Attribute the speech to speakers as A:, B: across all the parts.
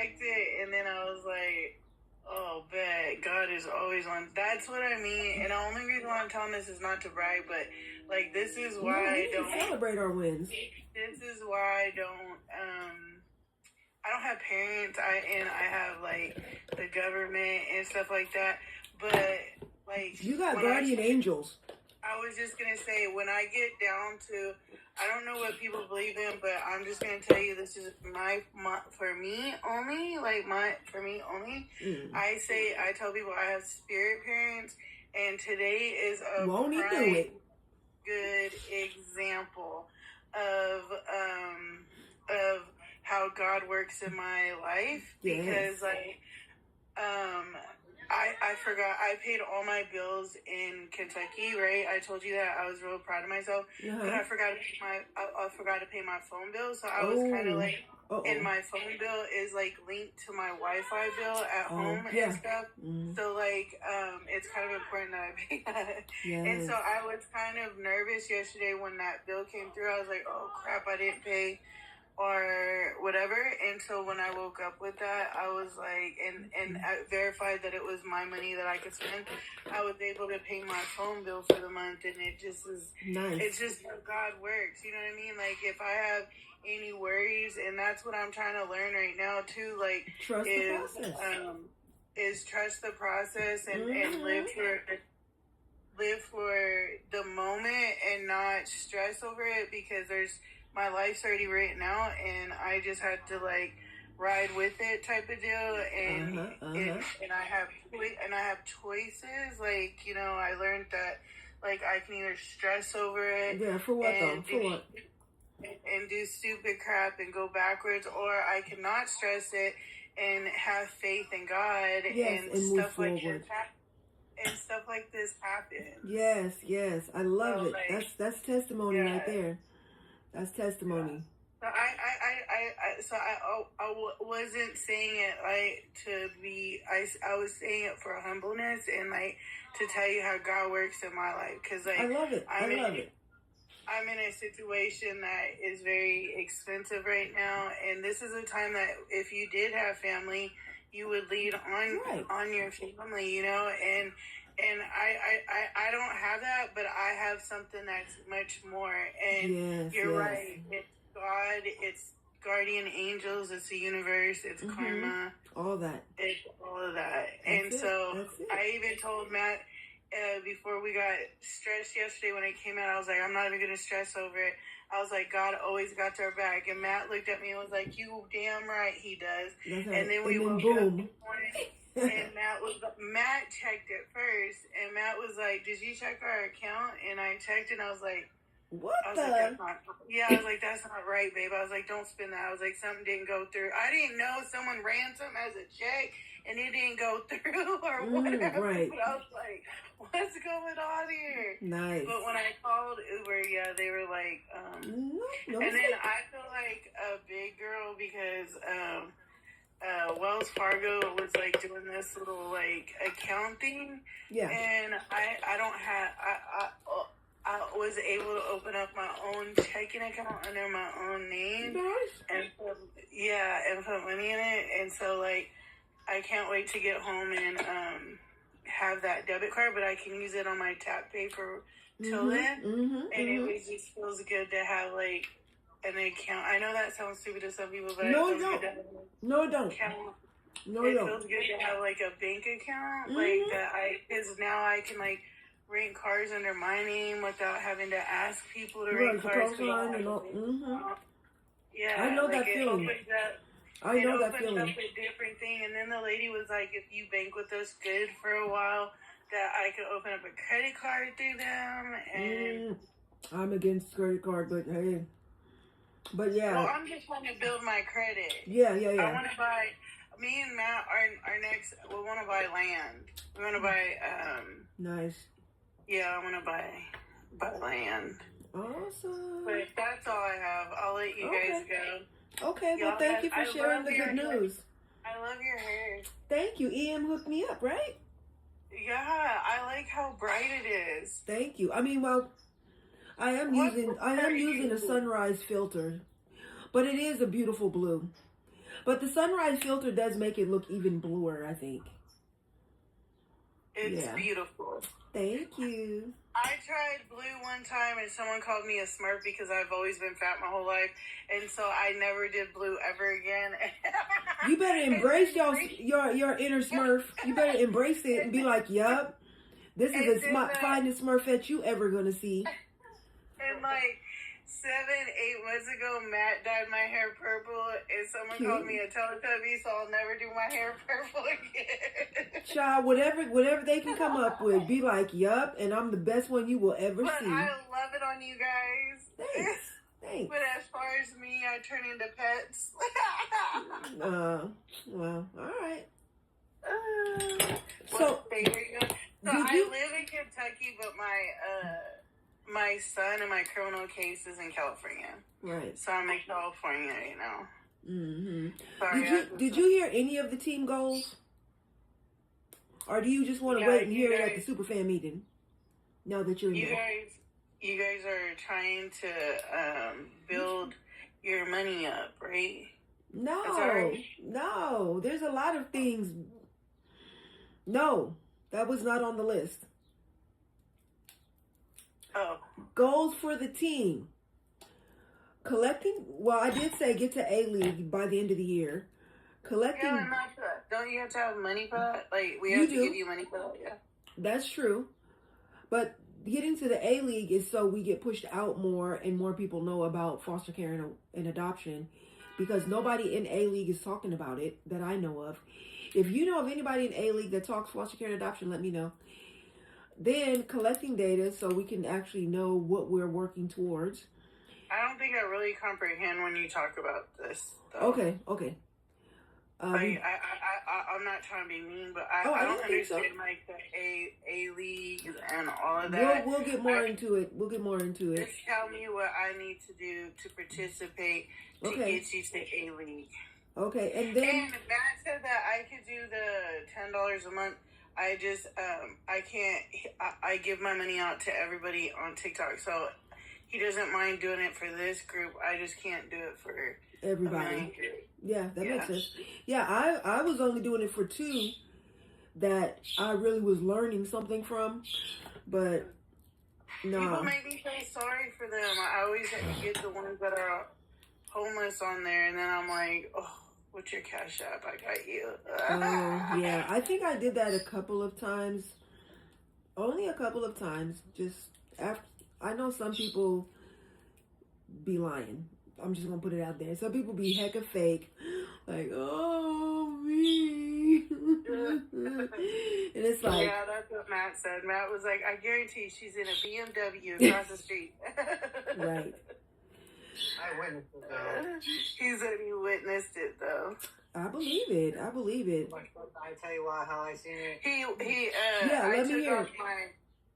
A: checked it, and then I was like, oh, bet God is always on. That's what I mean. And the only reason why I'm telling this is not to brag, but like this is why I don't
B: celebrate our wins.
A: This is why I don't have parents. I have like the government and stuff like that. But like
B: you got guardian angels.
A: I was just gonna say, when I get down to, I don't know what people believe in, but I'm just gonna tell you, this is my for me only. For me only. I tell people I have spirit parents, and today is a prime good example of how God works in my life, because I forgot, I paid all my bills in Kentucky, right? I told you that I was real proud of myself, but I forgot to pay my phone bill, so I was kind of like, and my phone bill is like linked to my Wi-Fi bill at home and stuff, so like, it's kind of important that I pay that, and so I was kind of nervous yesterday when that bill came through. I was like, oh crap, I didn't pay or whatever. And so when I woke up with that, I was like, and I verified that it was my money that I could spend. I was able to pay my phone bill for the month, and it just is nice. It's just how God works, you know what I mean? Like if I have any worries, and that's what I'm trying to learn right now too, like trust the process and live for the moment and not stress over it, because my life's already written out, and I just had to like ride with it type of deal, and and I have choices. Like, you know, I learned that like I can either stress over it,
B: for what though? For what?
A: And do stupid crap and go backwards, or I cannot stress it and have faith in God, and stuff like this. And stuff like this happen.
B: Yes, I love it. Like, that's testimony right there. That's testimony.
A: So I wasn't saying it like to be. I was saying it for humbleness and like to tell you how God works in my life, because like
B: I love it. I love it.
A: I'm in a situation that is very expensive right now, and this is a time that if you did have family, you would lead on your family, you know, and I don't have that, but I have something that's much more. And you're right. It's God. It's guardian angels. It's the universe. It's karma.
B: All that.
A: It's all of that. I even told Matt before we got stressed yesterday when it came out, I was like, I'm not even going to stress over it. I was like, God always got our back. And Matt looked at me and was like, you damn right he does. And then we woke up this morning, and Matt checked it first, and Matt was like, did you check our account? And I checked, and I was like,
B: what
A: I was like, that's not right, babe. I was like, don't spend that. I was like, something didn't go through. I didn't know someone ran something as a check and it didn't go through or whatever.
B: Right.
A: But I was like, what's going on here?
B: Nice.
A: But when I called Uber, they were like, and then I feel like a big girl because Wells Fargo was like doing this little like account thing. Yeah. And I don't have, I was able to open up my own checking account under my own name. And put money in it. And so like, I can't wait to get home and have that debit card, but I can use it on my tap pay for till then. And it just feels good to have like an account. I know that sounds stupid to some people, but it feels good to have it feels good to have like a bank account, like that. Because now I can like rent cars under my name without having to ask people to rent cars. Yeah,
B: I know that feeling. I know that feeling.
A: Up a different thing, and then the lady was like, "If you bank with us good for a while, that I could open up a credit card through them." And
B: I'm against credit card, but hey, yeah.
A: Well, I'm just trying to build my credit.
B: Yeah.
A: I want to buy. Me and Matt, our next, we want to buy land. We want to buy.
B: Nice.
A: Yeah, I want to buy land.
B: Awesome.
A: But that's all I have. I'll let you guys go.
B: Okay, well, thank you for sharing the good news.
A: I love your hair.
B: Thank you. EM hooked me up, right?
A: Yeah, I like how bright it is.
B: Thank you. I mean, well, I am using a sunrise filter, but it is a beautiful blue. But the sunrise filter does make it look even bluer, I think.
A: It's beautiful.
B: Thank you.
A: I tried blue one time and someone called me a Smurf because I've always been fat my whole life. And so I never did blue ever again.
B: You better embrace your inner Smurf. You better embrace it and be like, yup, this is the finest Smurfette you ever going to see.
A: And like 7-8 months ago, Matt dyed my hair purple, and someone called me a Teletubby, so I'll never do my hair purple again.
B: Child, whatever they can come up with, be like, yup, and I'm the best one you will ever see.
A: I love it on you guys.
B: Thanks.
A: But as far as me, I turn into pets.
B: Well, all right.
A: So I live in Kentucky, but my son and my criminal case is in California.
B: Right.
A: So I'm in California right now.
B: Mm-hmm.
A: Sorry,
B: did you hear any of the team goals? Or do you just want to wait and hear it at the Superfan meeting? Now that you're in there.
A: You guys are trying to build your money up, right?
B: No. There's a lot of things. No, that was not on the list.
A: Oh.
B: Goals for the team. I did say get to A-League by the end of the year. Collecting.
A: Yeah, not that. Don't you have to have money for that? Like, we have to give you money for that, yeah.
B: That's true. But getting to the A-League is so we get pushed out more and more people know about foster care and adoption, because nobody in A-League is talking about it that I know of. If you know of anybody in A-League that talks foster care and adoption, let me know. Then collecting data so we can actually know what we're working towards.
A: I don't think I really comprehend when you talk about this, though.
B: Okay.
A: I'm not trying to be mean, but I don't understand like the A-League and all of that.
B: We'll get more into it.
A: Just tell me what I need to do to participate to get you to A-League.
B: Okay, and then
A: Matt said that I could do the $10 a month. I just I can't. I give my money out to everybody on TikTok, so he doesn't mind doing it for this group. I just can't do it for
B: everybody. Yeah, that makes sense. Yeah, I was only doing it for 2 that I really was learning something from, but no.
A: People make me feel sorry for them. I always get the ones that are homeless on there, and then I'm like, oh, what's your Cash App? I got you.
B: Yeah, I think I did that a couple of times. Only a couple of times. Just after. I know some people be lying. I'm just gonna put it out there. Some people be hecka fake, like, oh, me. And it's like,
A: yeah, that's what Matt said. Matt was like, I guarantee she's in a BMW across the street.
B: Right.
C: I witnessed it, though.
A: He said he witnessed it, though.
B: I believe it. I
C: tell you how I seen it.
B: Let me hear.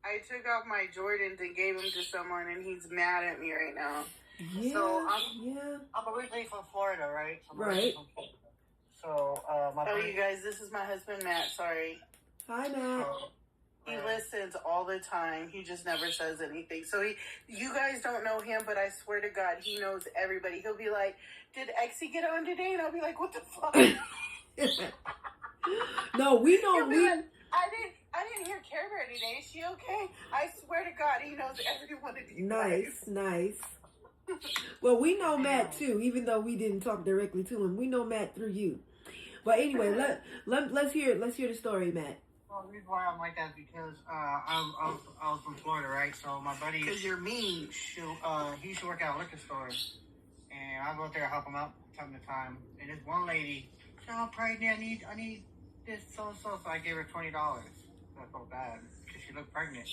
A: I took off my Jordans and gave them to someone, and he's mad at me right now.
B: Yeah,
C: so I'm originally from Florida, right?
B: Right.
C: So
A: you guys, this is my husband Matt. Sorry.
B: Hi, Matt.
A: He listens all the time. He just never says anything. So you guys don't know him, but I swear to God, he knows everybody. He'll be like, "Did Exie get on today?" And I'll be like, "What the fuck?"
B: No, we know.
A: I didn't hear Care Bear today. Is she okay? I swear to God, he knows every one of you.
B: Nice. Well, we know Matt too, even though we didn't talk directly to him. We know Matt through you. But anyway, let's hear the story, Matt.
C: Well, the reason why I'm like that is because I was from Florida, right? So my buddy,
A: because you're mean.
C: He used to work at a liquor store, and I go out there help him out time to time. And this one lady, I'm pregnant. I need this so. So I gave her $20. I felt bad because she looked pregnant.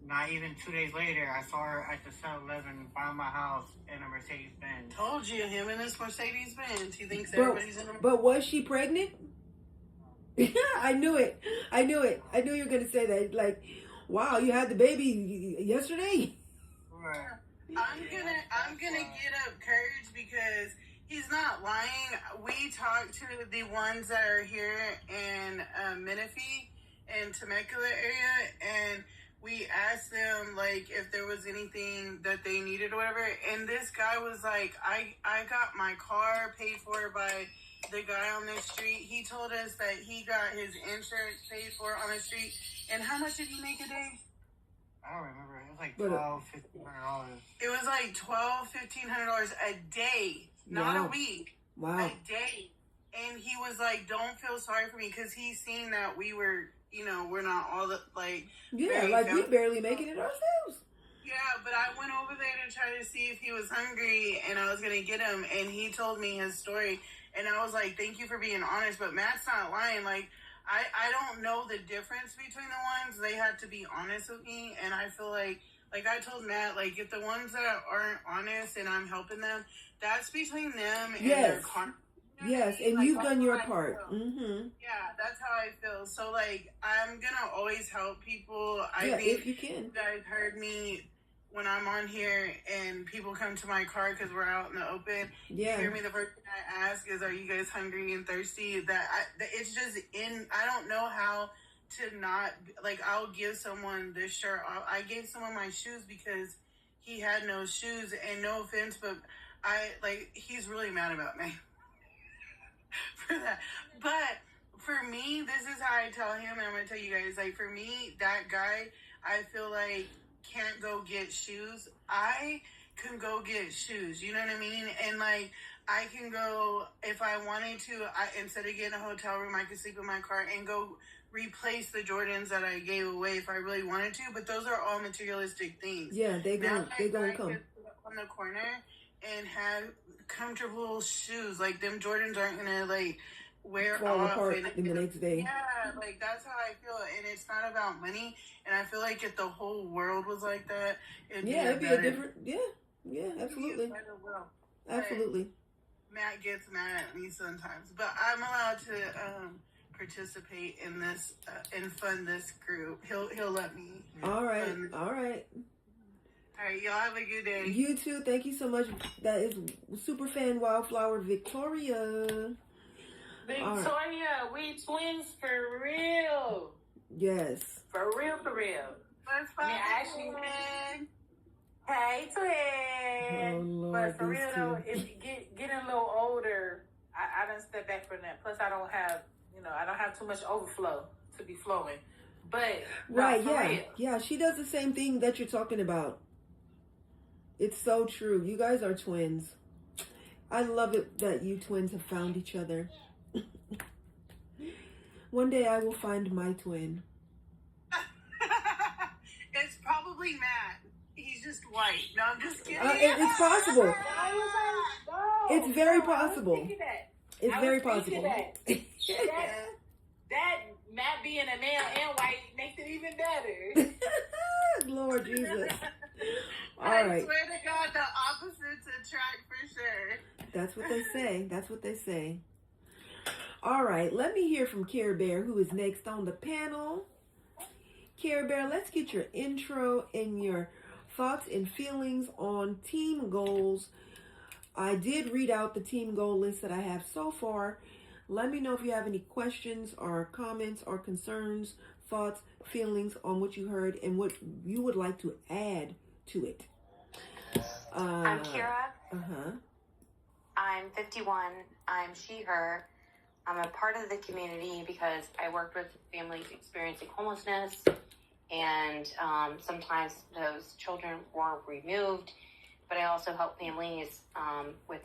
C: Not even 2 days later, I saw her at the 7-Eleven by my house in a Mercedes-Benz.
A: Told you, him and his Mercedes-Benz. He thinks everybody's in a...
B: But was she pregnant? I knew it. I knew you were going to say that. Like, wow, you had the baby yesterday?
C: Right.
A: I'm gonna get up courage because he's not lying. We talked to the ones that are here in Menifee and Temecula area, and we asked them, like, if there was anything that they needed or whatever. And this guy was like, I got my car paid for by the guy on the street. He told us that he got his insurance paid for on the street. And how much did he make a day?
C: I don't remember. It was like $1,200, $1,500.
A: It was like $1,200, $1,500 a day, not a week.
B: Wow.
A: A day. And he was like, don't feel sorry for me, because he's seen that we were, you know, we're not all the, like...
B: Yeah, like we barely making it ourselves.
A: Yeah, but I went over there to try to see if he was hungry, and I was going to get him, and he told me his story, and I was like, thank you for being honest, but Matt's not lying. Like, I don't know the difference between the ones. They had to be honest with me, and I feel like I told Matt, like, if the ones that aren't honest and I'm helping them, that's between them and their confidence.
B: Yes, and like, you've done your part. Mm-hmm.
A: Yeah, that's how I feel. So, like, I'm going to always help people. I think
B: if you can.
A: You guys heard me when I'm on here and people come to my car because we're out in the open.
B: Yeah.
A: You hear me, the first thing I ask is, are you guys hungry and thirsty? It's just I don't know how to not, like, I'll give someone this shirt. I gave someone my shoes because he had no shoes, and no offense, but he's really mad about me. For that. But for me, this is how I tell him, and I'm going to tell you guys, like, for me, that guy, I feel like can't go get shoes. I can go get shoes, you know what I mean? And, like, I can go, if I wanted to, instead of getting a hotel room, I could sleep in my car and go replace the Jordans that I gave away if I really wanted to. But those are all materialistic things.
B: Yeah, they gonna come
A: on the corner and have comfortable shoes. Like, them Jordans aren't gonna, like, wear
B: fall
A: off
B: apart in the next day.
A: Yeah, like, that's how I feel. And it's not about money. And I feel like if the whole world was like that, it'd be a different... Yeah, absolutely. Absolutely. Matt gets mad at me sometimes. But I'm allowed to participate in this and fund this group. He'll let me.
B: All right.
A: All right, y'all have a good day.
B: You too. Thank you so much. That is Superfan Wildflower Victoria.
D: Victoria, right. We twins for real.
B: Yes.
D: For real, for real.
A: Let's find
D: Hey, twin.
B: Oh, Lord,
D: but for real though, if getting a little older, I done step back from that. Plus, I don't have too much overflow to be flowing. But
B: right,
D: real.
B: Yeah. She does the same thing that you're talking about. It's so true. You guys are twins. I love it that you twins have found each other. One day I will find my twin.
A: It's probably Matt. He's just white. No, I'm just kidding.
B: It's possible. It's very possible. It's very possible.
D: That Matt being a male and white makes it even better.
B: Lord Jesus. All
A: I
B: right.
A: swear to God, the opposites attract for sure.
B: That's what they say. That's what they say. All right. Let me hear from Care Bear, who is next on the panel. Care Bear, let's get your intro and your thoughts and feelings on team goals. I did read out the team goal list that I have so far. Let me know if you have any questions or comments or concerns, thoughts, feelings on what you heard and what you would like to add to it.
E: I'm Kira.
B: Uh-huh.
E: I'm 51. I'm she, her. I'm a part of the community because I worked with families experiencing homelessness, and sometimes those children were removed, but I also help families with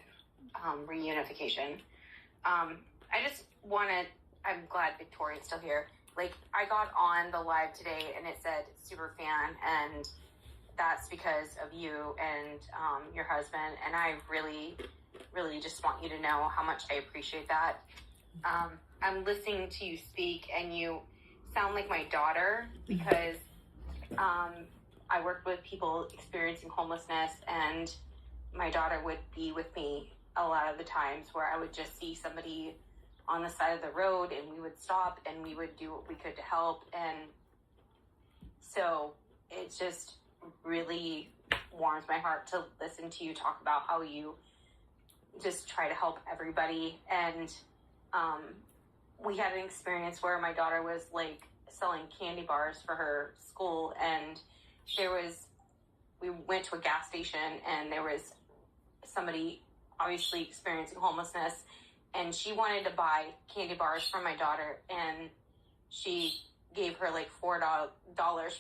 E: reunification. I'm glad Victoria's still here. Like, I got on the live today and it said super fan, and that's because of you and your husband, and I really, really just want you to know how much I appreciate that. I'm listening to you speak, and you sound like my daughter because I worked with people experiencing homelessness, and my daughter would be with me a lot of the times where I would just see somebody on the side of the road, and we would stop and we would do what we could to help. And so it just really warms my heart to listen to you talk about how you just try to help everybody. And we had an experience where my daughter was like selling candy bars for her school, and we went to a gas station, and there was somebody obviously experiencing homelessness, and she wanted to buy candy bars for my daughter, and she gave her like $4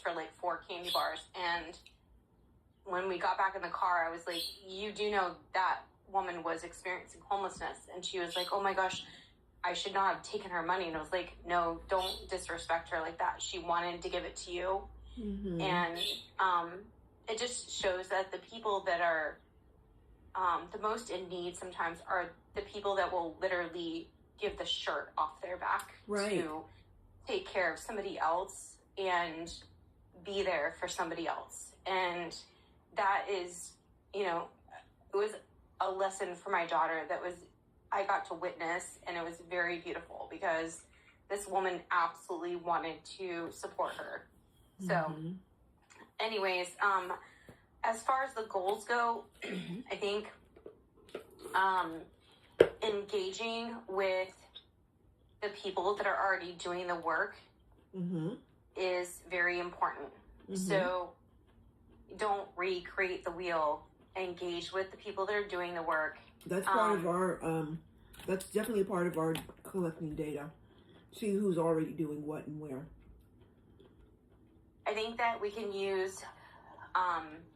E: for like 4 candy bars. And when we got back in the car, I was like, you do know that woman was experiencing homelessness? And she was like, oh my gosh, I should not have taken her money. And I was like, no, don't disrespect her like that. She wanted to give it to you. Mm-hmm. And it just shows that the people that are the most in need sometimes are the people that will literally give the shirt off their back to take care of somebody else and be there for somebody else. And that is, you know, it was a lesson for my daughter that I got to witness, and it was very beautiful because this woman absolutely wanted to support her. So, mm-hmm. Anyways, as far as the goals go, I think engaging with the people that are already doing the work mm-hmm. is very important. Mm-hmm. So don't recreate the wheel. Engage with the people that are doing the work.
B: That's part of our, that's definitely a part of our collecting data. See who's already doing what and where.
E: I think that we can use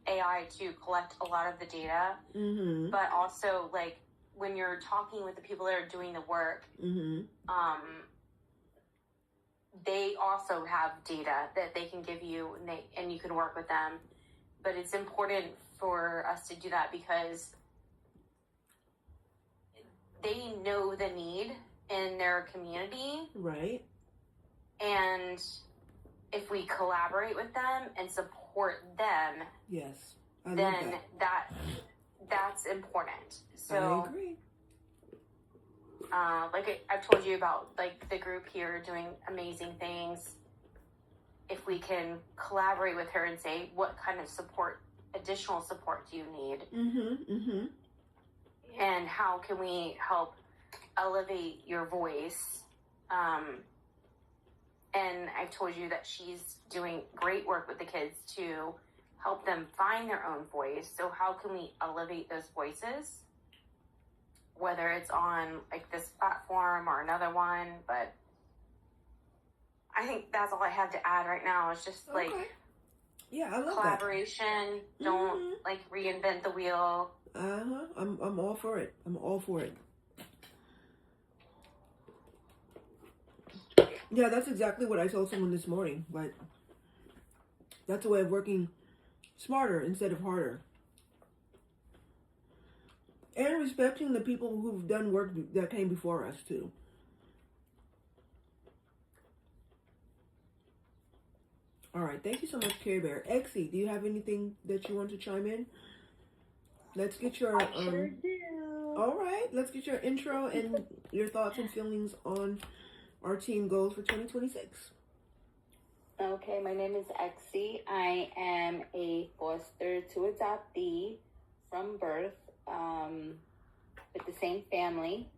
E: AI to collect a lot of the data, mm-hmm. but also like when you're talking with the people that are doing the work, mm-hmm. They also have data that they can give you, and you can work with them. But it's important for us to do that because they know the need in their community.
B: Right.
E: And if we collaborate with them and support them,
B: yes,
E: then that's important. So
B: I agree.
E: Like I've told you about, like the group here doing amazing things. If we can collaborate with her and say, what kind of additional support do you need? Mm-hmm, mm-hmm. And how can we help elevate your voice? And I've told you that she's doing great work with the kids to help them find their own voice. So how can we elevate those voices? Whether it's on like this platform or another one, but I think that's all I have to add right now. It's just like,
B: yeah, I love
E: collaboration.
B: That.
E: Don't
B: mm-hmm.
E: like reinvent the wheel.
B: I'm all for it. I'm all for it. Yeah, that's exactly what I told someone this morning. But that's a way of working smarter instead of harder. And respecting the people who've done work that came before us, too. All right. Thank you so much, Care Bear. Exie, do you have anything that you want to chime in? Let's get your...
F: I sure do.
B: All right. Let's get your intro and your thoughts and feelings on our team goals for 2026.
F: Okay, my name is Exie. I am a foster to adoptee from birth. With the same family.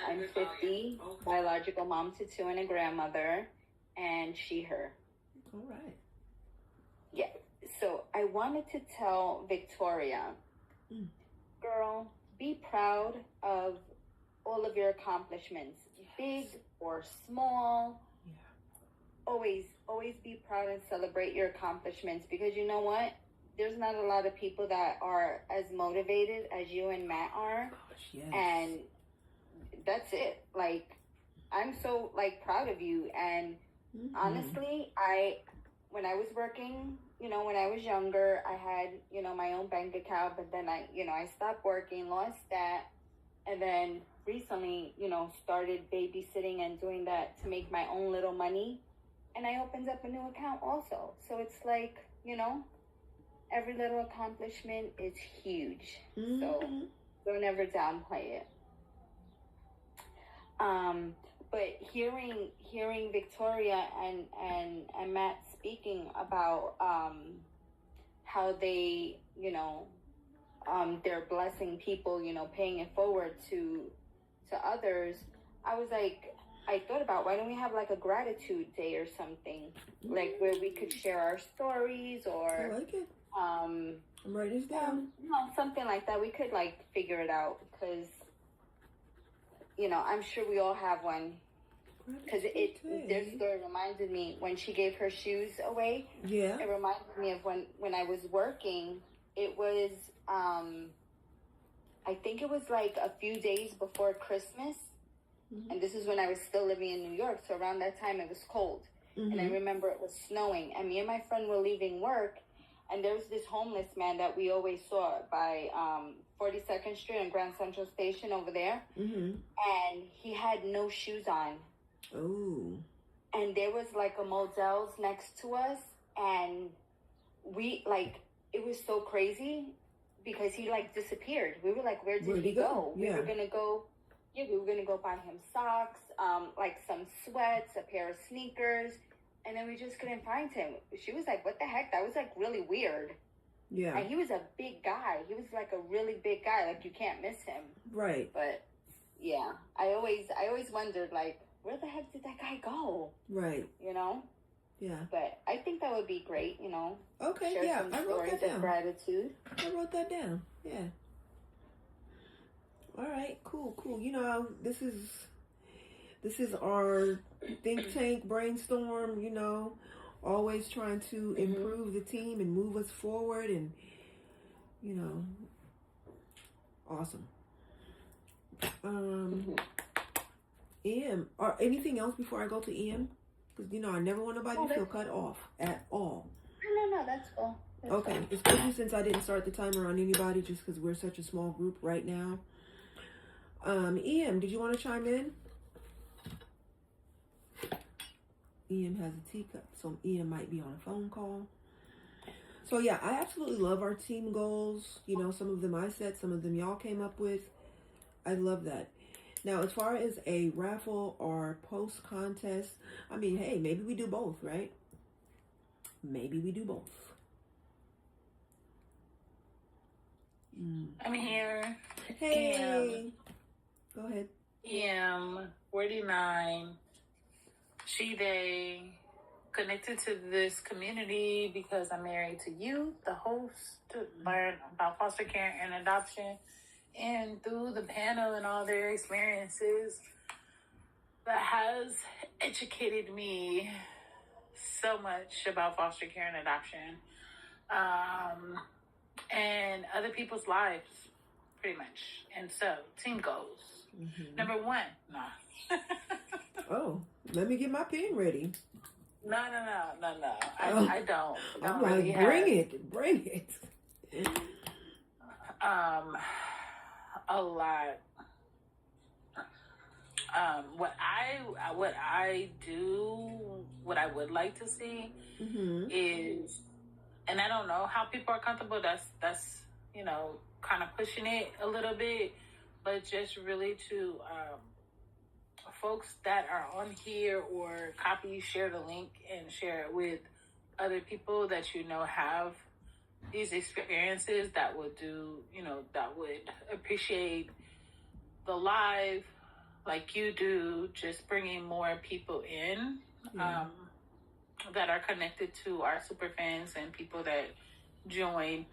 F: I'm 50, biological mom to 2 and a grandmother, and she, her.
B: All right.
F: Yeah. So I wanted to tell Victoria, girl, be proud of all of your accomplishments, yes. Big or small. Yeah. Always be proud and celebrate your accomplishments, because you know what? There's not a lot of people that are as motivated as you and Matt are.
B: Gosh, yes.
F: And that's it. Like, I'm so, like, proud of you. And honestly, when I was working, you know, when I was younger, I had, you know, my own bank account, but then I stopped working, lost that. And then recently, you know, started babysitting and doing that to make my own little money. And I opened up a new account also. So it's like, you know, every little accomplishment is huge. Mm-hmm. So don't ever downplay it. But hearing Victoria and Matt speaking about how they, you know, they're blessing people, you know, paying it forward to others, I was like, I thought about, why don't we have like a gratitude day or something, like where we could share our stories, or
B: I like it. I'm writing this down.
F: Something like that. We could like figure it out, because I'm sure we all have one. Because their story reminded me when she gave her shoes away.
B: Yeah.
F: It reminded me of when I was working. It was, I think it was like a few days before Christmas. Mm-hmm. And this is when I was still living in New York. So around that time it was cold. Mm-hmm. And I remember it was snowing. And me and my friend were leaving work. And there was this homeless man that we always saw by 42nd Street and Grand Central Station over there. Mm-hmm. And he had no shoes on.
B: Oh.
F: And there was like a Modell's next to us. And we, like, it was so crazy because he, like, disappeared. We were like, where did he go?
B: Yeah.
F: We were going to go buy him socks, like some sweats, a pair of sneakers. And then we just couldn't find him. She was like, what the heck? That was, like, really weird.
B: Yeah.
F: And he was a big guy. He was, like, a really big guy. Like, you can't miss him.
B: Right.
F: But, yeah. I always wondered, like, where the heck did that guy go?
B: Right. Yeah.
F: But I think that would be great,
B: Okay,
F: share
B: yeah.
F: some
B: I wrote that
F: stories of
B: down.
F: gratitude.
B: I wrote that down. Yeah. All right, cool. This is our think tank brainstorm, always trying to improve the team and move us forward, and awesome. Em, or anything else before I go to Em? Because I never want nobody to feel cut off at all.
F: No, that's cool.
B: Okay,
F: fine.
B: especially since I didn't start the timer on anybody, just because we're such a small group right now. Em, did you want to chime in? Em has a teacup, so Em might be on a phone call. So yeah, I absolutely love our team goals. Some of them I set, some of them y'all came up with. I love that. Now, as far as a raffle or post contest, I mean, hey, maybe we do both, right? Maybe we do both.
D: I'm here.
B: Hey. Go ahead.
D: 49. She, they, connected to this community because I'm married to you, the host, to learn about foster care and adoption. And through the panel and all their experiences, that has educated me so much about foster care and adoption. And other people's lives, pretty much. And so, team goals. Mm-hmm. Number 1, no.
B: Oh, let me get my pen ready.
D: No. I don't.
B: I'm like,
D: really
B: bring it.
D: A lot. What I do, what I would like to see is, and I don't know how people are comfortable. That's kind of pushing it a little bit, but just really to folks that are on here, or share the link and share it with other people that have these experiences, that would that would appreciate the live like you do, just bringing more people in that are connected to our super fans and people that join.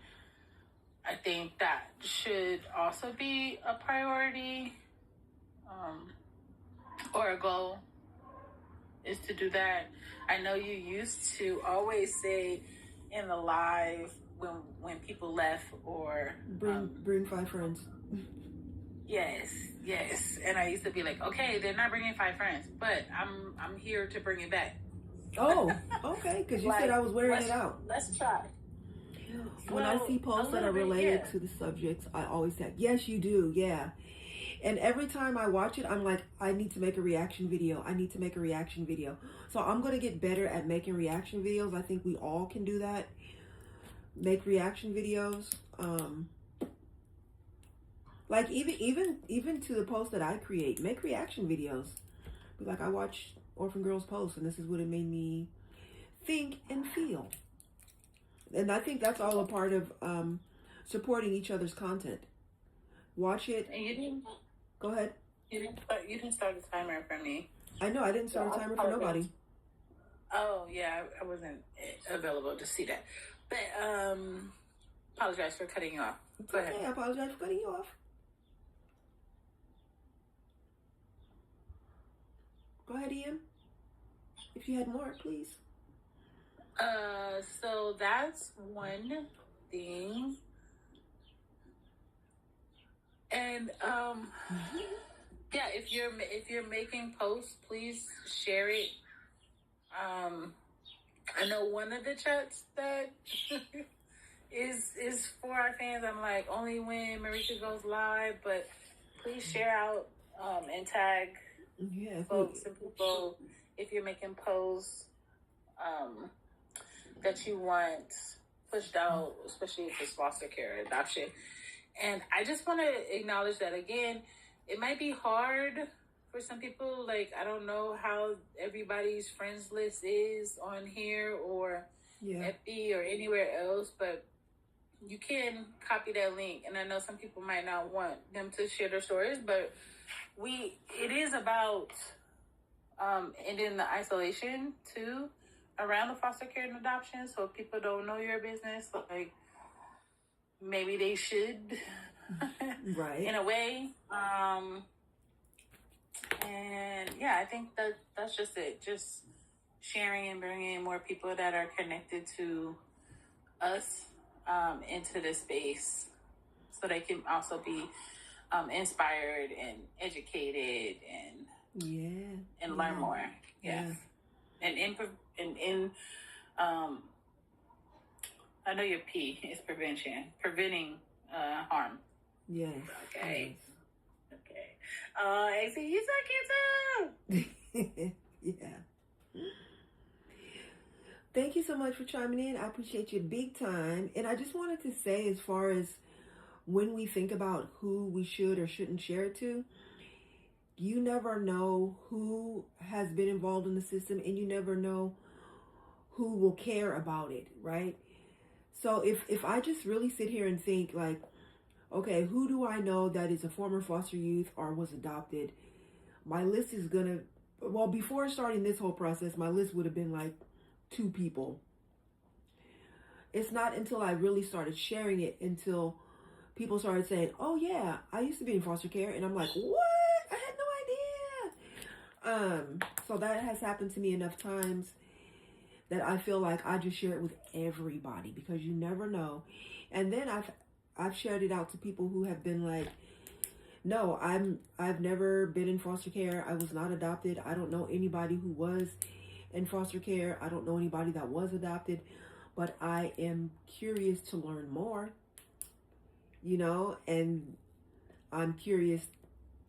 D: I think that should also be a priority, or a goal, is to do that. I know you used to always say in the live, when people left, or
B: bring 5 friends.
D: Yes. And I used to be like, okay, they're not bringing 5 friends, but I'm here to bring it back.
B: Oh, okay, because you said I was wearing it out.
D: Let's try.
B: When I see posts that are related to the subjects, I always say, yes, you do, yeah. And every time I watch it, I'm like, I need to make a reaction video. So I'm going to get better at making reaction videos. I think we all can do that. Make reaction videos. Like even to the posts that I create, make reaction videos. Like, I watched Orphan Girl's post, and this is what it made me think and feel. And I think that's all a part of supporting each other's content. Watch it.
D: And you didn't.
B: Go ahead.
D: You didn't start the timer for me.
B: I know I didn't start a timer for nobody.
D: Oh yeah, I wasn't available to see that. But apologize for cutting you off. Go ahead.
B: Okay, I apologize for cutting you off. Go ahead, Ian. If you had more, please.
D: So that's one thing. And yeah, if you're making posts, please share it. I know one of the chats that is for our fans. I'm like, only when Marika goes live, but please share out and tag folks and people if you're making posts that you want pushed out, especially if it's foster care adoption. And I just want to acknowledge that again, it might be hard for some people. Like, I don't know how everybody's friends list is on here or FB or anywhere else, but you can copy that link. And I know some people might not want them to share their stories, but it is about ending the isolation too around the foster care and adoption. So if people don't know your business, like maybe they should, right? In a way. And yeah, I think that's just it. Just sharing and bringing more people that are connected to us into this space, so they can also be inspired and educated and learn more. Yes. And in I know your P is preventing harm.
B: Yes.
D: Okay. Yes. Okay. AC, you so cute too.
B: Yeah. Thank you so much for chiming in. I appreciate you big time. And I just wanted to say, as far as when we think about who we should or shouldn't share it to, you never know who has been involved in the system, and you never know who will care about it, right? So if I just really sit here and think like, okay, who do I know that is a former foster youth or was adopted? My list is before starting this whole process, my list would have been like 2 people. It's not until I really started sharing it until people started saying, oh yeah, I used to be in foster care. And I'm like, what? I had no idea. So that has happened to me enough times that I feel like I just share it with everybody, because you never know. And then I've shared it out to people who have been like, no, I've never been in foster care. I was not adopted. I don't know anybody who was in foster care. I don't know anybody that was adopted, but I am curious to learn more, and I'm curious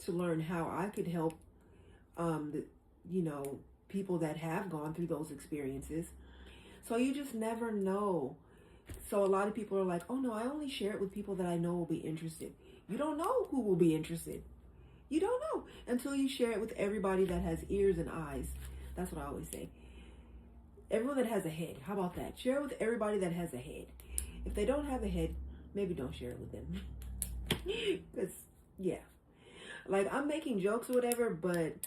B: to learn how I could help, people that have gone through those experiences. So you just never know. So a lot of people are like, oh no, I only share it with people that I know will be interested. You don't know who will be interested. You don't know until you share it with everybody that has ears and eyes. That's what I always say. Everyone that has a head. How about that? Share it with everybody that has a head. If they don't have a head, maybe don't share it with them. Because, yeah. Like, I'm making jokes or whatever, but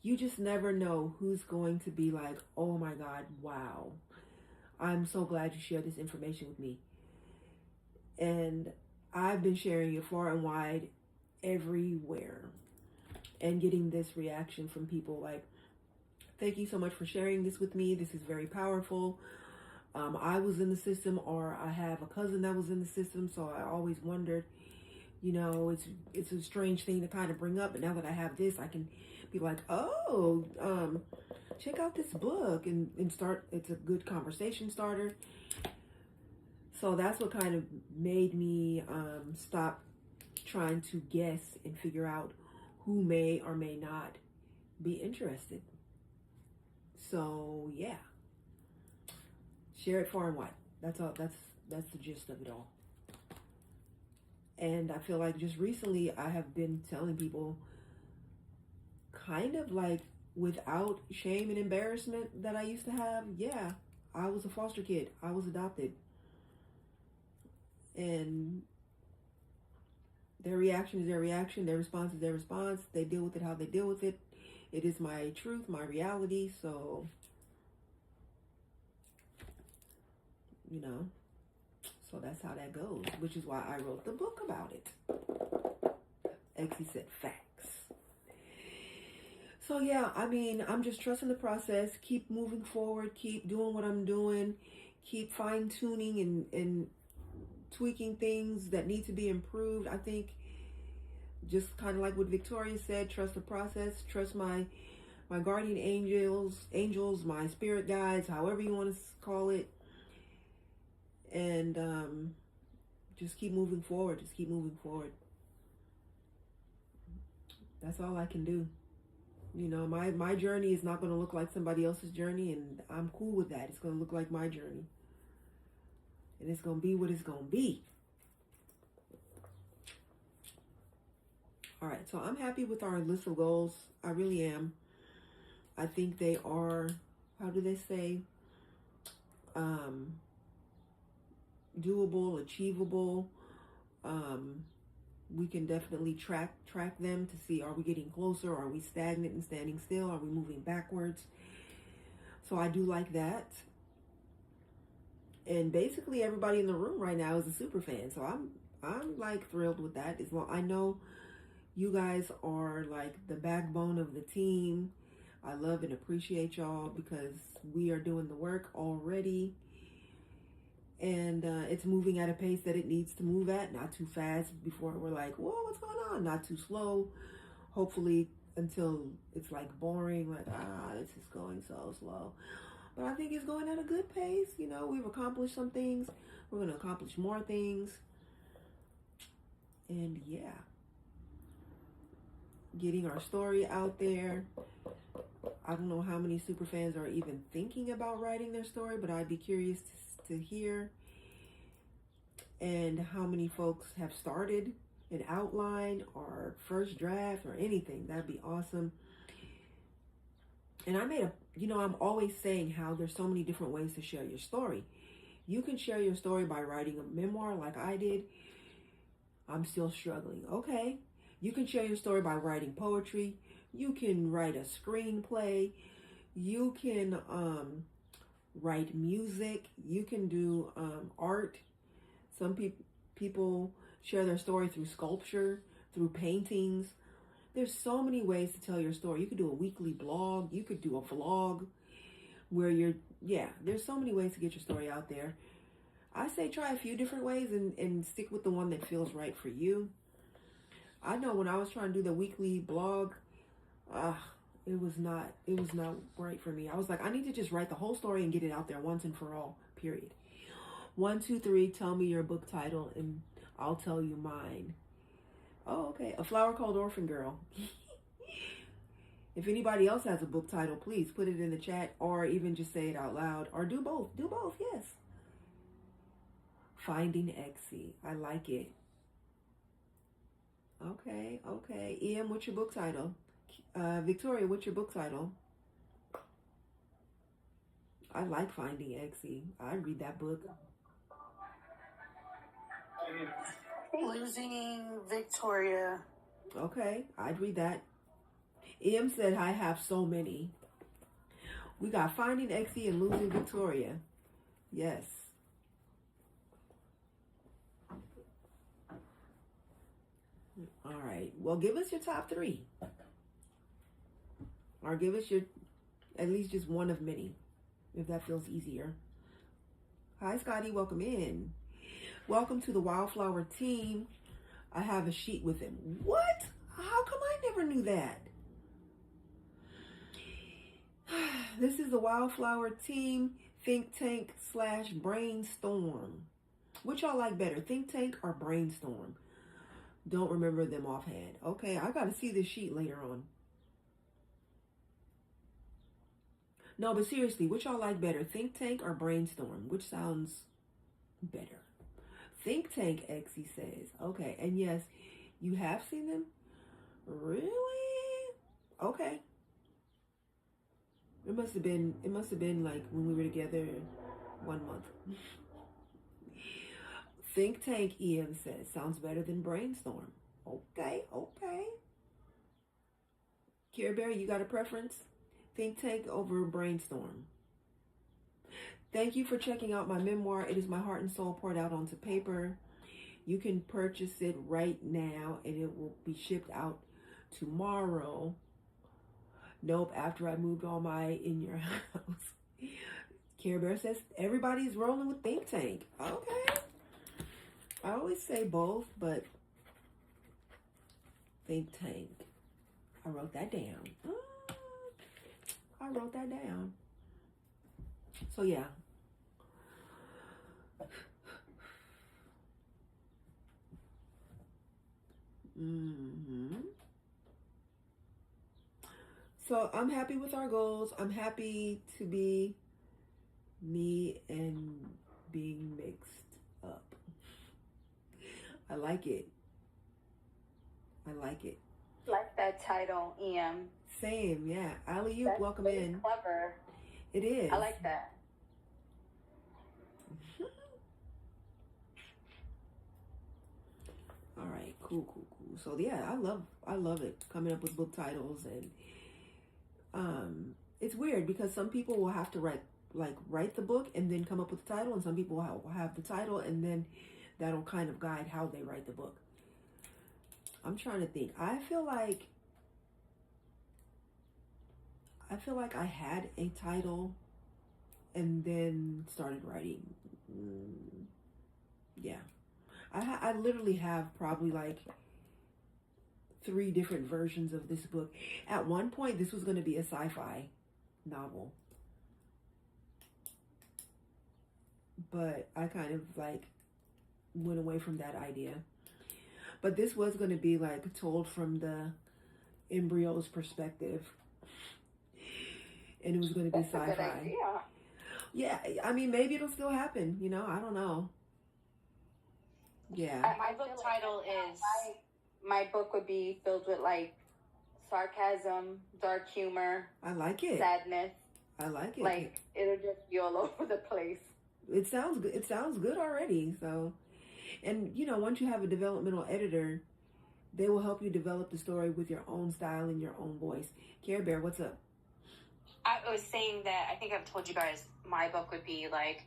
B: you just never know who's going to be like, oh my God, wow. I'm so glad you shared this information with me. And I've been sharing it far and wide everywhere and getting this reaction from people like, thank you so much for sharing this with me. This is very powerful. I was in the system, or I have a cousin that was in the system, so I always wondered, it's a strange thing to kind of bring up, but now that I have this, I can be like, oh, check out this book and start. It's a good conversation starter. So that's what kind of made me stop trying to guess and figure out who may or may not be interested. So yeah, share it far and wide. That's all. That's the gist of it all. And I feel like just recently I have been telling people, kind of like without shame and embarrassment that I used to have. Yeah, I was a foster kid. I was adopted. And their reaction is their reaction. Their response is their response. They deal with it how they deal with it. It is my truth, my reality. So, you know, so that's how that goes, which is why I wrote the book about it. Exie said facts. So yeah, I mean, I'm just trusting the process, keep moving forward, keep doing what I'm doing, keep fine tuning and tweaking things that need to be improved. I think just kind of like what Victoria said, trust the process, trust my guardian angels, my spirit guides, however you want to call it. And just keep moving forward. Just keep moving forward. That's all I can do. You know, my journey is not going to look like somebody else's journey, and I'm cool with that. It's going to look like my journey. And it's going to be what it's going to be. All right, so I'm happy with our list of goals. I really am. I think they are, how do they say, doable, achievable. We can definitely track them to see, are we getting closer? Are we stagnant and standing still? Are we moving backwards? So I do like that. And basically everybody in the room right now is a super fan. So I'm like thrilled with that as well. I know you guys are like the backbone of the team. I love and appreciate y'all because we are doing the work already. And it's moving at a pace that it needs to move at, not too fast before we're like, whoa, what's going on? Not too slow. Hopefully until it's like boring, like, this is going so slow. But I think it's going at a good pace. You know, we've accomplished some things. We're going to accomplish more things. And yeah, getting our story out there. I don't know how many super fans are even thinking about writing their story, but I'd be curious to hear. And how many folks have started an outline or first draft or anything. That'd be awesome. And I'm always saying how there's so many different ways to share your story. You can share your story by writing a memoir like I did. I'm still struggling. Okay. You can share your story by writing poetry. You can write a screenplay. You can write music. You can do art. Some people share their story through sculpture, through paintings. There's so many ways to tell your story. You could do a weekly blog. You could do a vlog where there's so many ways to get your story out there. I say try a few different ways and stick with the one that feels right for you. I know when I was trying to do the weekly blog, it was not right for me. I was like, I need to just write the whole story and get it out there once and for all, period. 1, 2, 3, tell me your book title and I'll tell you mine. Oh, okay. A Flower Called Orphan Girl. If anybody else has a book title, please put it in the chat or even just say it out loud or do both. Do both, yes. Finding Exie. I like it. Okay. Em, what's your book title? Victoria, what's your book title? I like Finding Exie. I'd read that book.
A: Losing Victoria.
B: Okay, I'd read that. Em said, I have so many. We got Finding Exie and Losing Victoria. Yes. All right. Well, give us your top 3. Or give us at least just one of many, if that feels easier. Hi, Scotty. Welcome in. Welcome to the Wildflower team. I have a sheet with him. What? How come I never knew that? This is the Wildflower team, think tank / brainstorm. Which y'all like better, think tank or brainstorm? Don't remember them offhand. Okay, I got to see this sheet later on. No, but seriously, which y'all like better, think tank or brainstorm? Which sounds better? Think tank, Exie says. Okay, and yes, you have seen them? Really? Okay. It must have been like when we were together 1 month. Think tank, Em says, sounds better than brainstorm. Okay. Care Bear, you got a preference? Think tank over brainstorm. Thank you for checking out my memoir. It is my heart and soul poured out onto paper. You can purchase it right now and it will be shipped out tomorrow. Nope, after I moved all my in your house. Care Bear says everybody's rolling with Think Tank. Okay. I always say both, but Think Tank. I wrote that down. I wrote that down. So yeah. So I'm happy with our goals. I'm happy to be me and being mixed up. I like it. I like it.
F: Like that title, EM.
B: Same, yeah. Ali, welcome
F: really
B: in.
F: Clever.
B: It is.
F: I like that.
B: All right, cool. So yeah, I love it coming up with book titles, and it's weird because some people will have to write the book and then come up with the title, and some people will have the title and then that'll kind of guide how they write the book. I'm trying to think. I feel like I had a title and then started writing. Yeah. I literally have probably like 3 different versions of this book. At one point, this was going to be a sci-fi novel. But I kind of like went away from that idea. But this was going to be like told from the embryo's perspective. And it was going to be
F: That's a good
B: sci-fi.
F: idea.
B: Yeah, I mean, maybe it'll still happen, you know? I don't know. Yeah.
E: My book title is...
F: My book would be filled with like sarcasm, dark humor.
B: I like it.
F: Sadness.
B: I like it.
F: Like it'll just be all over the place.
B: It sounds good. It sounds good already. So, and you know, once you have a developmental editor, they will help you develop the story with your own style and your own voice. Care Bear, what's up?
E: I was saying that I think I've told you guys my book would be like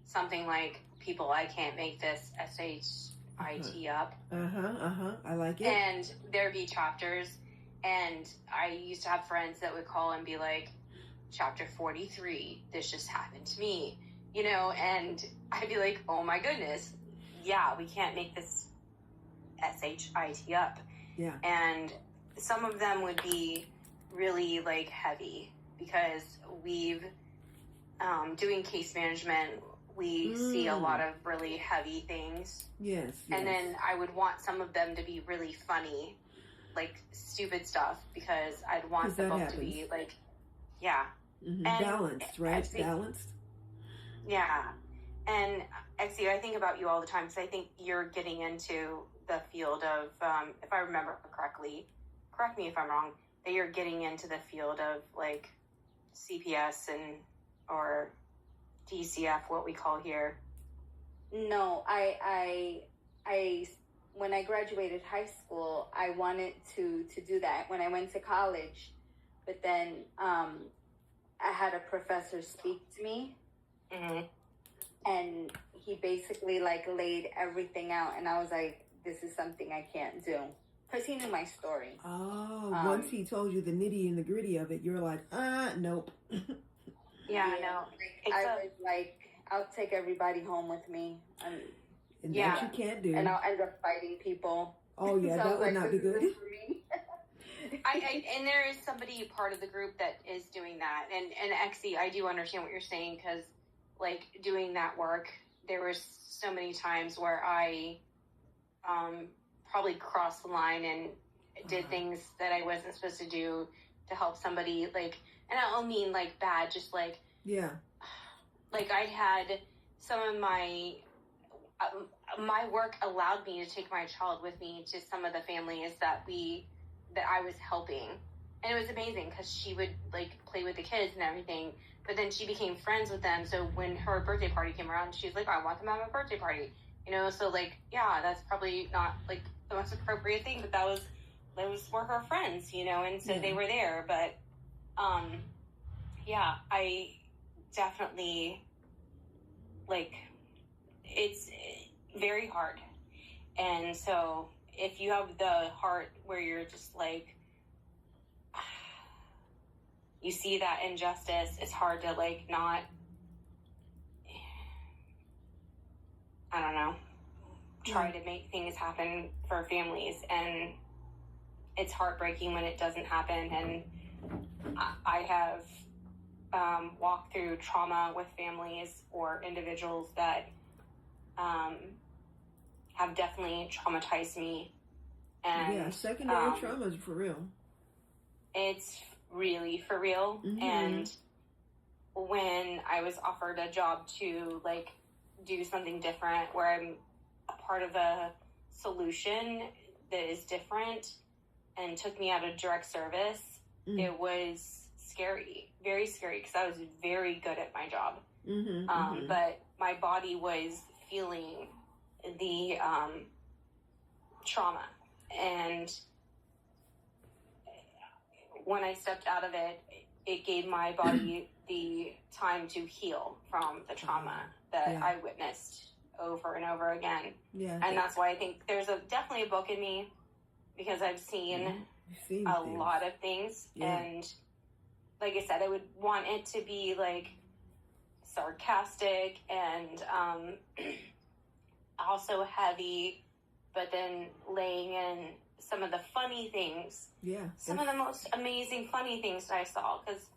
E: something like People, I Can't Make This SHIT Up.
B: I like it.
E: And there'd be chapters, and I used to have friends that would call and be like, chapter 43, this just happened to me, you know, and I'd be like, oh my goodness, yeah, we can't make this SHIT up.
B: Yeah.
E: And some of them would be really like heavy because we've doing case management, we see a lot of really heavy things.
B: Yes.
E: And then I would want some of them to be really funny, like stupid stuff, because I'd want the book to be like, yeah.
B: And balanced, right? Balanced.
E: Yeah. And actually, I think about you all the time because I think you're getting into the field of, if I remember correctly, correct me if I'm wrong, that you're getting into the field of like CPS or DCF, what we call here.
F: No, I when I graduated high school, I wanted to do that when I went to college, but then I had a professor speak to me, and he basically like laid everything out, and I was like, this is something I can't do, because he knew my story.
B: Oh, once he told you the nitty and the gritty of it, you're like, nope.
E: Yeah, no.
F: I was like, I'll take everybody home with me.
B: And that you can't do.
F: And I'll end up fighting people.
B: Oh, yeah,
F: so
B: that would not be good.
E: And there is somebody part of the group that is doing that. And Exie, I do understand what you're saying because, like, doing that work, there were so many times where I probably crossed the line and did things that I wasn't supposed to do to help somebody, like, and I don't mean, like, bad, just, like...
B: Yeah.
E: Like, I had some of my work allowed me to take my child with me to some of the families that I was helping. And it was amazing because she would, like, play with the kids and everything. But then she became friends with them. So when her birthday party came around, she was like, I want them to have a birthday party. You know, so, like, yeah, that's probably not, like, the most appropriate thing. But that was those were her friends, you know, and so they were there. But, yeah, I definitely, like, it's very hard. And so if you have the heart where you're just like, you see that injustice, it's hard to, like, not, I don't know, try to make things happen for families. And it's heartbreaking when it doesn't happen. And I have walked through trauma with families or individuals that have definitely traumatized me. And
B: secondary trauma is for real.
E: It's really for real. And when I was offered a job to, like, do something different where I'm a part of a solution that is different and took me out of direct service, it was scary, very scary, because I was very good at my job. But my body was feeling the trauma. And when I stepped out of it, it gave my body the time to heal from the trauma that I witnessed over and over again. And that's why I think there's definitely a book in me, because I've seen a lot of things. And like I said, I would want it to be, like, sarcastic and also heavy, but then laying in some of the funny things. Some of the most amazing funny things that I saw, because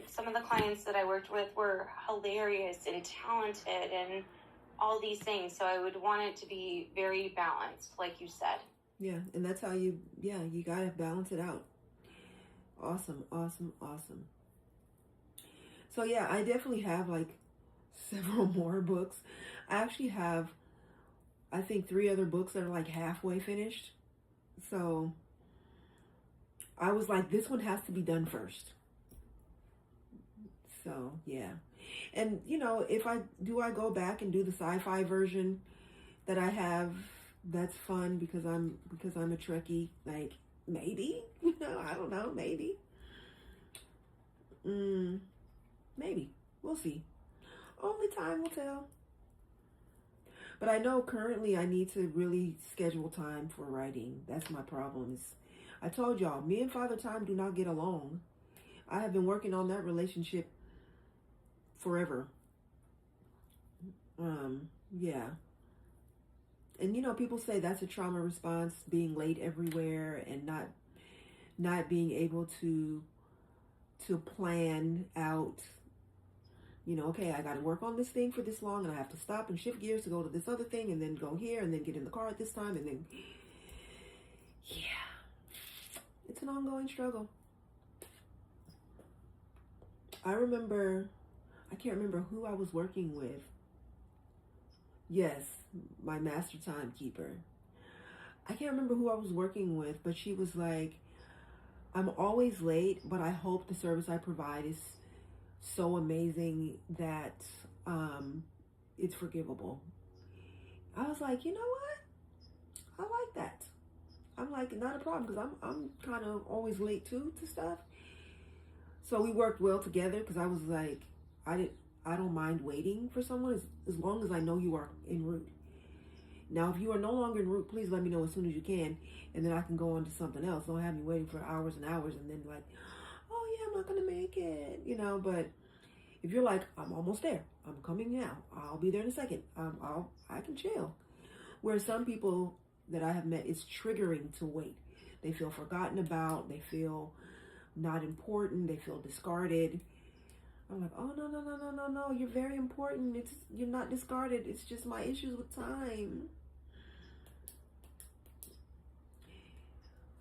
E: some of the clients that I worked with were hilarious and talented and all these things. So I would want it to be very balanced, like you said.
B: And that's how you gotta balance it out. Awesome. So I definitely have, like, several more books. I actually have, I think, 3 other books that are, like, halfway finished. So I was like, this one has to be done first. So and you know, if I go back and do the sci-fi version that I have, that's fun, because I'm a Trekkie. Like, maybe, you know, I don't know, maybe we'll see. Only time will tell. But I know currently I need to really schedule time for writing. That's my problem. I told y'all, me and Father Time do not get along. I have been working on that relationship forever. And you know, people say that's a trauma response, being late everywhere and not being able to plan out, you know, okay, I got to work on this thing for this long, and I have to stop and shift gears to go to this other thing, and then go here, and then get in the car at this time, and then, it's an ongoing struggle. I can't remember who I was working with. Yes, my master timekeeper. I can't remember who I was working with, but she was like, I'm always late, but I hope the service I provide is so amazing that it's forgivable. I was like, you know what? I like that. I'm like, not a problem, because I'm kind of always late too to stuff. So we worked well together, because I was like, I don't mind waiting for someone as long as I know you are en route. Now, if you are no longer en route, please let me know as soon as you can, and then I can go on to something else. Don't have me waiting for hours and hours, and then like, oh yeah, I'm not gonna make it, you know. But if you're like, I'm almost there, I'm coming now, I'll be there in a second, I can chill. Where some people that I have met, it's triggering to wait. They feel forgotten about, they feel not important, they feel discarded. I'm like, oh, no, you're very important. You're not discarded. It's just my issues with time.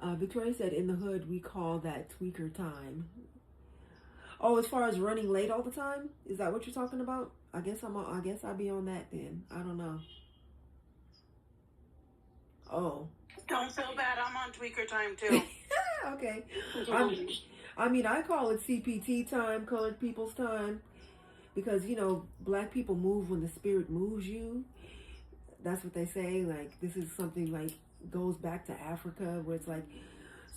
B: Victoria said, in the hood, we call that tweaker time. Oh, as far as running late all the time? Is that what you're talking about? I guess I'll be on that then. I don't know. Oh.
A: Don't feel bad. I'm on tweaker time too.
B: Okay. I call it CPT time, colored people's time, because, you know, black people move when the spirit moves you. That's what they say. Like, this is something like goes back to Africa, where it's like,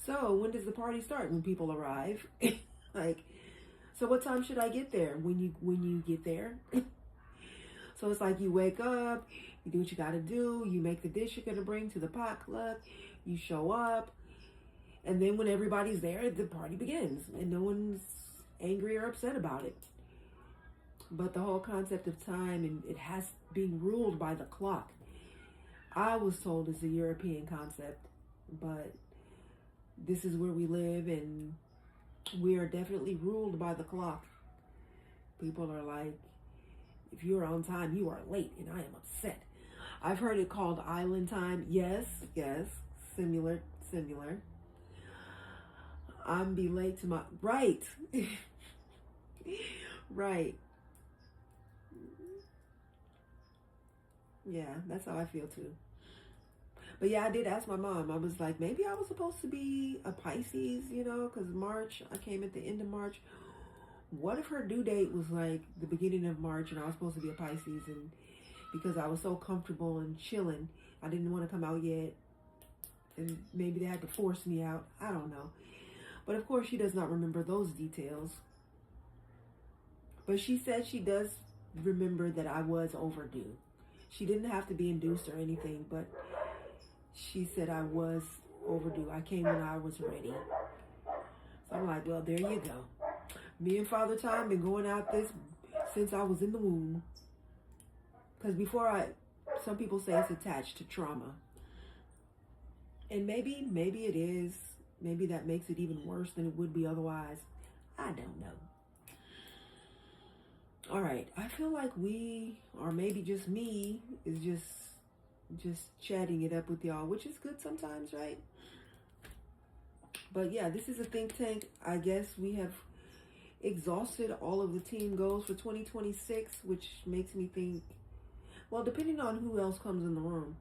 B: so when does the party start? When people arrive. Like, so what time should I get there? When you get there. So it's like you wake up, you do what you got to do, you make the dish you're going to bring to the potluck, you show up, and then when everybody's there, the party begins, and no one's angry or upset about it. But the whole concept of time, and it has being ruled by the clock, I was told it's a European concept, but this is where we live, and we are definitely ruled by the clock. People are like, if you're on time, you are late, and I am upset. I've heard it called island time. Yes, similar. I'm be late to my, right. Right. Yeah, that's how I feel too. But yeah, I did ask my mom. I was like, maybe I was supposed to be a Pisces, because March, I came at the end of March. What if her due date was like the beginning of March and I was supposed to be a Pisces, and because I was so comfortable and chilling, I didn't want to come out yet, and maybe they had to force me out. I don't know. But of course, she does not remember those details. But she said she does remember that I was overdue. She didn't have to be induced or anything, but she said I was overdue. I came when I was ready. So I'm like, well, there you go. Me and Father Time been going out this since I was in the womb. Because some people say it's attached to trauma. And maybe it is. Maybe that makes it even worse than it would be otherwise. I don't know. All right. I feel like we, or maybe just me, is just chatting it up with y'all, which is good sometimes, right? But yeah, this is a think tank. I guess we have exhausted all of the team goals for 2026, which makes me think, well, depending on who else comes in the room,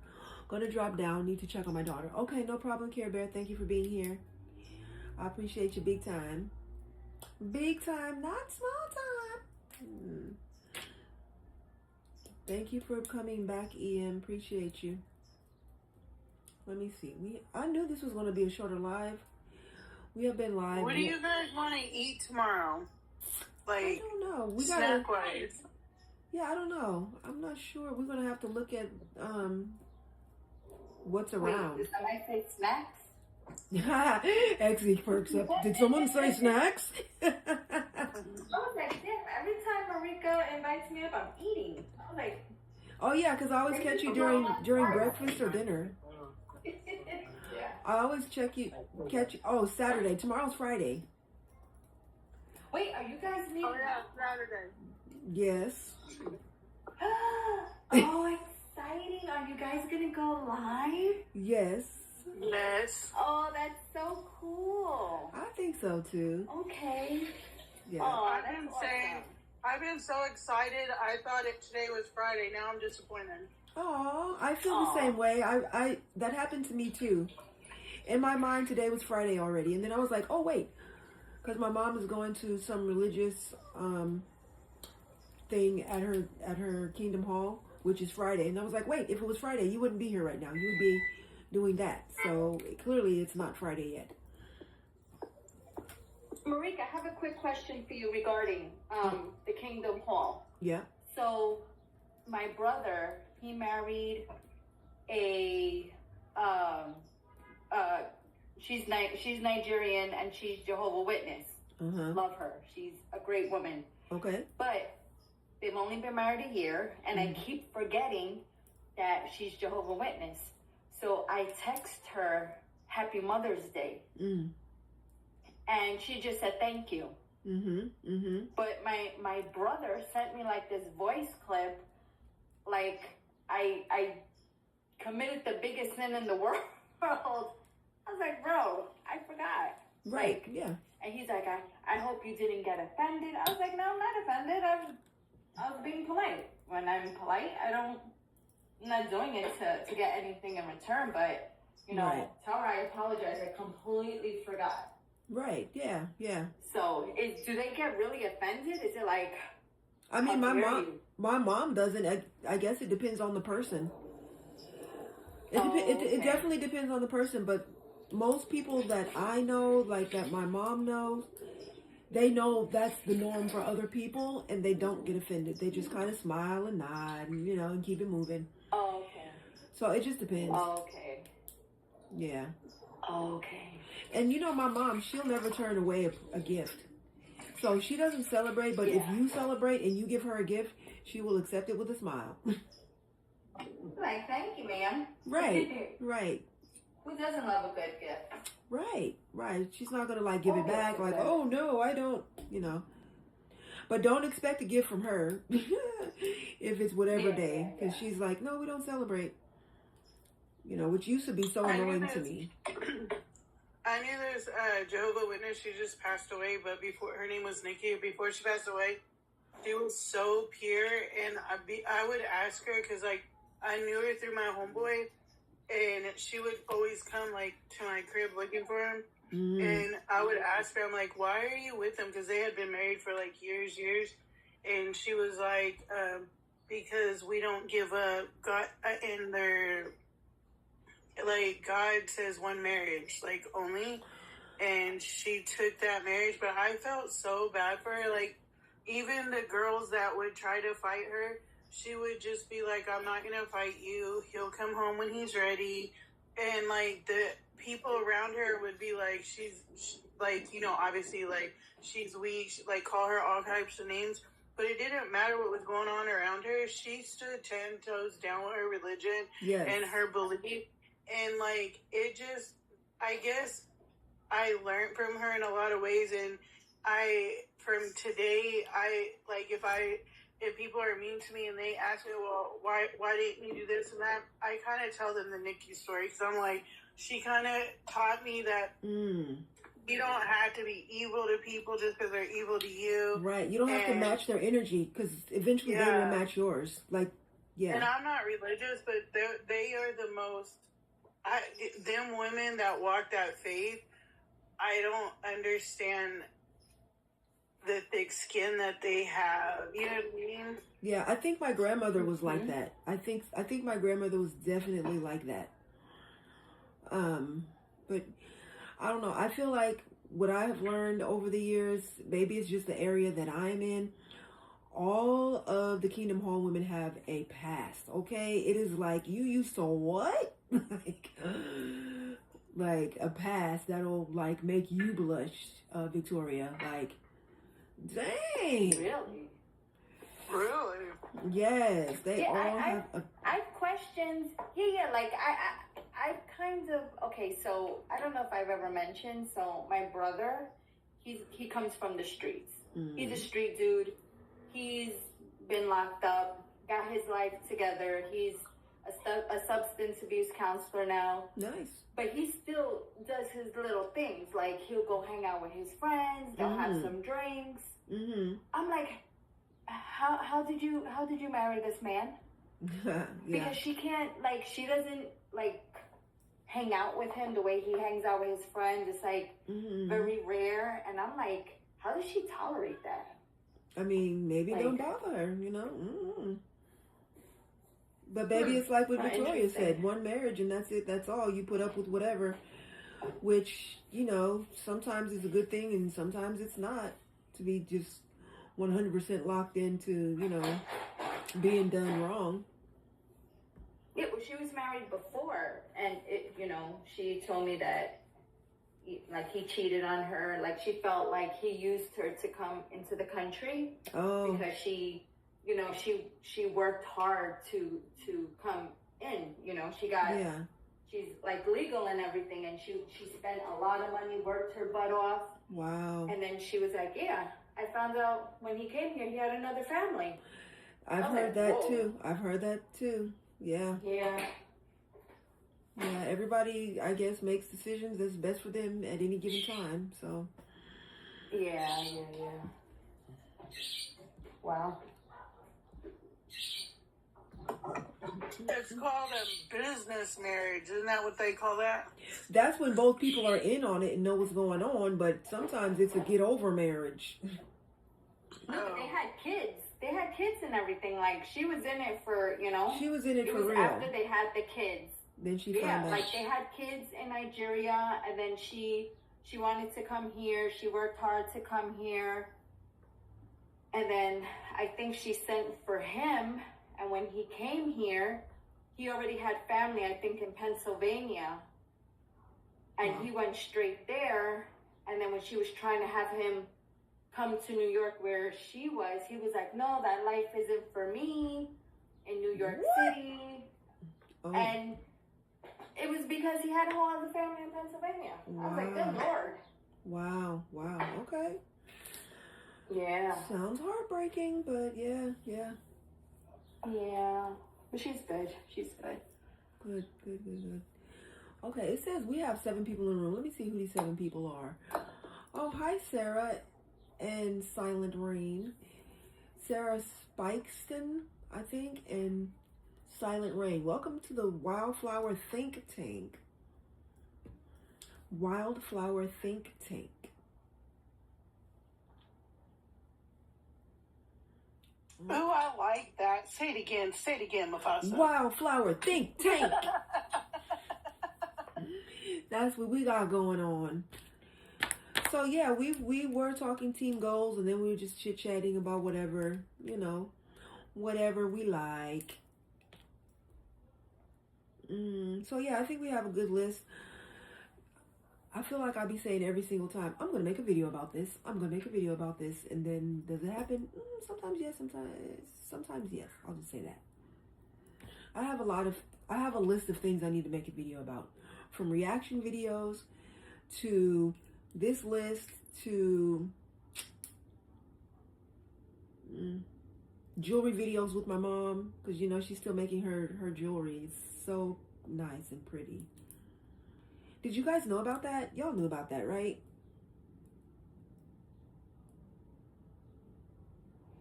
B: gonna drop down, need to check on my daughter. Okay, no problem, Care Bear. Thank you for being here. I appreciate you big time. Big time, not small time. Thank you for coming back, Ian. Appreciate you. Let me see. I knew this was going to be a shorter live. We have been live.
A: What do you guys want to eat tomorrow? Like,
B: I don't know. We gotta,
A: snack-wise.
B: Yeah, I don't know. I'm not sure. We're going to have to look at what's around.
F: Wait, did somebody say snacks?
B: Exie perks up. Did someone say snacks?
F: I was like, damn, every time Marika invites me up, I'm eating. I was like,
B: oh yeah, because I always catch you during breakfast or dinner.
F: yeah.
B: I always catch you. Oh, Saturday. Tomorrow's Friday.
F: Wait, are you guys meeting?
A: Oh yeah, Saturday.
B: Yes.
F: Oh, exciting. Are you guys going to go live?
B: Yes.
A: Yes.
F: Oh, that's so cool.
B: I think so too.
F: Okay.
B: Yeah.
F: Oh,
A: I've been so excited. I thought today was Friday. Now I'm disappointed.
B: Oh, I feel the same way. I that happened to me too. In my mind, today was Friday already, and then I was like, oh wait, because my mom is going to some religious thing at her Kingdom Hall, which is Friday, and I was like, wait, if it was Friday, you wouldn't be here right now. You would be doing that. So clearly, it's not Friday yet.
F: Marika, I have a quick question for you regarding the Kingdom Hall.
B: Yeah.
F: So, my brother, he married a she's Nigerian and she's Jehovah's Witness. Love her. She's a great woman.
B: Okay.
F: But they've only been married a year, and I keep forgetting that she's Jehovah's Witness. So I text her Happy Mother's Day. And she just said thank you. But my brother sent me like this voice clip, like I committed the biggest sin in the world. I was like, bro, I forgot.
B: Right.
F: Like,
B: yeah.
F: And he's like, I hope you didn't get offended. I was like, no, I'm not offended. I was being polite. When I'm polite, I'm not doing it to get anything in return. But
B: right.
F: Tell her I apologize. I completely forgot.
B: Right. Yeah. Yeah.
F: So, do they get really offended? Is it like?
B: I mean, my mom doesn't. I guess it depends on the person. It definitely depends on the person, but most people that I know, like that my mom knows, they know that's the norm for other people, and they don't get offended. They just kind of smile and nod, and and keep it moving.
F: Oh, okay.
B: So it just depends.
F: Oh, okay.
B: Yeah.
F: Oh, okay.
B: And my mom, she'll never turn away a gift. So she doesn't celebrate, but if you celebrate and you give her a gift, she will accept it with a smile.
F: Like, thank you, ma'am.
B: Right, right.
F: Who doesn't love a good gift?
B: Right, right. She's not going to give it back like, oh, no, I don't, But don't expect a gift from her if it's whatever day. Because she's like, no, we don't celebrate. Which used to be so annoying to me.
A: I knew this Jehovah's Witness. She just passed away, but before, her name was Nikki. Before she passed away, she was so pure, and I would ask her because I knew her through my homeboy, and she would always come to my crib looking for him, and I would ask her, I'm like, why are you with him? Because they had been married for years, and she was like, because we don't give up. God, and they're God says one marriage, only, and she took that marriage, but I felt so bad for her. Even the girls that would try to fight her, she would just be like, I'm not gonna fight you, he'll come home when he's ready. And the people around her would be like, she's obviously she's weak, call her all types of names, but it didn't matter what was going on around her. She stood 10 toes down with her religion and her belief. And it just, I guess I learned from her in a lot of ways. And from today, if people are mean to me and they ask me, well, why didn't you do this and that? I kind of tell them the Nikki story. Cause I'm like, she kind of taught me that you don't have to be evil to people just because they're evil to you.
B: Right. You don't have to match their energy, because eventually they will match yours.
A: And I'm not religious, but they are the most, them women that walk that faith, I don't understand the thick skin that they have. You know what I mean?
B: Yeah, I think my grandmother was like that. I think my grandmother was definitely like that. But I don't know. I feel like what I have learned over the years, maybe it's just the area that I'm in, all of the Kingdom Hall women have a past, okay? It is you used to what? like a past that'll make you blush, Victoria. Dang.
A: Really?
B: Yes, they all have
F: I have questions. Yeah, I kind of, okay, so I don't know if I've ever mentioned, so my brother, he comes from the streets. He's a street dude. He's been locked up, got his life together. He's a substance abuse counselor now.
B: Nice.
F: But he still does his little things. He'll go hang out with his friends. They'll have some drinks. I'm like, how did you marry this man? Because she can't, she doesn't, hang out with him the way he hangs out with his friends. It's, very rare. And I'm like, how does she tolerate that?
B: I mean, maybe don't bother her, But baby, it's like what Victoria said, one marriage and that's it, that's all. You put up with whatever, which, sometimes is a good thing and sometimes it's not, to be just 100% locked into, being done wrong.
F: Yeah, well, she was married before, and she told me that he cheated on her. She felt like he used her to come into the country because she worked hard to come in. She's legal and everything, and she spent a lot of money, worked her butt off.
B: Wow.
F: And then she was like, yeah, I found out when he came here, he had another family.
B: I've heard that too. Yeah.
F: Yeah.
B: Yeah, everybody, I guess, makes decisions that's best for them at any given time, so.
F: Yeah. Wow.
A: It's called a business marriage. Isn't that what they call that?
B: That's when both people are in on it and know what's going on, but sometimes it's a get-over marriage.
F: No, but they had kids. They had kids and everything. She was in it for,
B: She was in it for real.
F: After they had the kids
B: Then she found out.
F: Like they had kids in Nigeria, and then she wanted to come here. She worked hard to come here. And then I think she sent for him. And when he came here, he already had family, I think, in Pennsylvania. And he went straight there. And then when she was trying to have him come to New York where she was, he was like, no, that life isn't for me in New York City. Oh. And it was because he had a whole other family in Pennsylvania. Wow. I was like, good Lord.
B: Wow. Okay.
F: Yeah.
B: Sounds heartbreaking, but yeah.
F: Yeah. But she's good.
B: Good. Okay, it says we have 7 people in the room. Let me see who these 7 people are. Oh, hi, Sarah and Silent Rain. Sarah Spikeston, I think, and Silent Rain. Welcome to the Wildflower Think Tank. Wildflower Think Tank.
A: Oh, I like that. Say it again, Mufasa.
B: Wildflower Think Tank. That's what we got going on. So yeah, we were talking team goals, and then we were just chit-chatting about whatever, whatever we like. So yeah, I think we have a good list. I feel like I'll be saying every single time, I'm going to make a video about this. And then does it happen? Sometimes yes, sometimes yes. I'll just say that. I have a list of things I need to make a video about. From reaction videos to this list to jewelry videos with my mom. Because, she's still making her jewelry. It's so nice and pretty. Did you guys know about that? Y'all knew about that, right?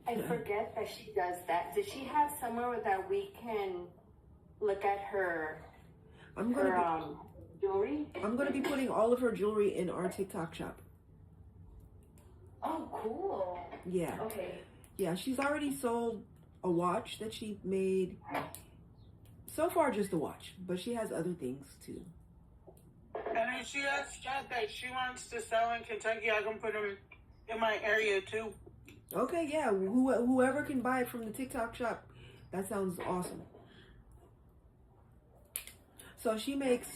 F: I forget that she does that. Does she have somewhere that we can look at her jewelry?
B: I'm going to be putting all of her jewelry in our TikTok shop.
F: Oh, cool.
B: Yeah.
F: Okay.
B: Yeah, she's already sold a watch that she made. So far, just a watch. But she has other things, too.
A: And if she has stuff that she wants to sell in Kentucky, I can put them in my area, too.
B: Okay, yeah. Whoever can buy it from the TikTok shop, that sounds awesome. So she makes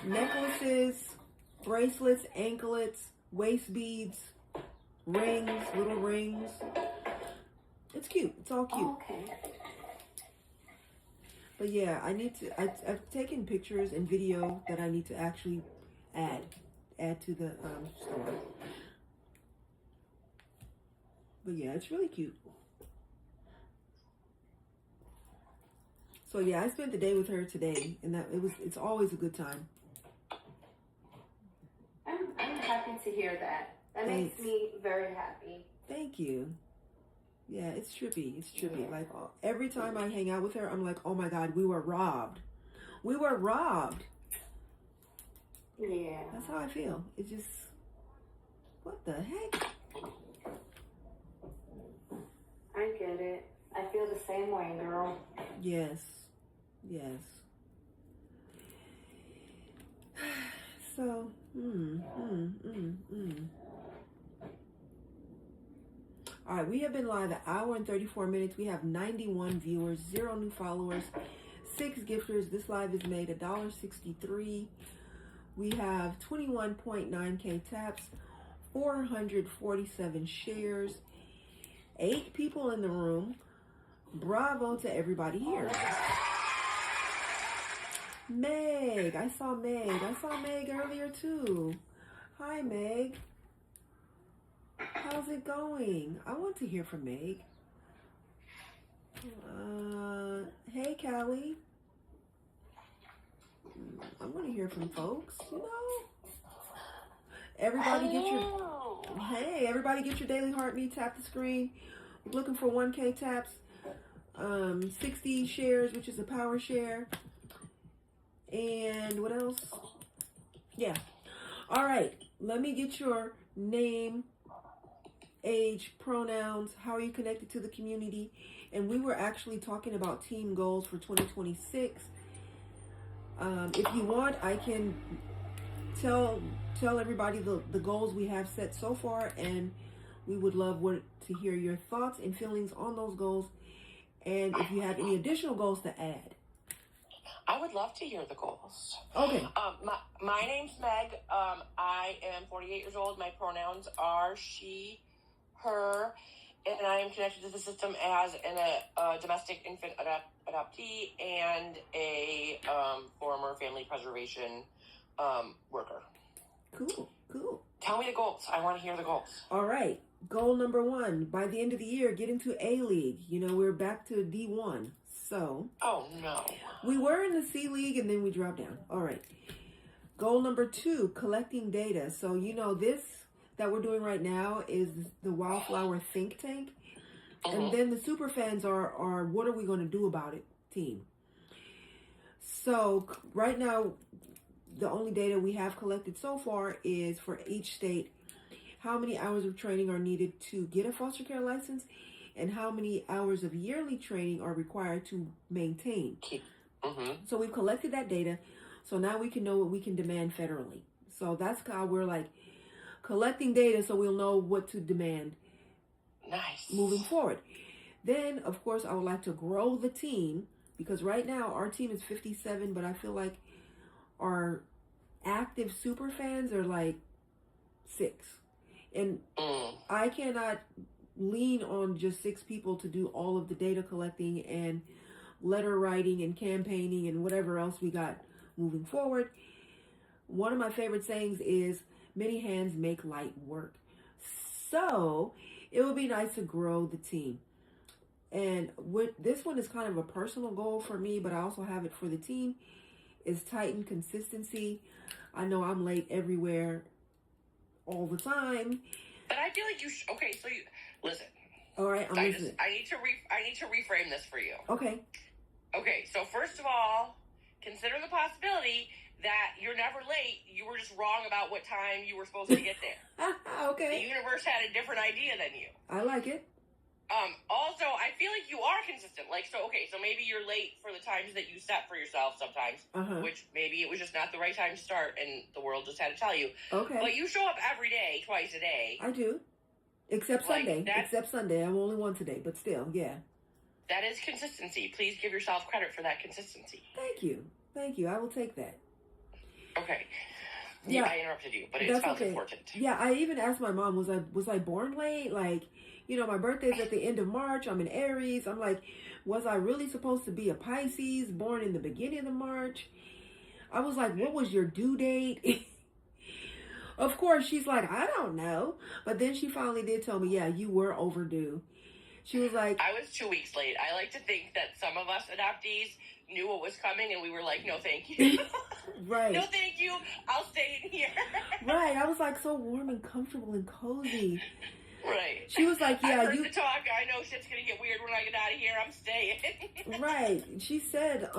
B: necklaces, bracelets, anklets, waist beads, rings, little rings. It's cute. It's all cute.
F: Oh, okay.
B: But yeah, I've taken pictures and video that I need to actually add to the store. But yeah, it's really cute. So yeah, I spent the day with her today, and it's always a good time.
F: I'm happy to hear that. That makes me very happy.
B: Thank you. Yeah, it's trippy. Like every time I hang out with her, I'm like, oh my God, we were robbed.
F: Yeah.
B: That's how I feel. It's just, what the heck?
F: I get it. I feel the same way, girl.
B: Yes. So, All right, we have been live an hour and 34 minutes. We have 91 viewers, 0 new followers, 6 gifters. This live is made $1.63. We have 21.9K taps, 447 shares, 8 people in the room. Bravo to everybody here. Meg, I saw Meg earlier too. Hi, Meg. How's it going? I want to hear from Meg. Hey, Callie. I want to hear from folks, Everybody get your daily heartbeat. Tap the screen. We're looking for 1K taps. 60 shares, which is a power share. And what else? Yeah. All right. Let me get your name, age, pronouns. How are you connected to the community? And we were actually talking about team goals for 2026. If you want, I can tell everybody the goals we have set so far, and we would love to hear your thoughts and feelings on those goals, and if you have any additional goals to add.
G: I would love to hear the goals.
B: Okay.
G: My name's Meg. I am 48 years old. My pronouns are she, her, and I am connected to the system as a domestic infant adoptee and a former family preservation worker.
B: Cool.
G: Tell me the goals. I want to hear the goals.
B: All right. Goal number 1, by the end of the year, get into A-League. We're back to D1. So.
G: Oh, no.
B: We were in the C League and then we dropped down. All right. Goal number 2, collecting data. So, this that we're doing right now is the Wildflower Think Tank. Mm-hmm. And then the super fans are what are we going to do about it team. So right now, the only data we have collected so far is for each state, how many hours of training are needed to get a foster care license and how many hours of yearly training are required to maintain.
G: Mm-hmm.
B: So we've collected that data. So now we can know what we can demand federally. So that's how we're like collecting data so we'll know what to demand.
G: Nice.
B: Moving forward. Then, of course, I would like to grow the team because right now our team is 57, but I feel like our active super fans are like 6. And I cannot lean on just 6 people to do all of the data collecting and letter writing and campaigning and whatever else we got moving forward. One of my favorite sayings is, many hands make light work. So it would be nice to grow the team. And this one is kind of a personal goal for me, but I also have it for the team, is tighten consistency. I know I'm late everywhere all the time.
G: But I feel like listen.
B: All right, I'm listening.
G: I need to reframe this for you.
B: Okay.
G: Okay, so first of all, consider the possibility that you're never late. You were just wrong about what time you were supposed to get there.
B: Okay.
G: The universe had a different idea than you.
B: I like it.
G: Also, I feel like you are consistent. So maybe you're late for the times that you set for yourself sometimes, which maybe it was just not the right time to start and the world just had to tell you.
B: Okay.
G: But you show up every day, twice a day.
B: I do. Except Sunday. Except Sunday. I'm only one today, but still, yeah.
G: That is consistency. Please give yourself credit for that consistency.
B: Thank you. I will take that.
G: Okay.
B: Yeah,
G: I interrupted you, but it sounds important.
B: Yeah, I even asked my mom, was I born late? Like, my birthday's at the end of March. I'm in Aries. I'm like, was I really supposed to be a Pisces, born in the beginning of March? I was like, what was your due date? Of course, she's like, I don't know. But then she finally did tell me, yeah, you were overdue. She was like,
G: I was 2 weeks late. I like to think that some of us adoptees knew what was coming and we were like, no, thank you.
B: Right.
G: No, thank you. I'll stay in here.
B: Right. I was like so warm and comfortable and cozy.
G: Right.
B: She was like, yeah,
G: I heard the talk. I know shit's going to get weird when I get out of here. I'm staying.
B: Right. She said,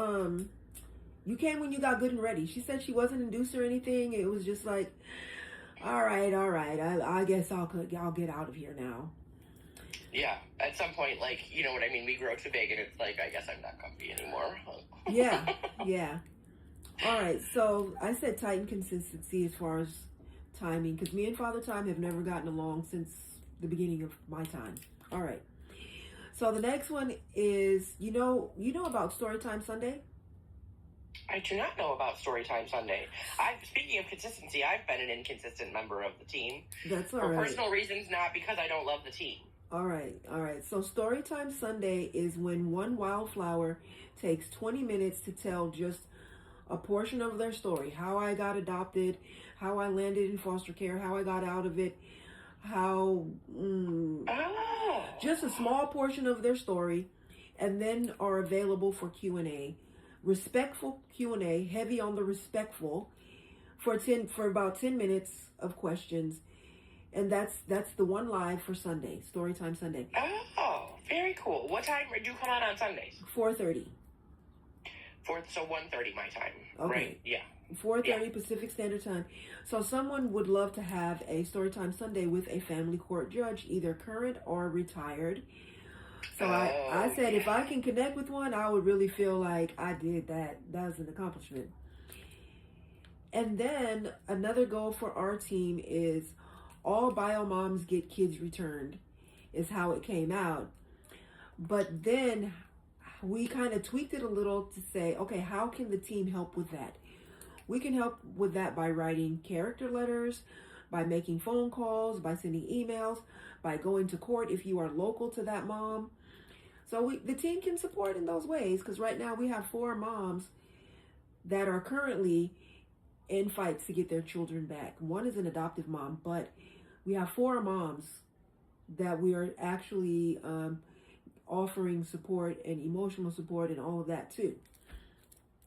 B: you came when you got good and ready. She said she wasn't induced or anything. It was just like, all right. I guess I'll get out of here now.
G: Yeah, at some point, like, you know what I mean? We grow too big and it's like, I guess I'm not comfy anymore.
B: Yeah. All right, so I said tighten consistency as far as timing, because me and Father Time have never gotten along since the beginning of my time. All right. So the next one is, you know about Storytime Sunday?
G: I do not know about Storytime Sunday. Speaking of consistency, I've been an inconsistent member of the team.
B: That's all
G: right. For
B: right.
G: personal reasons, not because I don't love the team.
B: All right. So Storytime Sunday is when one wildflower takes 20 minutes to tell just a portion of their story. How I got adopted, how I landed in foster care, how I got out of it, just a small portion of their story, and then are available for Q&A. Respectful Q&A, heavy on the respectful, for about 10 minutes of questions. And that's the one live for Sunday, Storytime Sunday.
G: Oh, very cool. What time do you come on Sundays?
B: 4:30.
G: So 1:30 my time,
B: okay.
G: Right? Yeah.
B: 4:30 Pacific Standard Time. So someone would love to have a Storytime Sunday with a family court judge, either current or retired. So I said if I can connect with one, I would really feel like I did that. That was an accomplishment. And then another goal for our team is all bio moms get kids returned, is how it came out. But then we kind of tweaked it a little to say, okay, how can the team help with that? We can help with that by writing character letters, by making phone calls, by sending emails, by going to court if you are local to that mom. So the team can support in those ways, because right now we have 4 moms that are currently in fights to get their children back. One is an adoptive mom, but we have 4 moms that we are actually offering support and emotional support and all of that too.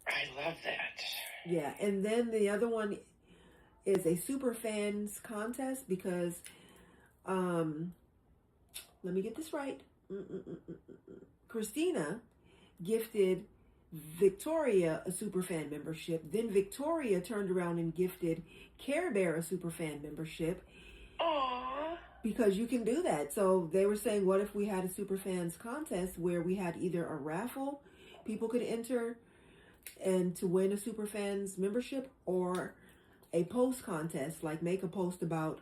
G: I love that.
B: Yeah, and then the other one is a super fans contest because, let me get this right. Christina gifted Victoria a superfan membership. Then Victoria turned around and gifted Care Bear a superfan membership.
G: Aww.
B: Because you can do that. So they were saying, what if we had a superfans contest where we had either a raffle, people could enter and to win a superfans membership, or a post contest, like make a post about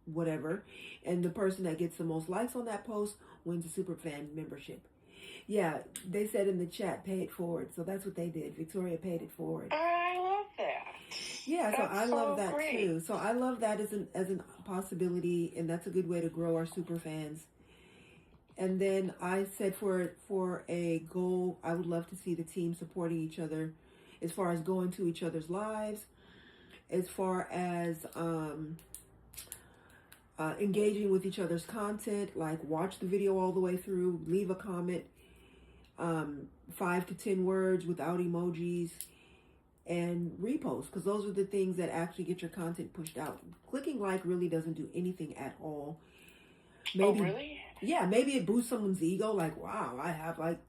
B: whatever, and the person that gets the most likes on that post wins a superfan membership. Yeah, they said in the chat, pay it forward. So that's what they did. Victoria paid it forward.
G: I love that.
B: Yeah, so I love that
G: great.
B: too. So I love that as an possibility, and that's a good way to grow our super fans. And then I said for a goal, I would love to see the team supporting each other as far as going to each other's lives, as far as engaging with each other's content, like watch the video all the way through, leave a comment, 5 to 10 words without emojis, and repost, because those are the things that actually get your content pushed out. Clicking like really doesn't do anything at all. Maybe,
G: oh, really?
B: Yeah, maybe it boosts someone's ego, like, wow, I have like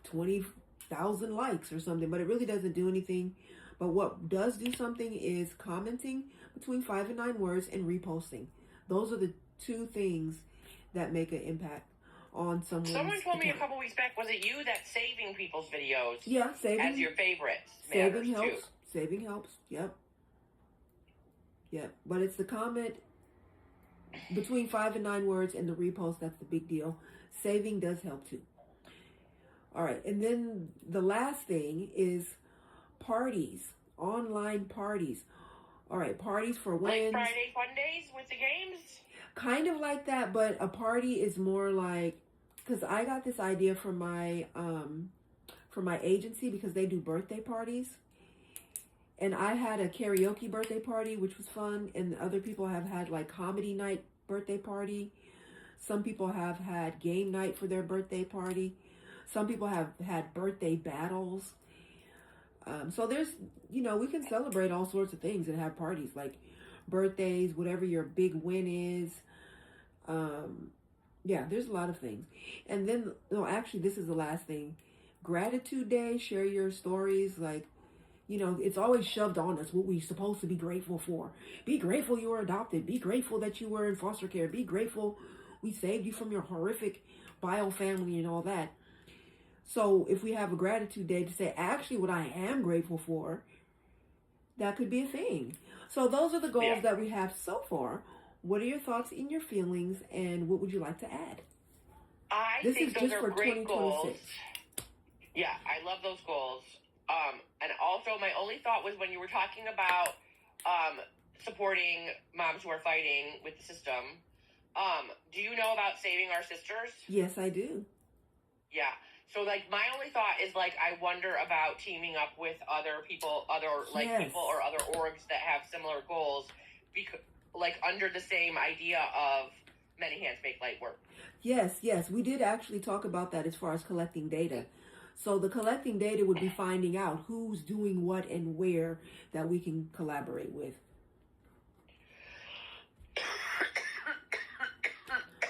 B: 20,000 likes or something, but it really doesn't do anything. But what does do something is commenting between 5 and 9 words and reposting. Those are the 2 things that make an impact on someone's
G: Someone told me a
B: account.
G: couple weeks back, was it you, that saving people's videos
B: saving,
G: as your favorites
B: saving helps.
G: too.
B: Saving helps. Yep. But it's the comment between 5 and 9 words and the repost, that's the big deal. Saving does help too. All right, and then the last thing is parties, online parties. All right, parties for wins.
G: Like Friday Fun Days with the games?
B: Kind of like that, but a party is more like, because I got this idea from my agency, because they do birthday parties. And I had a karaoke birthday party, which was fun. And other people have had like comedy night birthday party. Some people have had game night for their birthday party. Some people have had birthday battles. So there's, we can celebrate all sorts of things and have parties like birthdays, whatever your big win is. There's a lot of things. And then, actually, this is the last thing. Gratitude Day, share your stories, like, it's always shoved on us what we're supposed to be grateful for. Be grateful you were adopted. Be grateful that you were in foster care. Be grateful we saved you from your horrific bio family and all that. So if we have a gratitude day to say, actually, what I am grateful for, that could be a thing. So those are the goals that we have so far. What are your thoughts and your feelings, and what would you like to add?
G: I think those are great goals. Yeah, I love those goals. And also, my only thought was when you were talking about supporting moms who are fighting with the system, do you know about Saving Our Sisters?
B: Yes, I do.
G: Yeah. So, my only thought is, I wonder about teaming up with other people, people or other orgs that have similar goals, because, under the same idea of Many Hands Make Light Work.
B: Yes. We did actually talk about that as far as collecting data. So the collecting data would be finding out who's doing what and where that we can collaborate with.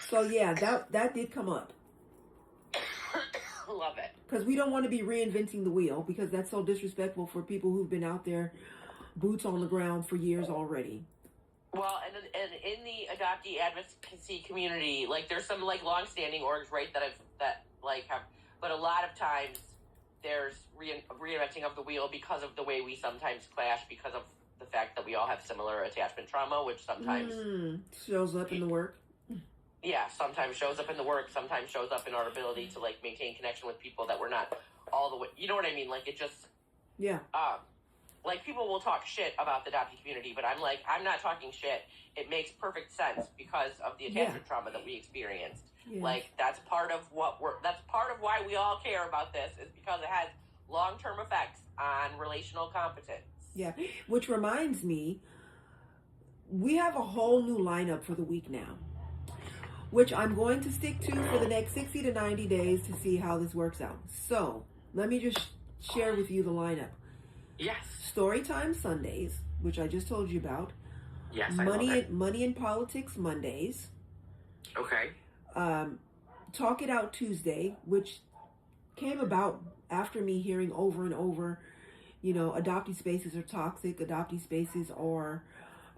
B: So that did come up.
G: Love it.
B: Because we don't want to be reinventing the wheel, because that's so disrespectful for people who've been out there, boots on the ground for years already.
G: Well, and in the adoptee advocacy community, there's some long-standing orgs, right, that have, but a lot of times there's reinventing of the wheel because of the way we sometimes clash because of the fact that we all have similar attachment trauma, which sometimes
B: shows up in the work.
G: Yeah, sometimes shows up in the work, sometimes shows up in our ability to like maintain connection with people that we're not all the way, you know what I mean? Like it just, like people will talk shit about the adoptee community, but I'm like, I'm not talking shit. It makes perfect sense because of the attachment trauma that we experienced. Yeah. Like that's part of that's part of why we all care about this, is because it has long-term effects on relational competence.
B: Yeah, which reminds me, we have a whole new lineup for the week now, which I'm going to stick to for the next 60 to 90 days to see how this works out. So, let me just share with you the lineup.
G: Yes.
B: Storytime Sundays, which I just told you about.
G: Yes,
B: Money and Politics Mondays.
G: Okay.
B: Talk It Out Tuesday, which came about after me hearing over and over, you know, adoptee spaces are toxic, adoptee spaces are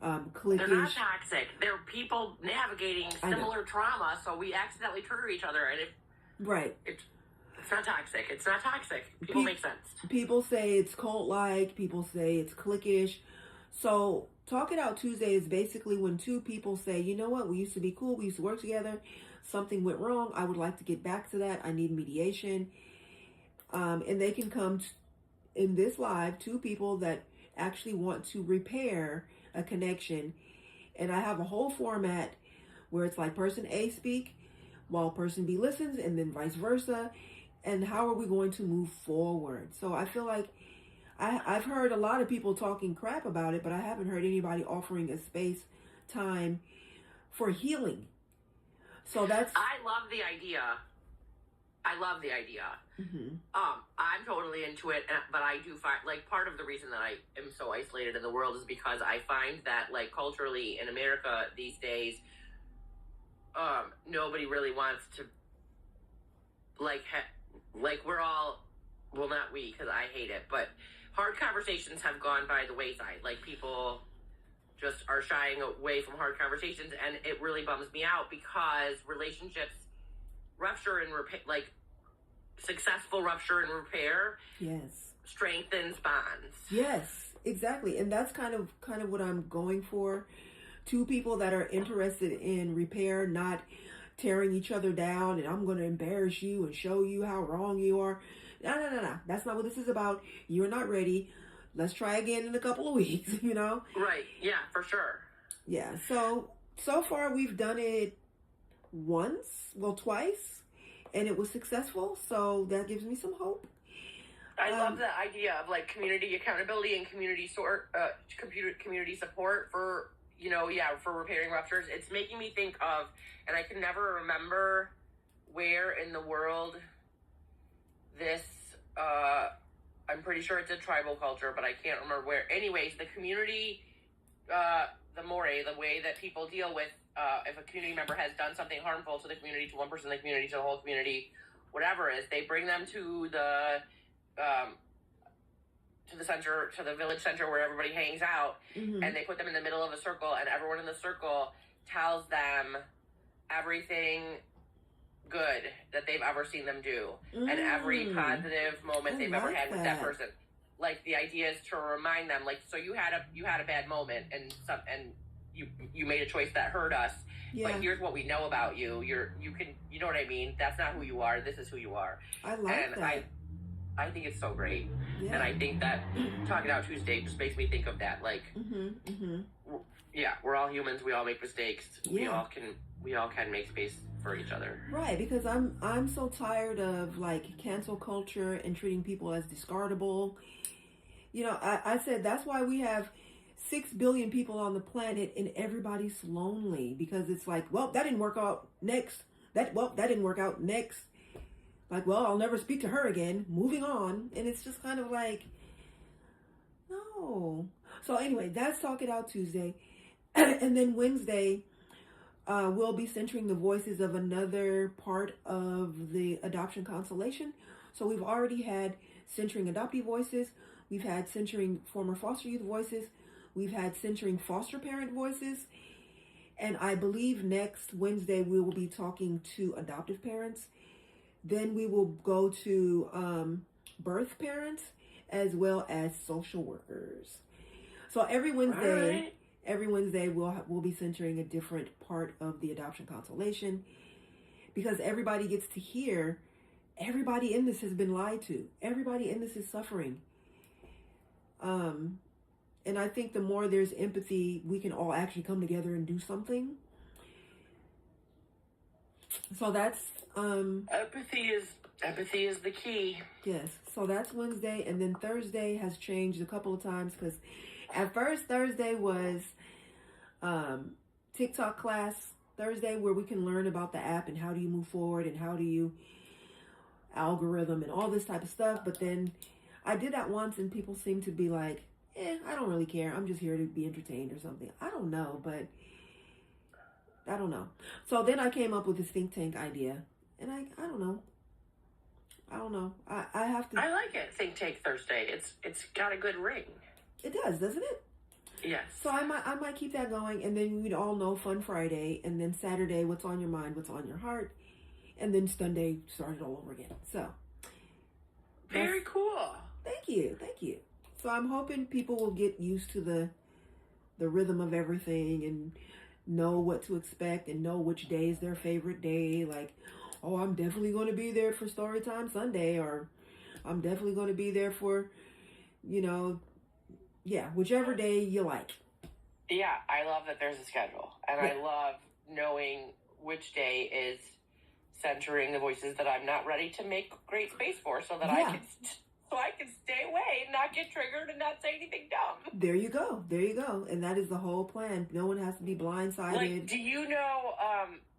B: cliquish.
G: They're not toxic. They're people navigating similar trauma, so we accidentally trigger each other, and it's not toxic. It's not toxic. People make sense.
B: People say it's cult-like. People say it's cliquish. So Talk It Out Tuesday is basically when two people say, you know what, we used to be cool, we used to work together, something went wrong, I would like to get back to that, I need mediation. And they can come in this live, two people that actually want to repair a connection. And I have a whole format where it's like person A speak while person B listens, and then vice versa. And how are we going to move forward? So I feel like I've heard a lot of people talking crap about it, but I haven't heard anybody offering a space, time for healing. So that's...
G: I love the idea. Mm-hmm. I'm totally into it, but I do find, like, part of the reason that I am so isolated in the world is because I find that, like, culturally in America these days, nobody really wants to, like, we're all, well, not we, because I hate it, but hard conversations have gone by the wayside. Like, people just are shying away from hard conversations, and it really bums me out because relationships rupture and repair, like, successful rupture and repair strengthens bonds.
B: Yes, exactly. And that's kind of what I'm going for. Two people that are interested in repair, not tearing each other down, and I'm going to embarrass you and show you how wrong you are. No. That's not what this is about. You're not ready. Let's try again in a couple of weeks, you know?
G: Right. Yeah, for sure.
B: Yeah. So far we've done it twice, and it was successful. So that gives me some hope.
G: I love the idea of like community accountability and community support for, for repairing ruptures. It's making me think of, and I can never remember where in the world this, I'm pretty sure it's a tribal culture, but I can't remember where. Anyways, the community, the moray, the way that people deal with, if a community member has done something harmful to the community, to one person in the community, to the whole community, whatever it is, they bring them to the center, to the village center where everybody hangs out, and they put them in the middle of a circle, and everyone in the circle tells them everything good that they've ever seen them do, and every positive moment they've ever had with that person. Like, the idea is to remind them, like, so you had a bad moment, and you made a choice that hurt us, but here's what we know about you. You know what I mean? That's not who you are. This is who you are.
B: I like that.
G: I think it's so great. Yeah. And I think that Talking Out Tuesday just makes me think of that. Like, we're all humans. We all make mistakes. Yeah. We all can make space for each other.
B: Right, because I'm so tired of like cancel culture and treating people as discardable. You know, I said that's why we have 6 billion people on the planet and everybody's lonely, because it's like, well, that didn't work out. Next. That didn't work out. Next. Like, well, I'll never speak to her again. Moving on. And it's just kind of like, no. So anyway, that's Talk It Out Tuesday. And then Wednesday, we'll be centering the voices of another part of the adoption constellation. So we've already had centering adoptee voices. We've had centering former foster youth voices. We've had centering foster parent voices. And I believe next Wednesday we will be talking to adoptive parents. Then we will go to birth parents as well as social workers. So every Wednesday we'll be centering a different part of the adoption consultation, because everybody gets to hear. Everybody in this has been lied to. Everybody in this is suffering. And I think the more there's empathy, we can all actually come together and do something. So that's
G: empathy is the key.
B: Yes. So that's Wednesday, and then Thursday has changed a couple of times, because at first Thursday was TikTok class Thursday, where we can learn about the app and how do you move forward and how do you algorithm and all this type of stuff. But then I did that once and people seem to be like, I don't really care. I'm just here to be entertained or something. I don't know. So then I came up with this think tank idea, and I don't know. I have to.
G: I like it. Think Tank Thursday. It's got a good ring.
B: It does, doesn't it?
G: Yes.
B: So I might keep that going, and then we'd all know Fun Friday, and then Saturday, what's on your mind, what's on your heart, and then Sunday, start it all over again. So.
G: Very cool.
B: Thank you. So I'm hoping people will get used to the rhythm of everything and know what to expect and know which day is their favorite day. Like, oh, I'm definitely going to be there for Storytime Sunday, or I'm definitely going to be there for, whichever day you like.
G: Yeah, I love that there's a schedule. And I love knowing which day is centering the voices that I'm not ready to make great space for, so that I can stay away and not get triggered and not say anything dumb.
B: There you go. And that is the whole plan. No one has to be blindsided.
G: Like, do you know,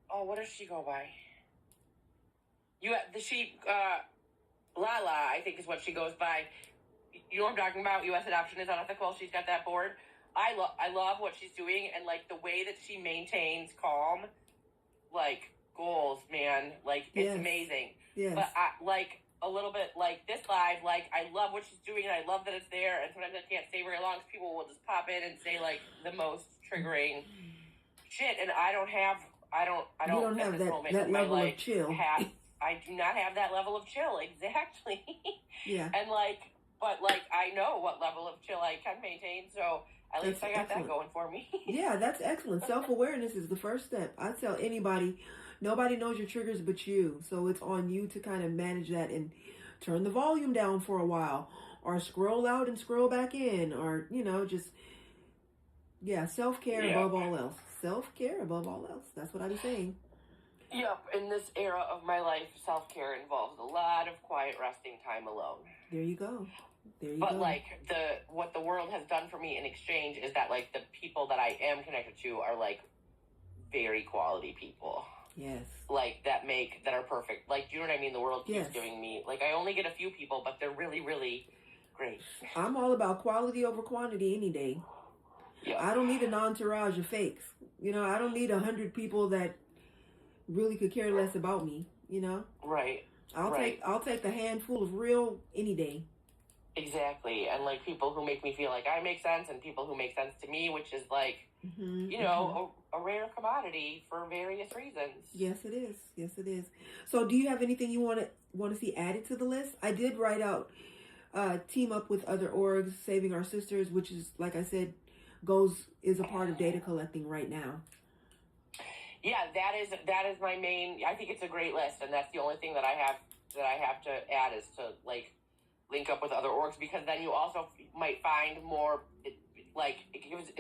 G: what does she go by? Lala, I think is what she goes by. You know what I'm talking about? U.S. adoption is unethical. She's got that board. I love what she's doing, and like the way that she maintains calm, like goals, man. Like it's amazing.
B: Yes.
G: But I like a little bit like this live. Like I love what she's doing, and I love that it's there. And sometimes I can't stay very long because people will just pop in and say like the most triggering shit, and I don't have
B: that level of chill.
G: I do not have that level of chill, exactly.
B: Yeah.
G: And but I know what level of chill I can maintain, so at least I got that going for me.
B: Yeah, that's excellent. Self-awareness is the first step. I tell anybody, nobody knows your triggers but you, so it's on you to kind of manage that and turn the volume down for a while, or scroll out and scroll back in, or, self-care above all else. Self-care above all else. That's what I was saying.
G: Yep, in this era of my life, self-care involves a lot of quiet resting time alone.
B: There you go.
G: But what the world has done for me in exchange is that like the people that I am connected to are like very quality people.
B: Yes.
G: Like that are perfect. Like, do you know what I mean? The world keeps giving me, like, I only get a few people, but they're really, really great.
B: I'm all about quality over quantity any day. Yeah. I don't need an entourage of fakes. I don't need 100 people that really could care less about me,
G: Right.
B: I'll take the handful of real any day.
G: Exactly. And like people who make me feel like I make sense, and people who make sense to me, which is like, a rare commodity for various reasons.
B: Yes, it is. So do you have anything you want to see added to the list? I did write out, team up with other orgs, Saving Our Sisters, which is, like I said, is a part of data collecting right now.
G: Yeah, that is my main. I think it's a great list, and that's the only thing that I have to add is to like link up with other orgs, because then you also might find more. It's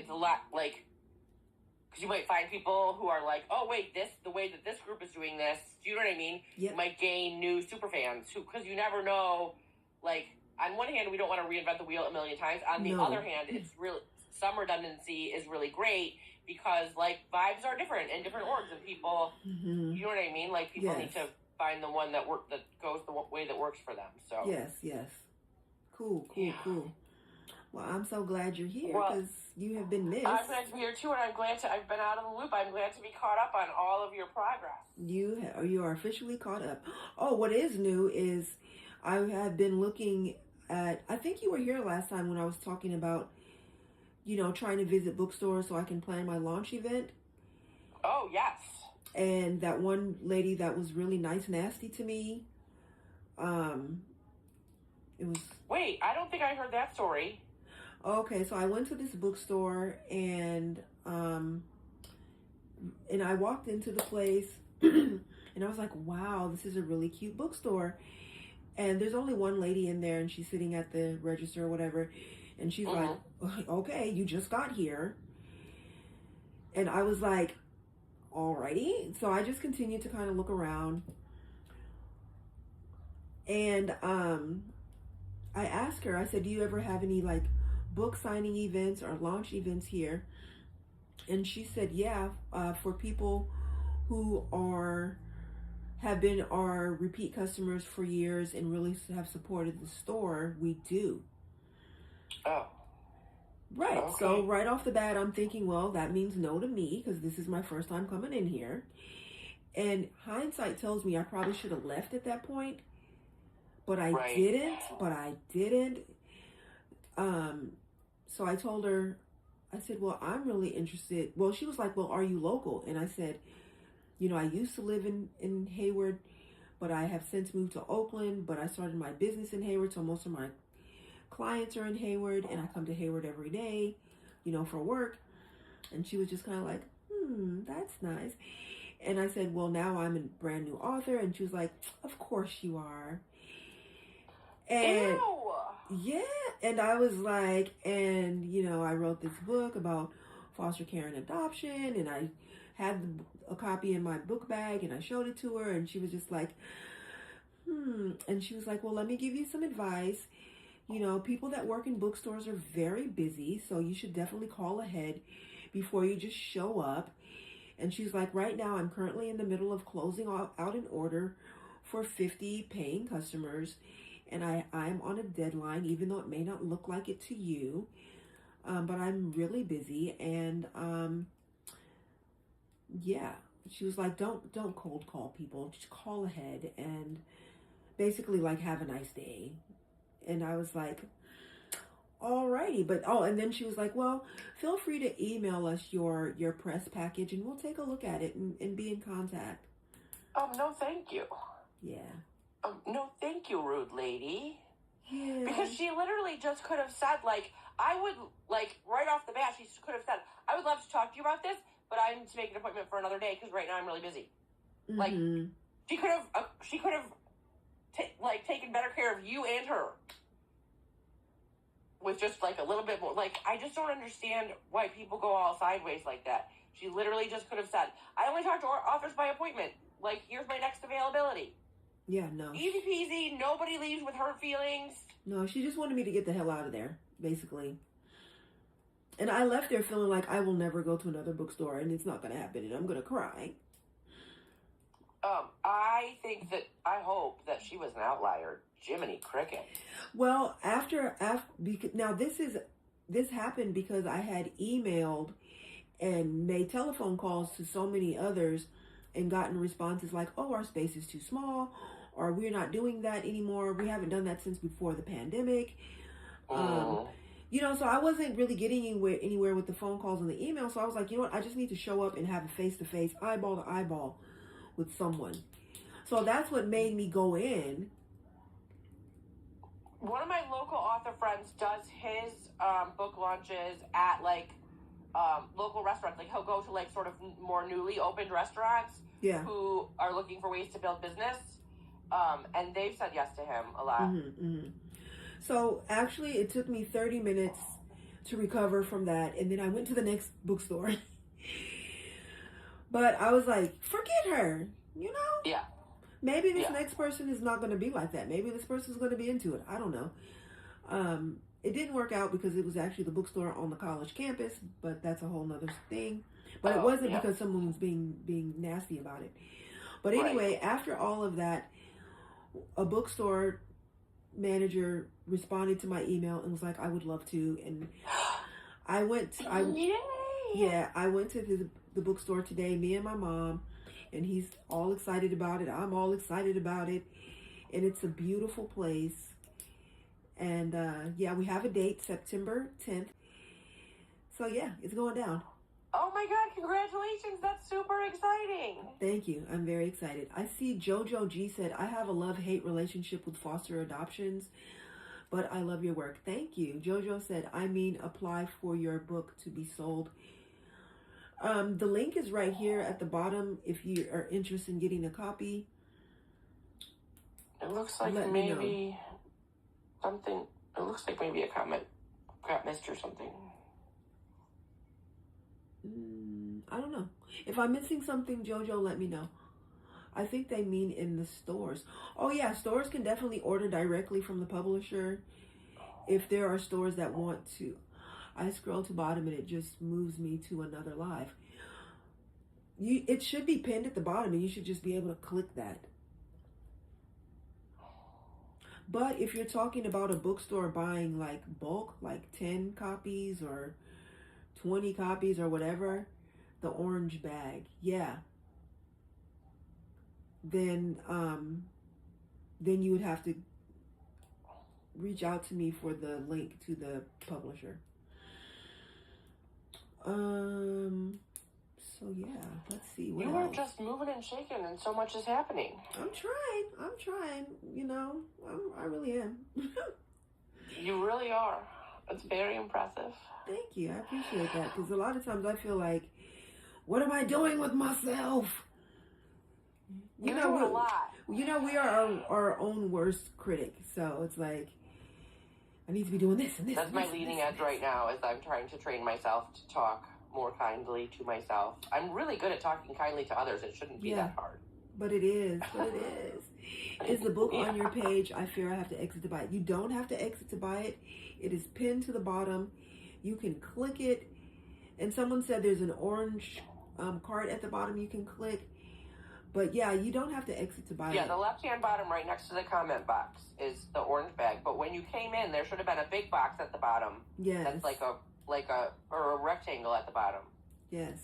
G: a lot like, because you might find people who are like, oh wait, the way that this group is doing this. Do you know what I mean?
B: Yep.
G: You might gain new super fans because you never know. Like on one hand, we don't want to reinvent the wheel a million times. On the other hand, it's really some redundancy is really great. Because, like, vibes are different in different orgs, and people, you know what I mean? Like, people need to find the one that goes the way that works for them. So
B: Yes. Cool. Well, I'm so glad you're here, because you have been missed.
G: I'm glad to be here, too, and I've been out of the loop. I'm glad to be caught up on all of your progress.
B: You are officially caught up. Oh, what is new is I have been looking at, I think you were here last time when I was talking about, trying to visit bookstores so I can plan my launch event.
G: Oh, yes.
B: And that one lady that was really nasty to me. It was...
G: Wait, I don't think I heard that story.
B: Okay, so I went to this bookstore and I walked into the place and I was like, wow, this is a really cute bookstore. And there's only one lady in there and she's sitting at the register or whatever. And she's like, okay, you just got here. And I was like, alrighty. So I just continued to kind of look around. And I asked her, I said, do you ever have any like book signing events or launch events here? And she said, yeah, for people who have been our repeat customers for years and really have supported the store, we do.
G: Oh.
B: Right.
G: Okay.
B: So right off the bat, I'm thinking, well, that means no to me because this is my first time coming in here. And hindsight tells me I probably should have left at that point, but I didn't. So I told her, I said, well, I'm really interested. Well, she was like, well, are you local? And I said, you know, I used to live in Hayward, but I have since moved to Oakland, but I started my business in Hayward, so most of my clients are in Hayward, and I come to Hayward every day, you know, for work. And she was just kind of like, that's nice. And I said, well, now I'm a brand new author. And she was like, of course you are. And yeah, and I was like, and you know, I wrote this book about foster care and adoption, and I had a copy in my book bag, and I showed it to her, and she was just like, and she was like, well, let me give you some advice. You know, people that work in bookstores are very busy, so you should definitely call ahead before you just show up. And she's like, right now, I'm currently in the middle of closing out an order for 50 paying customers. And I'm on a deadline, even though it may not look like it to you. But I'm really busy. And yeah, she was like, don't cold call people. Just call ahead and basically like, have a nice day. And I was like, alrighty. But, and then she was like, well, feel free to email us your press package and we'll take a look at it and be in contact.
G: No, thank you.
B: Yeah.
G: No, thank you, rude lady.
B: Yeah.
G: Because she literally just could have said, like, I would, like, right off the bat, she could have said, I would love to talk to you about this, but I need to make an appointment for another day because right now I'm really busy.
B: Mm-hmm.
G: Like, she could have, taken better care of you and her. With just, like, a little bit more. Like, I just don't understand why people go all sideways like that. She literally just could have said, I only talk to authors by appointment. Like, here's my next availability.
B: Yeah, no.
G: Easy peasy. Nobody leaves with hurt feelings.
B: No, she just wanted me to get the hell out of there, basically. And I left there feeling like I will never go to another bookstore and it's not going to happen and I'm going to cry.
G: I hope that she was an outlier. Jiminy Cricket.
B: Well, now this happened because I had emailed and made telephone calls to so many others and gotten responses like, oh, our space is too small, or we're not doing that anymore. We haven't done that since before the pandemic. You know, so I wasn't really getting anywhere with the phone calls and the email. So I was like, you know what? I just need to show up and have a face-to-face, eyeball to eyeball with someone. So that's what made me go in.
G: One of my local author friends does his book launches at, like, local restaurants. Like, he'll go to, like, sort of more newly opened restaurants who are looking for ways to build business. And they've said yes to him a lot.
B: Mm-hmm, mm-hmm. So, actually, it took me 30 minutes to recover from that. And then I went to the next bookstore. But I was like, forget her, you know?
G: Yeah.
B: Maybe this next person is not going to be like that. Maybe this person's going to be into it. I don't know. It didn't work out because it was actually the bookstore on the college campus, but that's a whole nother thing. But it wasn't because someone was being nasty about it. But anyway, after all of that, a bookstore manager responded to my email and was like, I would love to. And I went to the bookstore today, me and my mom, and he's all excited about it. I'm all excited about it. And it's a beautiful place. And we have a date, September 10th. So it's going down.
G: Oh my God, congratulations. That's super exciting.
B: Thank you. I'm very excited. I see JoJo G said, I have a love-hate relationship with foster adoptions. but I love your work. Thank you. Jojo said, I mean, apply for your book to be sold. The link is right here at the bottom if you are interested in getting a copy.
G: It looks like maybe something. It looks like maybe a comment got missed or something.
B: I don't know. If I'm missing something, Jojo, let me know. I think they mean in the stores. Oh yeah, stores can definitely order directly from the publisher. If there are stores that want to. I scroll to bottom and it just moves me to another live. It should be pinned at the bottom and you should just be able to click that. But if you're talking about a bookstore buying like bulk, like 10 copies or 20 copies or whatever, the orange bag, yeah. Then you would have to reach out to me for the link to the publisher. So yeah, let's see.
G: You are just moving and shaking, and so much is happening.
B: I'm trying. You know, I really am.
G: You really are. It's very impressive.
B: Thank you. I appreciate that because a lot of times I feel like, what am I doing with myself?
G: You know a lot.
B: You know, we are our own worst critic. So it's like, I need to be doing this and this.
G: That's my leading edge right now, is I'm trying to train myself to talk more kindly to myself. I'm really good at talking kindly to others. It shouldn't be that hard.
B: But it is. Is the book on your page? I fear I have to exit to buy it. You don't have to exit to buy it. It is pinned to the bottom. You can click it. And someone said there's an orange card at the bottom you can click. But yeah, you don't have to exit to buy it.
G: Yeah, the left-hand bottom right next to the comment box is the orange bag. But when you came in, there should have been a big box at the bottom.
B: Yes.
G: That's like a rectangle at the bottom.
B: Yes.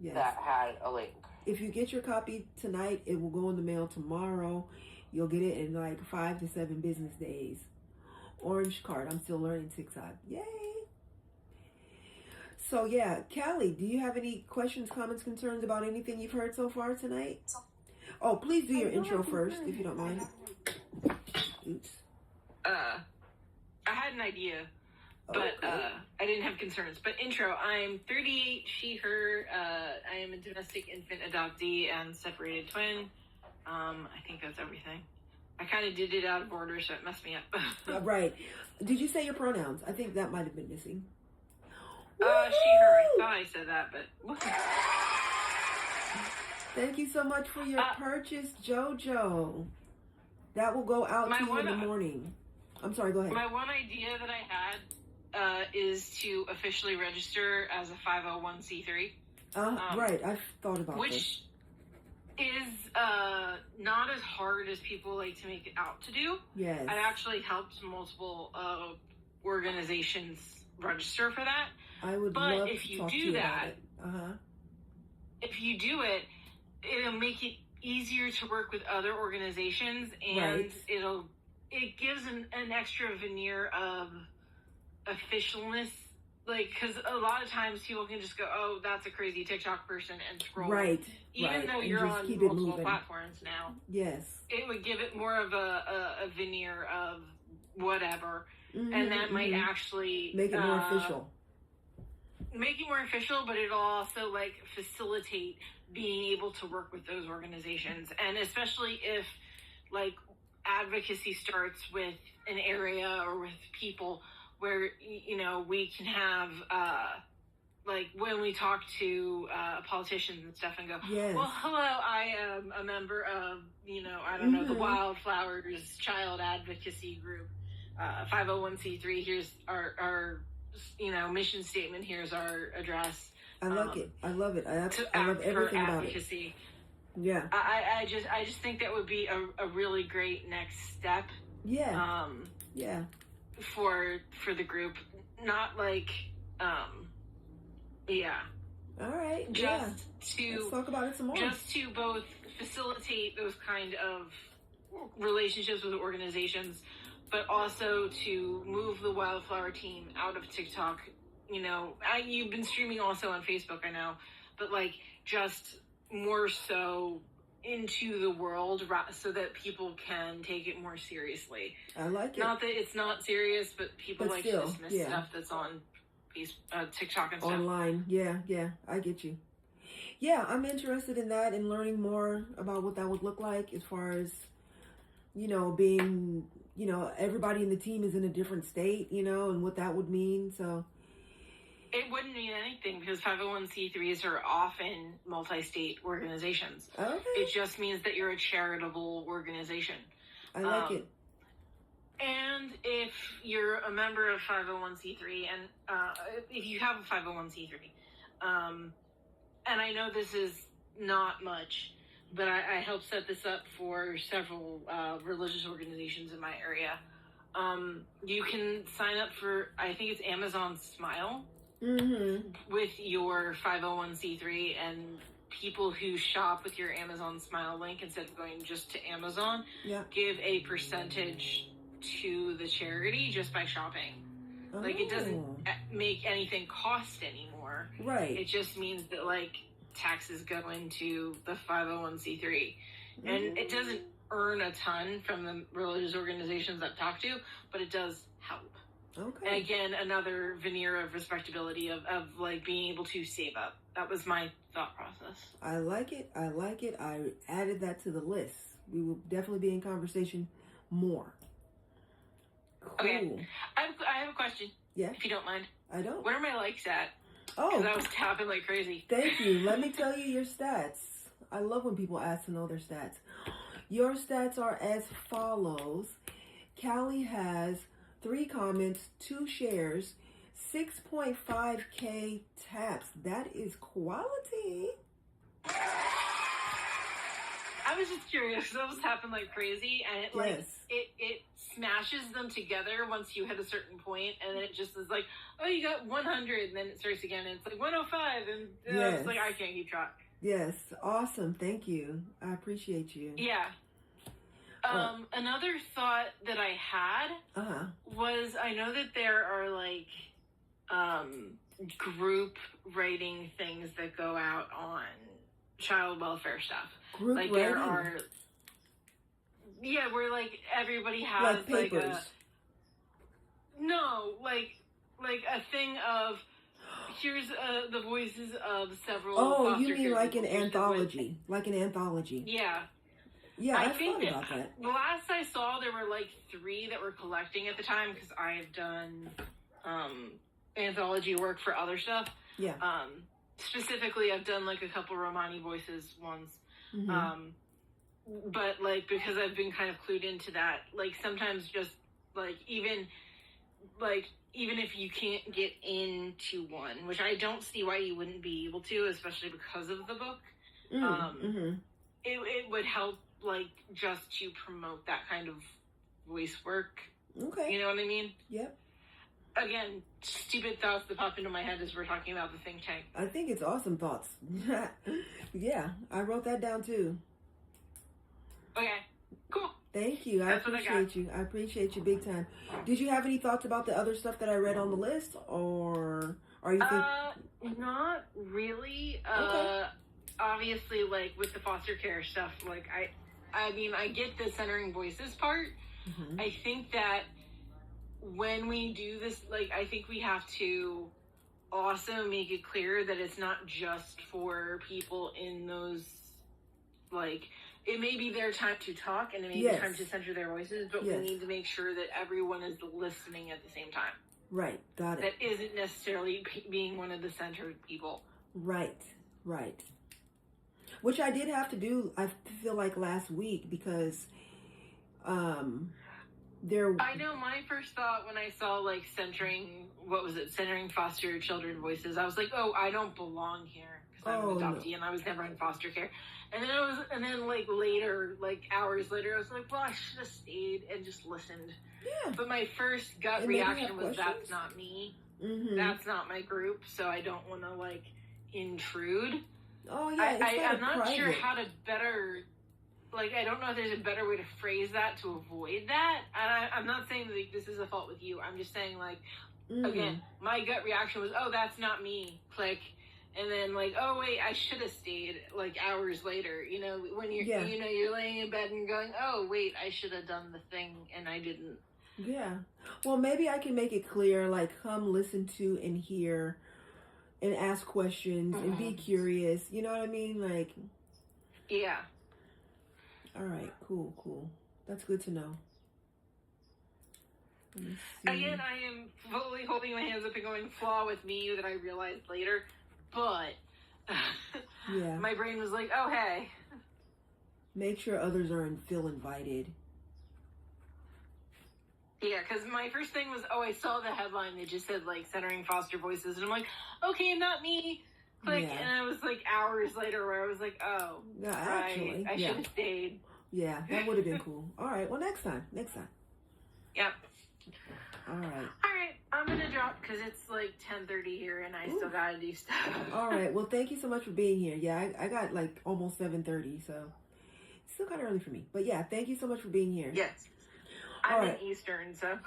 G: That had a link.
B: If you get your copy tonight, it will go in the mail tomorrow. You'll get it in like 5 to 7 business days. Orange card. I'm still learning TikTok. Yay! So yeah, Callie, do you have any questions, comments, concerns about anything you've heard so far tonight? Oh, please do your intro first, if you don't mind. Oops.
H: I had an idea, but I didn't have concerns. But intro, I'm 38, she, her. I am a domestic infant adoptee and separated twin. I think that's everything. I kind of did it out of order, so it messed me up.
B: Right. Did you say your pronouns? I think that might have been missing.
H: She, her. I thought I said that, but...
B: Thank you so much for your purchase, JoJo. That will go out to you in the morning. I'm sorry, go ahead.
H: My one idea that I had is to officially register as a 501c3.
B: Right, I've thought about
H: which
B: this.
H: Is not as hard as people like to make it out to do.
B: Yes.
H: I've actually helped multiple organizations register for that.
B: I would love to talk to you about it.
H: If you do it, it'll make it easier to work with other organizations, and it gives an extra veneer of officialness. Like, because a lot of times people can just go, oh, that's a crazy TikTok person, and scroll.
B: Right.
H: Even though you're on multiple platforms now.
B: Yes.
H: It would give it more of a veneer of whatever. And that might actually...
B: make it more official.
H: Make it more official, but it'll also, like, facilitate being able to work with those organizations. And especially if, like, advocacy starts with an area or with people where, you know, we can have, like, when we talk to politicians and stuff and go, well, hello, I am a member of, you know, I don't know, the Wildflowers Child Advocacy Group, 501c3, here's our you know, mission statement, here's our address.
B: I like it. I love it. I love everything about it. Yeah.
H: I just think that would be a really great next step.
B: Yeah.
H: For the group. Not like yeah.
B: All right.
H: Just to
B: let's talk about it some more.
H: Just to both facilitate those kind of relationships with organizations, but also to move the Wildflower team out of TikTok. You know, you've been streaming also on Facebook, I know, but like just more so into the world so that people can take it more seriously.
B: I like it.
H: Not that it's not serious, but people like to dismiss stuff that's on TikTok and stuff.
B: Online. Yeah, I get you. Yeah, I'm interested in that and learning more about what that would look like as far as, being, everybody in the team is in a different state, and what that would mean. So
H: it wouldn't mean anything because 501c3s are often multi-state organizations.
B: Okay.
H: It just means that you're a charitable organization.
B: I like it.
H: And if you're a member of 501c3, and if you have a 501c3, and I know this is not much, but I helped set this up for several religious organizations in my area. You can sign up for, I think it's Amazon Smile, with your 501c3, and people who shop with your Amazon Smile link instead of going just to Amazon give a percentage to the charity just by shopping. Like, it doesn't make anything cost anymore.
B: Right.
H: It just means that, like, taxes go into the 501c3. And it doesn't earn a ton from the religious organizations I've talked to, but it does help.
B: Okay.
H: And again, another veneer of respectability of like being able to save up. That was my thought process.
B: I like it. I added that to the list. We will definitely be in conversation more. Cool.
H: Okay. I have a question.
B: Yeah.
H: If you don't mind.
B: I don't.
H: Where are my likes at?
B: Oh.
H: Because I was tapping like crazy.
B: Thank you. Let me tell you your stats. I love when people ask to know their stats. Your stats are as follows. Callie has 3 comments, 2 shares, 6.5K taps. That is quality.
H: I was just curious. That was tapping like crazy, and it like it smashes them together once you hit a certain point, and then it just is like, oh, you got 100, and then it starts again, and it's like 105, and it's like I can't keep track.
B: Yes, awesome. Thank you. I appreciate you.
H: Yeah. Another thought that I had was I know that there are like group rating things that go out on child welfare stuff.
B: Group
H: like
B: rating?
H: There are, where like everybody has
B: like papers.
H: Like a thing of here's the voices of several.
B: Oh, you mean like an anthology? Like an anthology?
H: Yeah.
B: Yeah, I
H: think
B: thought about that.
H: The last I saw, there were like 3 that were collecting at the time because I have done anthology work for other stuff.
B: Yeah.
H: Specifically, I've done like a couple Romani voices ones. But like because I've been kind of clued into that, like sometimes just like even if you can't get into one, which I don't see why you wouldn't be able to, especially because of the book. It would help, like, just to promote that kind of voice work.
B: Okay.
H: You know what I mean?
B: Yep.
H: Again, stupid thoughts that pop into my head as we're talking about the think tank.
B: I think it's awesome thoughts. Yeah, I wrote that down too.
H: Okay, cool.
B: Thank you. I appreciate you. I appreciate you big time. Did you have any thoughts about the other stuff that I read on the list, or are you
H: not really.
B: Okay.
H: Obviously, like with the foster care stuff, like I mean, I get the centering voices part. I think that when we do this, like, I think we have to also make it clear that it's not just for people in those, like, it may be their time to talk and it may be time to center their voices, but we need to make sure that everyone is listening at the same time.
B: Right, got it.
H: That isn't necessarily being one of the centered people.
B: Right. Which I did have to do, I feel like last week, because I
H: know my first thought when I saw, like, centering foster children voices, I was like, oh, I don't belong here because I'm an adoptee and I was never in foster care. And then like later, like hours later, I was like, well, I should have stayed and just listened. Yeah. But my first gut reaction was, that's not me. That's not my group, so I don't want to, like, intrude.
B: Oh, yeah,
H: I'm not sure how to better, like, I don't know if there's a better way to phrase that to avoid that. And I'm not saying that, like, this is a fault with you. I'm just saying, like, again, my gut reaction was, oh, that's not me. Click. and then like, oh wait, I should have stayed, like hours later, you know, when you're, you know, you're laying in bed and going, oh wait, I should have done the thing and I didn't.
B: Yeah. Well, maybe I can make it clear, like, come listen to and hear and ask questions and be curious. You know what I mean? Like,
H: yeah.
B: All right. Cool. That's good to know.
H: Again, I am fully holding my hands up and going, flaw with me that I realized later, but
B: yeah,
H: my brain was like, oh, hey.
B: Make sure others feel invited.
H: Yeah, because my first thing was, I saw the headline that just said, like, centering foster voices, and I'm like, okay, not me. Click, and it was, like, hours later where I was like, oh,
B: actually,
H: I should have stayed.
B: Yeah, that would have been cool. All right, well, next time.
H: Yep.
B: All right,
H: I'm going to drop because it's, like, 10:30 here, and I still got to do stuff.
B: All right, well, thank you so much for being here. Yeah, I got, like, almost 7:30, so it's still kind of early for me. But, yeah, thank you so much for being here.
H: Yes. I'm in Eastern, so.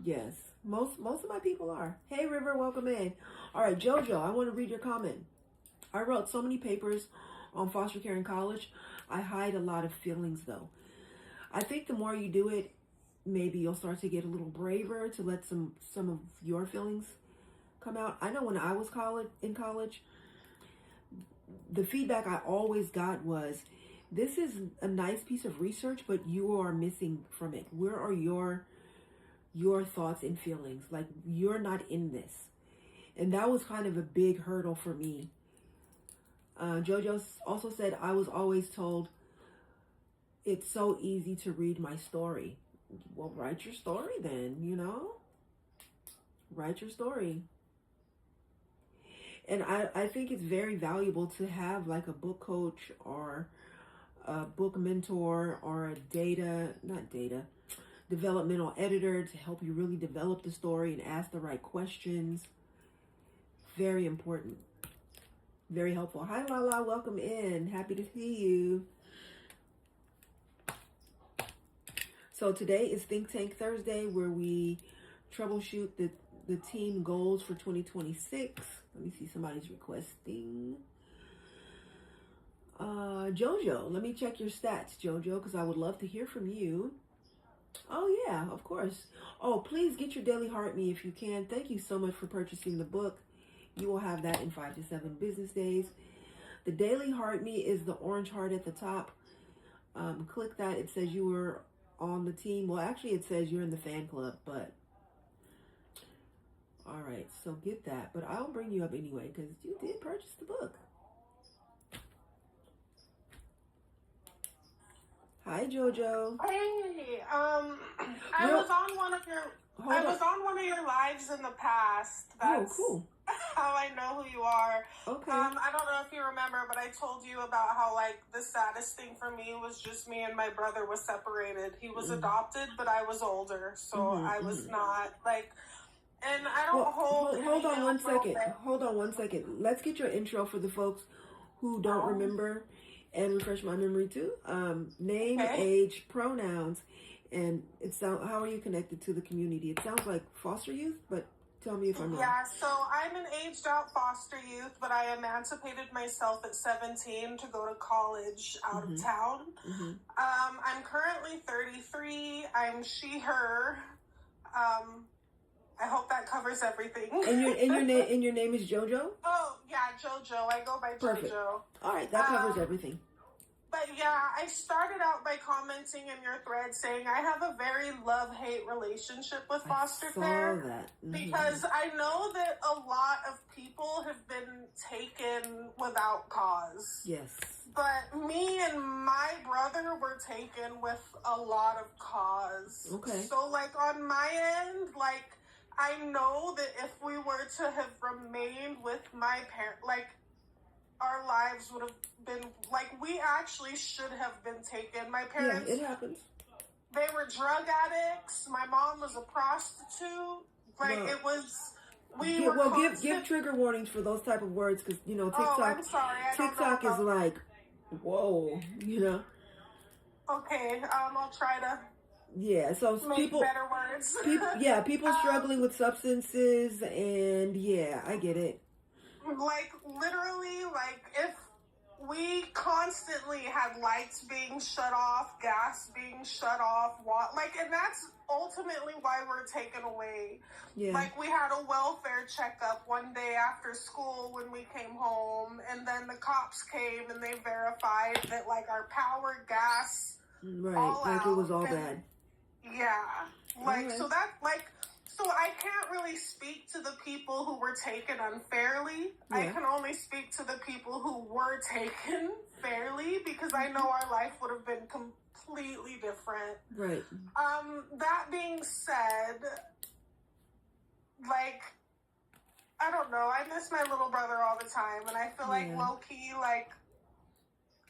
B: Yes, most of my people are. Hey, River, welcome in. All right, JoJo, I want to read your comment. I wrote so many papers on foster care in college. I hide a lot of feelings, though. I think the more you do it, maybe you'll start to get a little braver to let some of your feelings come out. I know when I was in college, the feedback I always got was, this is a nice piece of research, but you are missing from it. Where are your thoughts and feelings? Like, you're not in this. And that was kind of a big hurdle for me. JoJo also said, I was always told it's so easy to read my story. Well, write your story then, you know? Write your story. And I think it's very valuable to have like a book coach or a book mentor or a developmental editor to help you really develop the story and ask the right questions. Very important. Very helpful. Hi, Lala. Welcome in. Happy to see you. So today is Think Tank Thursday, where we troubleshoot the team goals for 2026. Let me see, somebody's requesting. Jojo, let me check your stats, Jojo, because I would love to hear from you. Oh, yeah, of course. Oh, please get your Daily Heart Me if you can. Thank you so much for purchasing the book. You will have that in 5 to 7 business days. The Daily Heart Me is the orange heart at the top. Click that. It says you were on the team. Well, actually, it says you're in the fan club, but all right, so get that. But I'll bring you up anyway because you did purchase the book. Hi, Jojo.
A: Hey, I was on one of your lives in the past. That's
B: cool.
A: How I know who you are.
B: Okay.
A: I don't know if you remember, but I told you about how, like, the saddest thing for me was just me and my brother was separated. He was adopted, but I was older, so I was not, like, and I don't
B: hold on one second. Let's get your intro for the folks who don't remember and refresh my memory too. Name, age, pronouns, and how are you connected to the community? It sounds like foster youth, but tell me if I'm wrong.
A: Yeah, so I'm an aged out foster youth, but I emancipated myself at 17 to go to college out of town. I'm currently 33. I'm she, her. I hope that covers everything.
B: And your name is JoJo?
A: Oh, yeah, JoJo. I go by
B: Perfect.
A: JoJo.
B: All right, that covers everything.
A: But yeah, I started out by commenting in your thread saying I have a very love-hate relationship with foster care.
B: That.
A: Because I know that a lot of people have been taken without cause.
B: Yes.
A: But me and my brother were taken with a lot of cause.
B: Okay.
A: So, like, on my end, like, I know that if we were to have remained with my parents, like, our lives would have been, like, we actually should have been taken. My parents...
B: Yeah, it happens.
A: They were drug addicts. My mom was a prostitute. Like, it was...
B: Give trigger warnings for those type of words, because, you know, TikTok...
A: Oh, I'm sorry.
B: TikTok is like, whoa, you know?
A: Okay, I'll try to...
B: Yeah, so
A: make better words.
B: people struggling with substances, and yeah, I get it.
A: like, literally, like, if we constantly had lights being shut off, gas being shut off, and that's ultimately why we're taken away. Yeah. Like, we had a welfare checkup one day after school when we came home, and then the cops came and they verified that, like, our power, gas,
B: right,
A: all
B: like
A: out,
B: it was all bad.
A: Yeah, like, so that, like, so I can't really speak to the people who were taken unfairly. Yeah. I can only speak to the people who were taken fairly, because I know our life would have been completely different.
B: Right.
A: That being said, like, I don't know, I miss my little brother all the time, and I feel like low-key, like,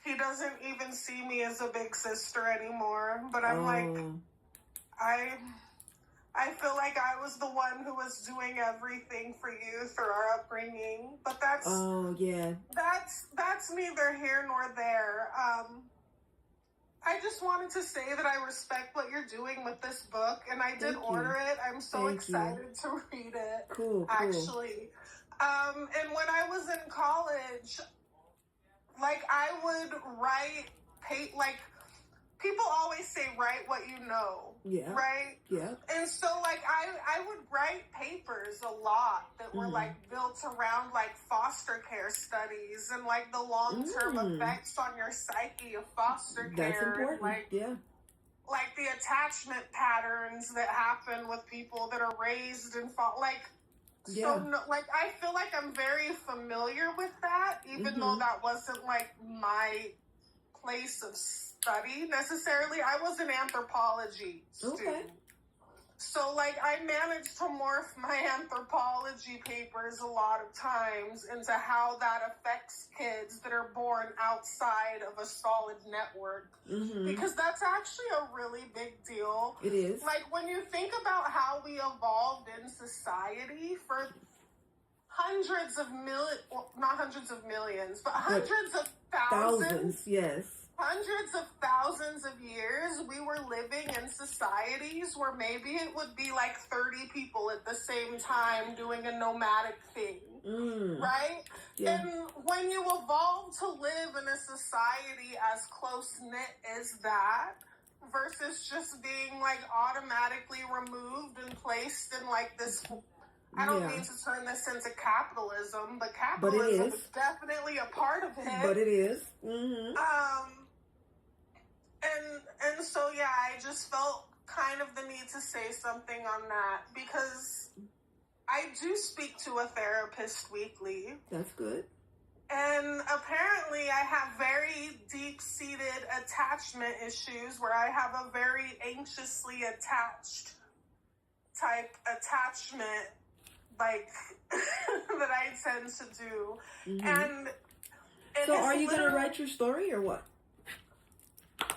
A: he doesn't even see me as a big sister anymore, but I'm like, I feel like I was the one who was doing everything for you through our upbringing, but that's neither here nor there. I just wanted to say that I respect what you're doing with this book, and I did order it. I'm so excited to read it.
B: Cool.
A: Actually. And when I was in college, like, I would write, people always say write what you know. Yeah. Right? Yeah. And so, like, I would write papers a lot that were, like, built around, like, foster care studies and, like, the long-term effects on your psyche of foster care.
B: That's important.
A: And, like, the attachment patterns that happen with people that are raised in so, like, I feel like I'm very familiar with that, even though that wasn't, like, my place of study necessarily. I was an anthropology student. So, like, I managed to morph my anthropology papers a lot of times into how that affects kids that are born outside of a solid network. Because that's actually a really big deal.
B: It is.
A: Like, when you think about how we evolved in society for hundreds of millions, well, not hundreds of millions, but hundreds of thousands.
B: Yes.
A: Hundreds of thousands of years, we were living in societies where maybe it would be like 30 people at the same time doing a nomadic thing, right? Yeah. And when you evolve to live in a society as close-knit as that, versus just being, like, automatically removed and placed in, like, this... I don't mean to turn this into capitalism, but capitalism is definitely a part of it.
B: But it is.
A: And so, yeah, I just felt kind of the need to say something on that, because I do speak to a therapist weekly.
B: That's good.
A: And apparently I have very deep-seated attachment issues where I have a very anxiously attached type attachment, like, that I tend to do. And
B: so are you going to write your story or what?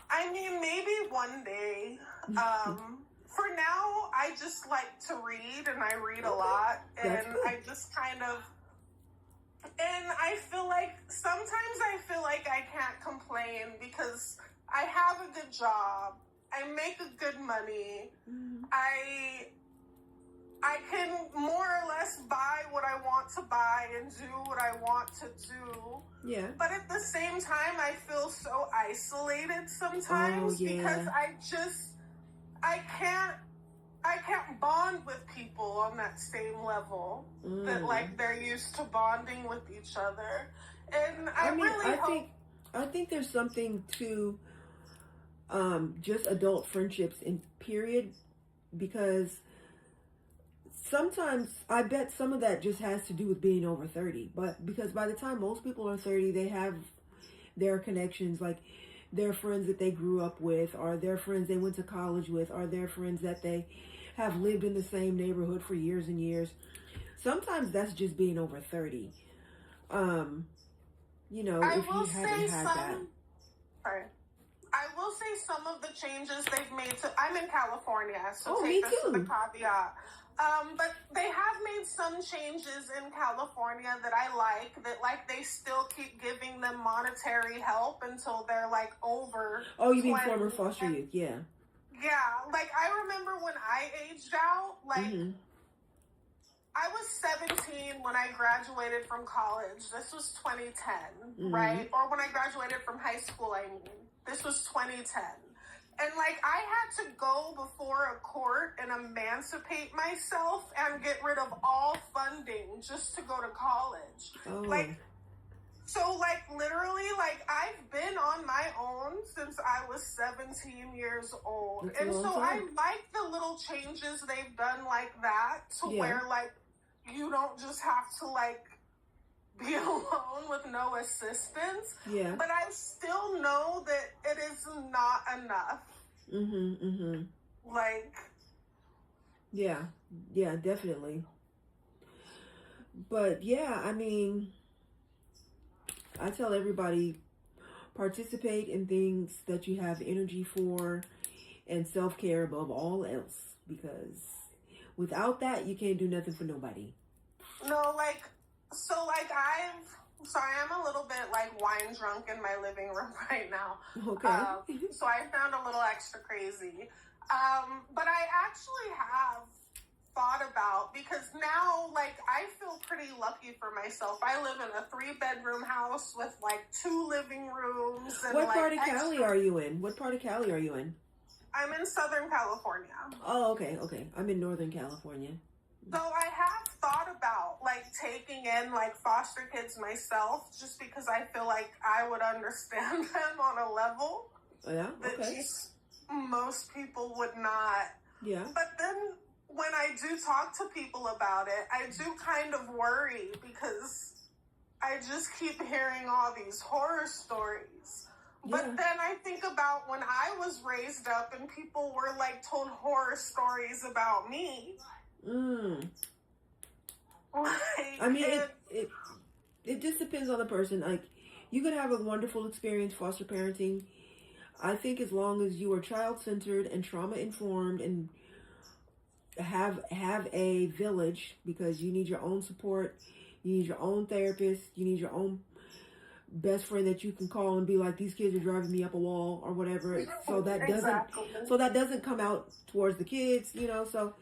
A: I mean, maybe one day. For now, I just like to read, and I read a lot, and I just kind of, and I feel like, sometimes I feel like I can't complain because I have a good job, I make a good money, I can more or less buy what I want to buy and do what I want to do. Yeah. But at the same time, I feel so isolated sometimes because I can't bond with people on that same level that, like, they're used to bonding with each other. And
B: I think there's something to just adult friendships in period, because sometimes I bet some of that just has to do with being over 30. But because by the time most people are 30, they have their connections, like their friends that they grew up with, or their friends they went to college with, or their friends that they have lived in the same neighborhood for years and years. Sometimes that's just being over 30. You know, if you haven't had that.
A: Sorry. I will say some of the changes they've made I'm in California, so take this with a caveat. But they have made some changes in California that I like, that, like, they still keep giving them monetary help until they're, like, over.
B: Oh, you mean former foster youth, yeah.
A: Yeah, like, I remember when I aged out, like,
I: I was 17 when I graduated from college. This was 2010, right? Or when I graduated from high school, I mean. This was 2010. And, like, I had to go before a court and emancipate myself and get rid of all funding just to go to college.
B: Oh.
I: Like, so, like, literally, like, I've been on my own since I was 17 years old.
B: That's
I: and so
B: time.
I: I like the little changes they've done like that to where, like, you don't just have to, like, be alone with no assistance.
B: Yeah.
I: But I still know that it is not enough. Like.
B: Yeah. Yeah, definitely. But, yeah, I mean, I tell everybody, participate in things that you have energy for and self-care above all else. Because without that, you can't do nothing for nobody.
I: No, like, so, like, I'm a little bit, like, wine drunk in my living room right now.
B: Okay.
I: So I found a little extra crazy. But I actually have thought about, because now, like, I feel pretty lucky for myself. I live in a 3-bedroom house with, like, 2 living rooms. And,
B: What
I: like,
B: part of Cali are you in? What part of Cali are you in?
I: I'm in Southern California.
B: Oh, okay. I'm in Northern California.
I: So I have thought about, like, taking in, like, foster kids myself, just because I feel like I would understand them on a level that just most people would not.
B: Yeah.
I: But then when I do talk to people about it, I do kind of worry because I just keep hearing all these horror stories. But then I think about when I was raised up and people were, like, told horror stories about me. Like,
B: I mean, it just depends on the person. Like, you could have a wonderful experience foster parenting. I think as long as you are child-centered and trauma-informed and have a village, because you need your own support, you need your own therapist, you need your own best friend that you can call and be like, these kids are driving me up a wall or whatever. So that doesn't come out towards the kids, you know. So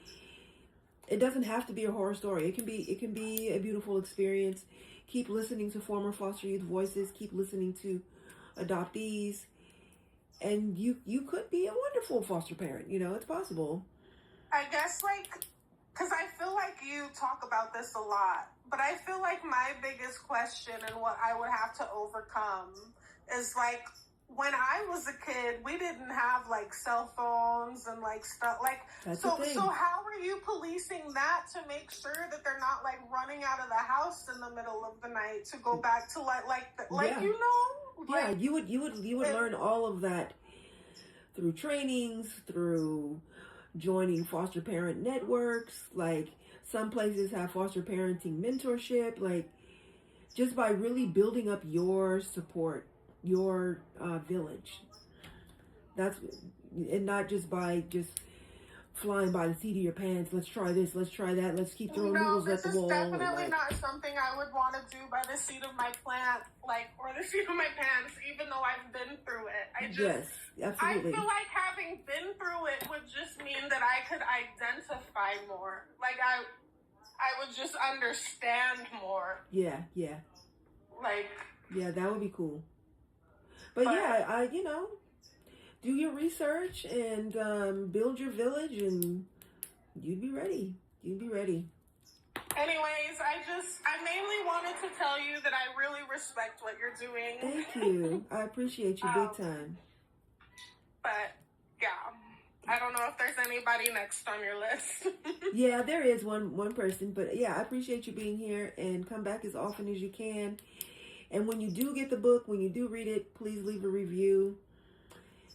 B: it doesn't have to be a horror story. It can be a beautiful experience. Keep listening to former foster youth voices. Keep listening to adoptees, and you could be a wonderful foster parent. You know, it's possible.
I: I guess, like, because I feel like you talk about this a lot, but I feel like my biggest question and what I would have to overcome is, like, when I was a kid, we didn't have, like, cell phones and, like, stuff. Like, so how are you policing that to make sure that they're not, like, running out of the house in the middle of the night to go back to, you know?
B: Yeah, you would learn all of that through trainings, through joining foster parent networks. Like, some places have foster parenting mentorship. Like, just by really building up your support, your village. That's, and not just by just flying by the seat of your pants. Let's try this, let's try that, let's keep throwing noodles at the wall.
I: No, this is definitely not something I would want to do by the seat of my plant, like, or the seat of my pants, even though I've been through it.
B: Yes, absolutely.
I: I feel like having been through it would just mean that I could identify more. Like, I would just understand more.
B: Yeah.
I: Like,
B: yeah, that would be cool. But yeah, you know, do your research and build your village, and you'd be ready.
I: Anyways, I mainly wanted to tell you that I really respect what you're doing.
B: Thank you. I appreciate you big time.
I: But yeah, I don't know if there's anybody next on your list.
B: Yeah, there is one person, but yeah, I appreciate you being here, and come back as often as you can. And when you do get the book, when you do read it, please leave a review,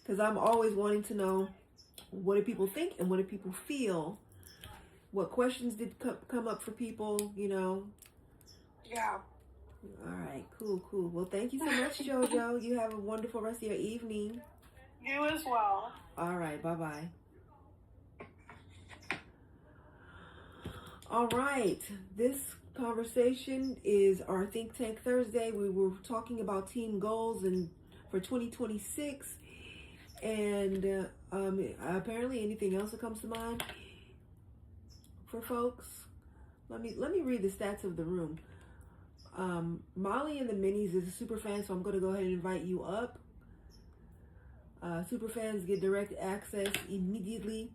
B: because I'm always wanting to know, what do people think and what do people feel? What questions did come up for people, you know?
I: Yeah.
B: All right, cool. Well, thank you so much, JoJo. You have a wonderful rest of your evening.
I: You as well.
B: All right, bye-bye. All right, this conversation is our Think Tank Thursday. We were talking about team goals for 2026, and apparently anything else that comes to mind for folks. let me read the stats of the room. Molly and the Minis is a super fan, so I'm going to go ahead and invite you up. Super fans get direct access immediately.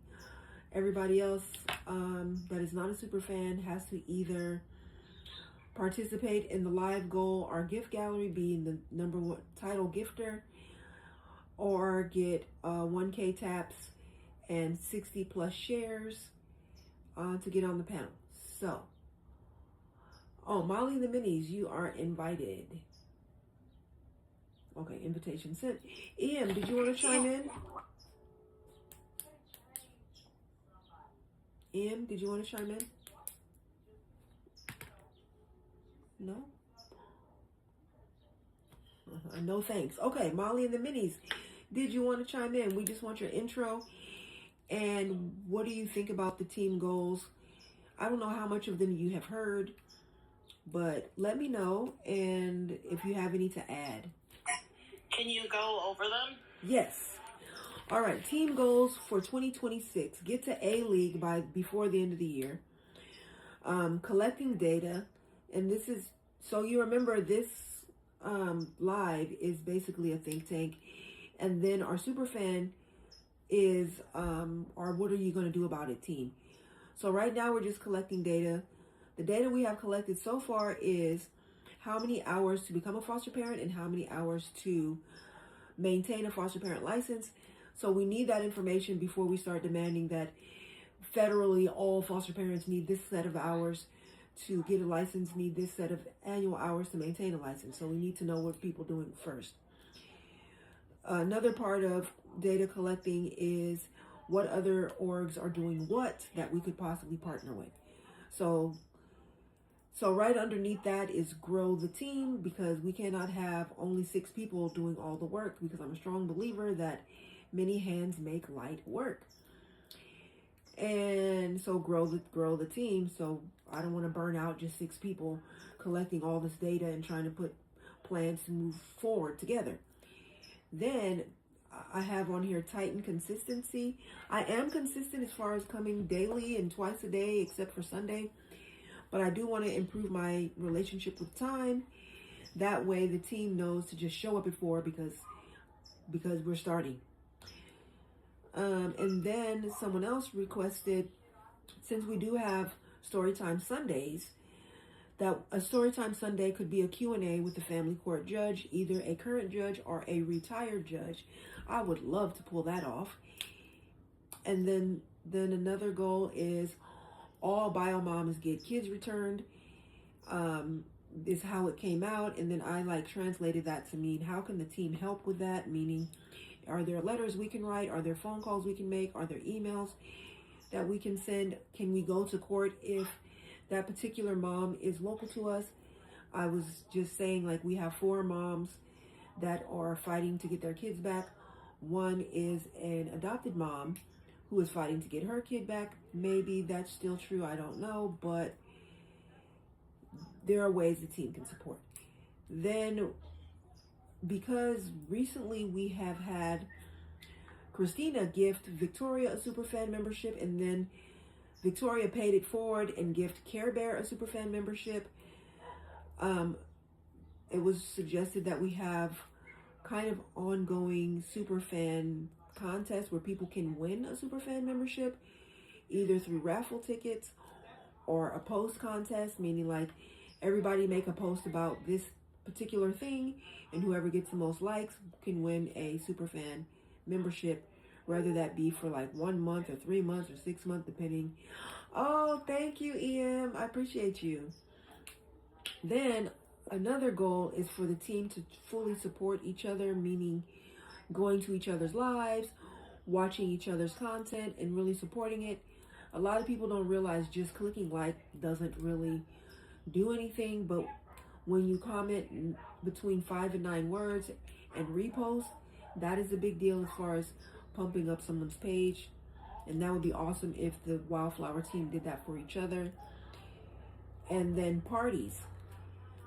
B: Everybody else that is not a super fan has to either participate in the live goal or gift gallery, being the number one title gifter, or get 1K taps and 60 plus shares to get on the panel. So, Molly and the Minis, you are invited. Okay, invitation sent. Ian, did you want to chime in? Ian, did you want to chime in? No? No thanks. Okay, Molly and the Minis, did you want to chime in? We just want your intro. And what do you think about the team goals? I don't know how much of them you have heard, but let me know, and if you have any to add.
G: Can you go over them?
B: Yes. All right, team goals for 2026. Get to A-League before the end of the year. Collecting data, and this is, so you remember this live is basically a think tank, and then our super fan is our what are you going to do about it team. So right now we're just collecting data. The data we have collected so far is how many hours to become a foster parent and how many hours to maintain a foster parent license. So we need that information before we start demanding that federally all foster parents need this set of hours to get a license, need this set of annual hours to maintain a license. So we need to know what people are doing first. Another part of data collecting is what other orgs are doing what that we could possibly partner with. So right underneath that is grow the team, because we cannot have only 6 people doing all the work, because I'm a strong believer that many hands make light work. And so grow the team. So I don't want to burn out just 6 people collecting all this data and trying to put plans to move forward together. Then I have on here tighten consistency. I am consistent as far as coming daily and twice a day, except for Sunday. But I do want to improve my relationship with time. That way the team knows to just show up at 4 because we're starting. And then someone else requested, since we do have Storytime Sundays, that a Storytime Sunday could be a Q&A with the family court judge, either a current judge or a retired judge. I would love to pull that off. And then another goal is all bio moms get kids returned, is how it came out. And then I translated that to mean, how can the team help with that? Meaning, are there letters we can write? Are there phone calls we can make? Are there emails that we can send? Can we go to court if that particular mom is local to us? I was just saying, we have 4 moms that are fighting to get their kids back. One is an adopted mom who is fighting to get her kid back. Maybe that's still true, I don't know, but there are ways the team can support. Then, because recently we have had Christina gift Victoria a superfan membership, and then Victoria paid it forward and gift Care Bear a superfan membership, it was suggested that we have kind of ongoing superfan contests where people can win a superfan membership, either through raffle tickets or a post contest, meaning everybody make a post about this particular thing, and whoever gets the most likes can win a superfan membership, whether that be for 1 month or 3 months or 6 months, depending. Oh, thank you, Ian. I appreciate you. Then another goal is for the team to fully support each other, meaning going to each other's lives, watching each other's content, and really supporting it. A lot of people don't realize just clicking like doesn't really do anything, but when you comment between 5 and 9 words and repost, that is a big deal as far as pumping up someone's page. And that would be awesome if the Wildflower team did that for each other. And then parties.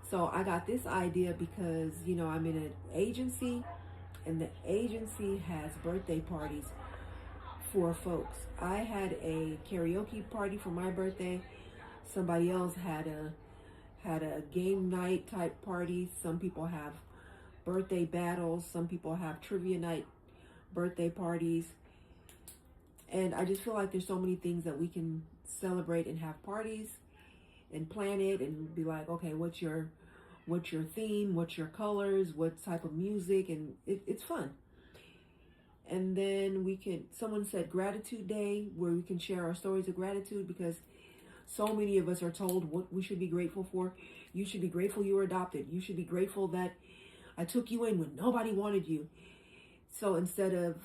B: So I got this idea because, I'm in an agency, and the agency has birthday parties for folks. I had a karaoke party for my birthday. Somebody else had a game night type party. Some people have birthday battles. Some people have trivia night birthday parties. And I just feel like there's so many things that we can celebrate and have parties and plan it and be like, okay, what's your theme? What's your colors? What type of music? And it's fun. And then someone said Gratitude Day, where we can share our stories of gratitude, because so many of us are told what we should be grateful for. You should be grateful you were adopted. You should be grateful that I took you in when nobody wanted you. So instead of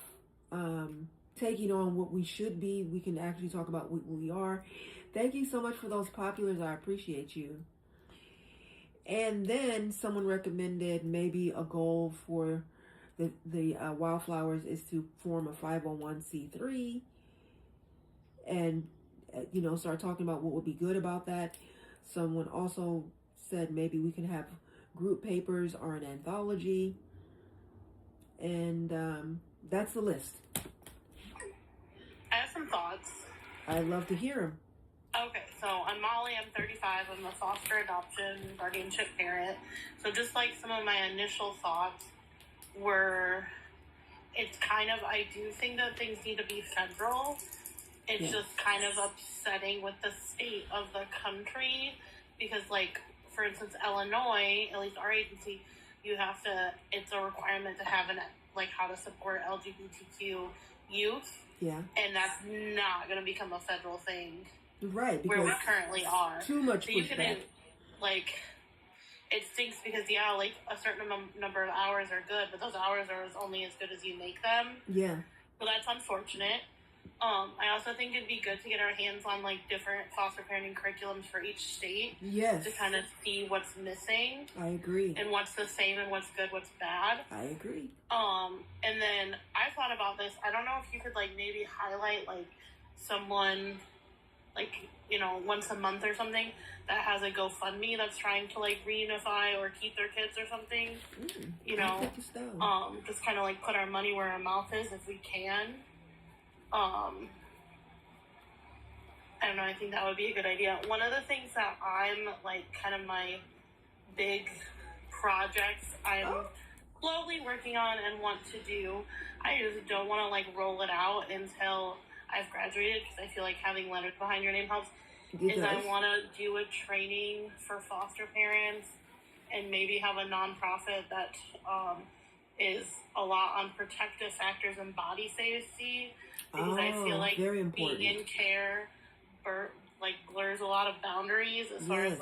B: taking on what we should be, we can actually talk about what we are. Thank you so much for those populars. I appreciate you. And then someone recommended maybe a goal for the Wildflowers is to form a 501c3 and start talking about what would be good about that. Someone also said maybe we can have group papers or an anthology, and that's the list.
J: I have some thoughts.
B: I'd love to hear them.
J: Okay, so I'm Molly, I'm 35, I'm a foster adoption guardianship parent. So just like some of my initial thoughts were, it's kind of, I do think that things need to be federal. It's just kind of upsetting with the state of the country because, like, for instance, Illinois, at least our agency, it's a requirement to have how to support LGBTQ youth. Yeah. And that's not going to become a federal thing.
B: Right.
J: Where we currently are.
B: Too much pushback.
J: It stinks because, a certain number of hours are good, but those hours are only as good as you make them. Yeah. So that's unfortunate. I also think it'd be good to get our hands on, different foster parenting curriculums for each state. Yes. To kind of see what's missing.
B: I agree.
J: And what's the same and what's good, what's bad.
B: I agree.
J: And then I thought about this. I don't know if you could, maybe highlight, someone, once a month or something that has a GoFundMe that's trying to, reunify or keep their kids or something. Just kind of, put our money where our mouth is if we can. I don't know, I think that would be a good idea. One of the things that I'm, kind of my big projects I'm slowly working on and want to do, I just don't want to, roll it out until I've graduated, because I feel like having letters behind your name helps, I want to do a training for foster parents and maybe have a nonprofit that is a lot on protective factors and body safety. Because I feel like being in care blurs a lot of boundaries as far as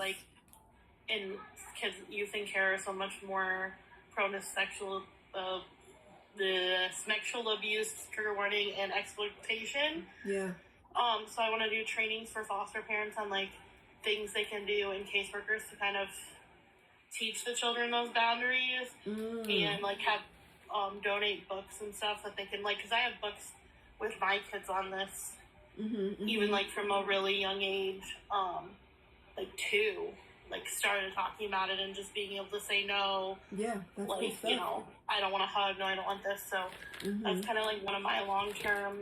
J: in kids, youth in care are so much more prone to sexual abuse, trigger warning, and exploitation. Yeah. So I want to do trainings for foster parents on things they can do, and caseworkers to kind of teach the children those boundaries, and have donate books and stuff that they can because I have books with my kids on this, even from a really young age, 2, started talking about it and just being able to say no. Yeah, that's good stuff. I don't want to hug, no, I don't want this. So that's kind of one of my long term.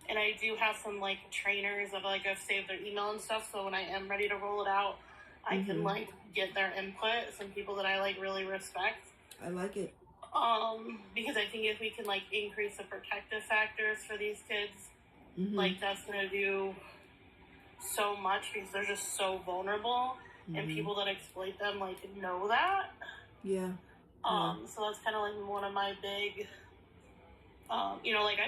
J: And I do have some trainers of I've saved their email and stuff. So when I am ready to roll it out, I can get their input. Some people that I really respect.
B: I like it.
J: Because I think if we can increase the protective factors for these kids, that's gonna do so much because they're just so vulnerable, and people that exploit them know that. Yeah. So that's kind of one of my big, I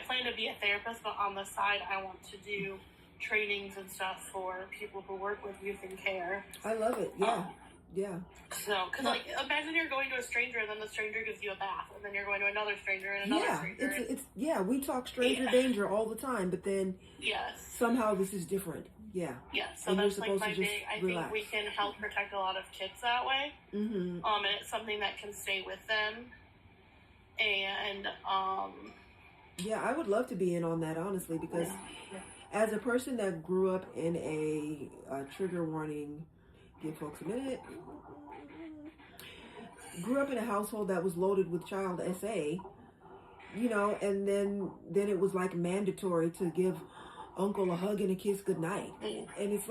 J: plan to be a therapist, but on the side, I want to do trainings and stuff for people who work with youth in care.
B: I love it. Yeah. Yeah.
J: So, because imagine you're going to a stranger, and then the stranger gives you a bath, and then you're going to another stranger and another stranger.
B: It's we talk stranger danger all the time, but then somehow this is different. Yeah.
J: Yeah. So and that's my big. I think we can help protect a lot of kids that way. And it's something that can stay with them. And
B: yeah, I would love to be in on that, honestly, because as a person that grew up in a trigger warning. Give folks a minute. Grew up in a household that was loaded with child SA, and then it was mandatory to give uncle a hug and a kiss goodnight. And it's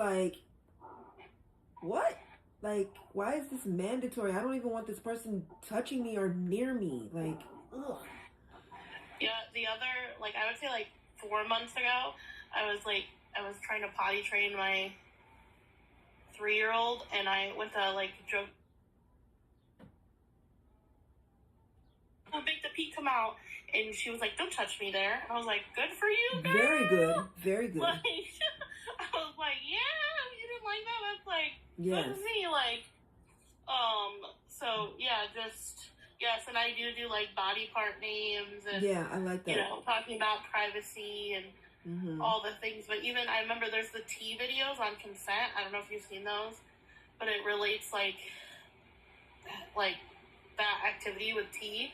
B: what? Like, why is this mandatory? I don't even want this person touching me or near me. Like, ugh.
J: Yeah, the other, like, I would say, like, 4 months ago, I was trying to potty train my 3-year-old, and I went to, like, joke. Make the pee come out, and she was like, "Don't touch me there." And I was like, "Good for you, girl."
B: Very good, very good.
J: Like, I was like, "Yeah, you didn't like that? That's like
B: yes.
J: good to me." Like, so yeah, just yes, and I do like body part names and
B: yeah, I like that.
J: You know, talking about privacy and all the things. But even I remember there's the tea videos on consent. I don't know if you've seen those, but it relates like that activity with tea.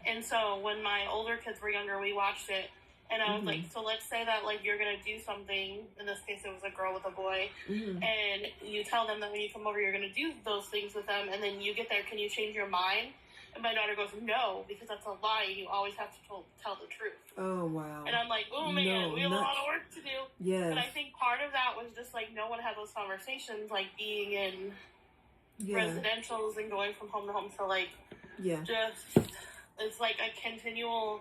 J: And so when my older kids were younger, we watched it, and I was like, so let's say that, like, you're going to do something, in this case it was a girl with a boy, and you tell them that when you come over, you're going to do those things with them, and then you get there, can you change your mind? And my daughter goes, no, because that's a lie, you always have to tell the truth.
B: Oh, wow.
J: And I'm like, oh, man, we have a lot of work to do.
B: Yes.
J: But I think part of that was just, like, no one had those conversations, like, being in residentials and going from home to home, so, like, just... It's like a continual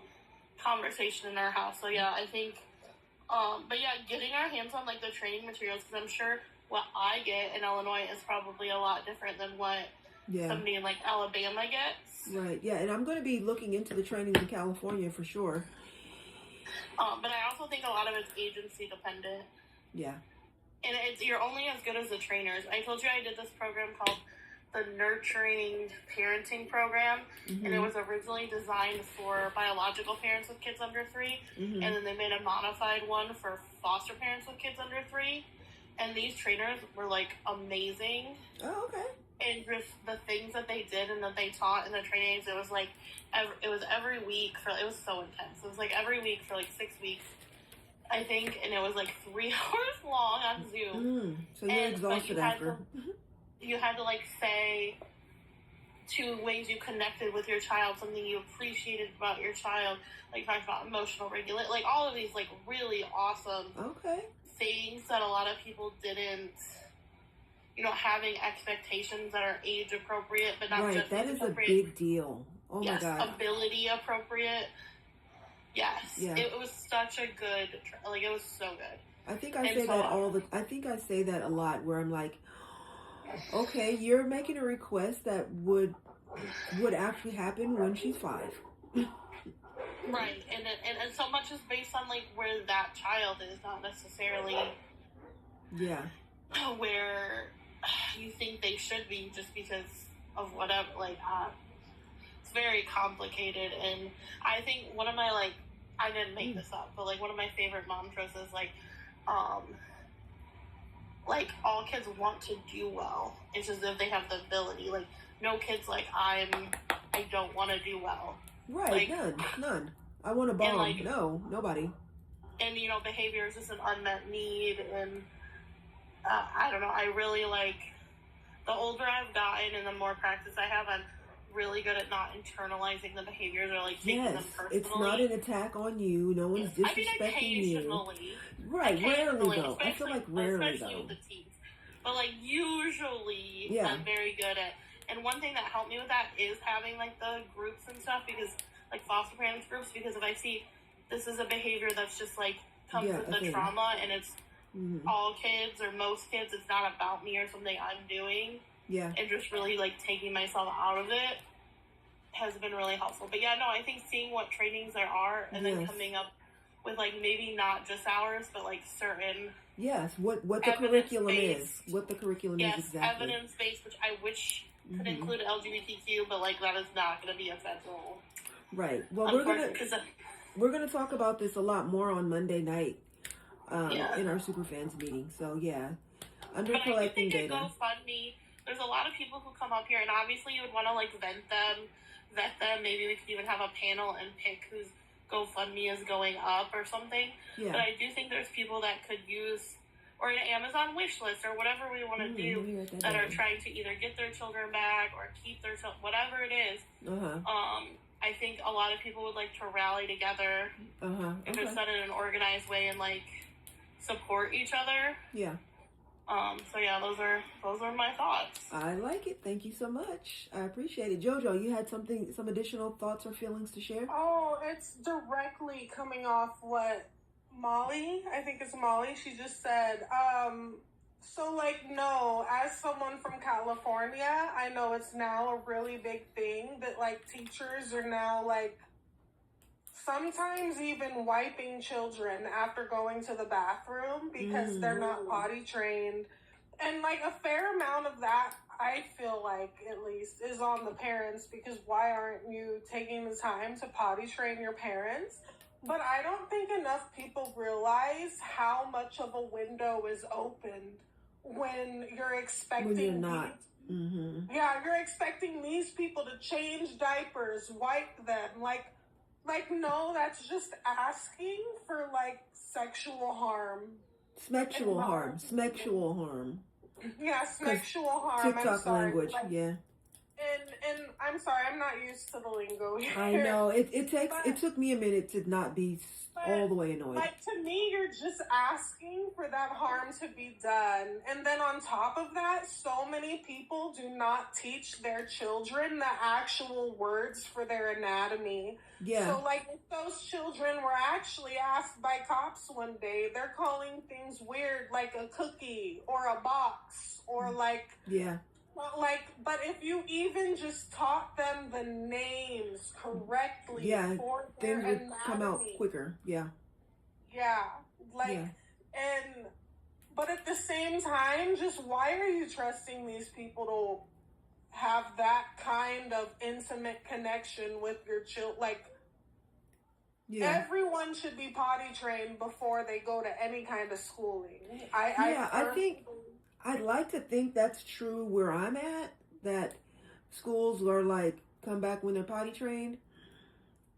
J: conversation in our house. So yeah, I think, but yeah, getting our hands on like the training materials, because I'm sure what I get in Illinois is probably a lot different than what somebody in like Alabama gets.
B: Right. Yeah, and I'm going to be looking into the training in California for sure.
J: But I also think a lot of it's agency dependent.
B: Yeah.
J: And you're only as good as the trainers. I told you I did this program called the Nurturing Parenting Program, and it was originally designed for biological parents with kids under 3, and then they made a modified one for foster parents with kids under 3, and these trainers were, like, amazing.
B: Oh, okay.
J: And just the things that they did and that they taught in the trainings, it was, like, it was every week it was so intense. It was, like, every week for, like, 6 weeks, I think, and it was, like, 3 hours long on Zoom.
B: So you're exhausted after.
J: You had to, like, say 2 ways you connected with your child, something you appreciated about your child, like, talked about emotional regulation, like, all of these, like, really awesome things that a lot of people didn't, you know, having expectations that are age appropriate, but not just
B: that is a big deal. Oh, my God.
J: Ability appropriate. Yes. Yeah. It was such a good, like, it was so good.
B: I think I say that a lot, where I'm like, okay, you're making a request that would actually happen when she's 5.
J: Right, and so much is based on like where that child is, not necessarily where you think they should be, just because of whatever. Like, it's very complicated, and I think one of my, like, I didn't make this up, but like one of my favorite mantras is like all kids want to do well. It's just if they have the ability. Like, no kid's like, I don't want to do well.
B: Right, like, none. I want to bomb. Like, no, nobody.
J: And, you know, behavior is just an unmet need, and I don't know, I really, like, the older I've gotten and the more practice I have, I'm really good at not internalizing the behaviors or, like, taking them personally.
B: It's not an attack on you. No one's disrespecting you. Right, rarely, though. I feel like rarely,
J: especially with the teens. But, like, usually I'm very good at, and one thing that helped me with that is having, like, the groups and stuff, because, like, foster parents groups, because if I see this is a behavior that's just, like, comes with the trauma, and it's all kids or most kids, it's not about me or something I'm doing. Yeah. And just really, like, taking myself out of it has been really helpful. But, yeah, no, I think seeing what trainings there are and then coming up with, like, maybe not just ours, but, like, certain...
B: Yes, what the curriculum is. What the curriculum is exactly.
J: Yes, evidence-based, which I wish could include LGBTQ, but, like, that is not going to be a federal...
B: Right. Well, we're gonna talk about this a lot more on Monday night in our Superfans meeting. So, yeah. Under collecting data.
J: GoFundMe, there's a lot of people who come up here, and obviously you would want to, like, vet them. Maybe we could even have a panel and pick whose GoFundMe is going up or something. Yeah. But I do think there's people that could use, or an Amazon wish list, or whatever we want to do, that are trying to either get their children back or keep their children, whatever it is. I think a lot of people would like to rally together if it's done in an organized way and, like, support each other.
B: Yeah.
J: So yeah, those are my thoughts.
B: I like it. Thank you so much. I appreciate it. Jojo, you had some additional thoughts or feelings to share?
I: Oh, it's directly coming off what Molly, I think it's Molly, she just said. So like, no, as someone from California, I know it's now a really big thing that like teachers are now like sometimes even wiping children after going to the bathroom because they're not potty trained. And like a fair amount of that, I feel like at least, is on the parents, because why aren't you taking the time to potty train your parents? But I don't think enough people realize how much of a window is opened when you're expecting
B: when you're not.
I: Yeah, you're expecting these people to change diapers, wipe them, like no, that's just asking for like sexual harm.
B: Sexual harm.
I: Yeah, sexual harm.
B: TikTok language, yeah.
I: And I'm sorry, I'm not used to the lingo here.
B: I know it took me a minute to not be all the way annoyed.
I: Like, to me, you're just asking for that harm to be done. And then on top of that, so many people do not teach their children the actual words for their anatomy.
B: Yeah.
I: So, like, if those children were actually asked by cops one day, they're calling things weird, like a cookie or a box or like...
B: Yeah.
I: But if you even just taught them the names correctly, for
B: things would
I: anatomy,
B: come out quicker. Yeah.
I: But at the same time, just why are you trusting these people to have that kind of intimate connection with your children? Like, everyone should be potty trained before they go to any kind of schooling.
B: I'd like to think that's true where I'm at, that schools are like, come back when they're potty trained.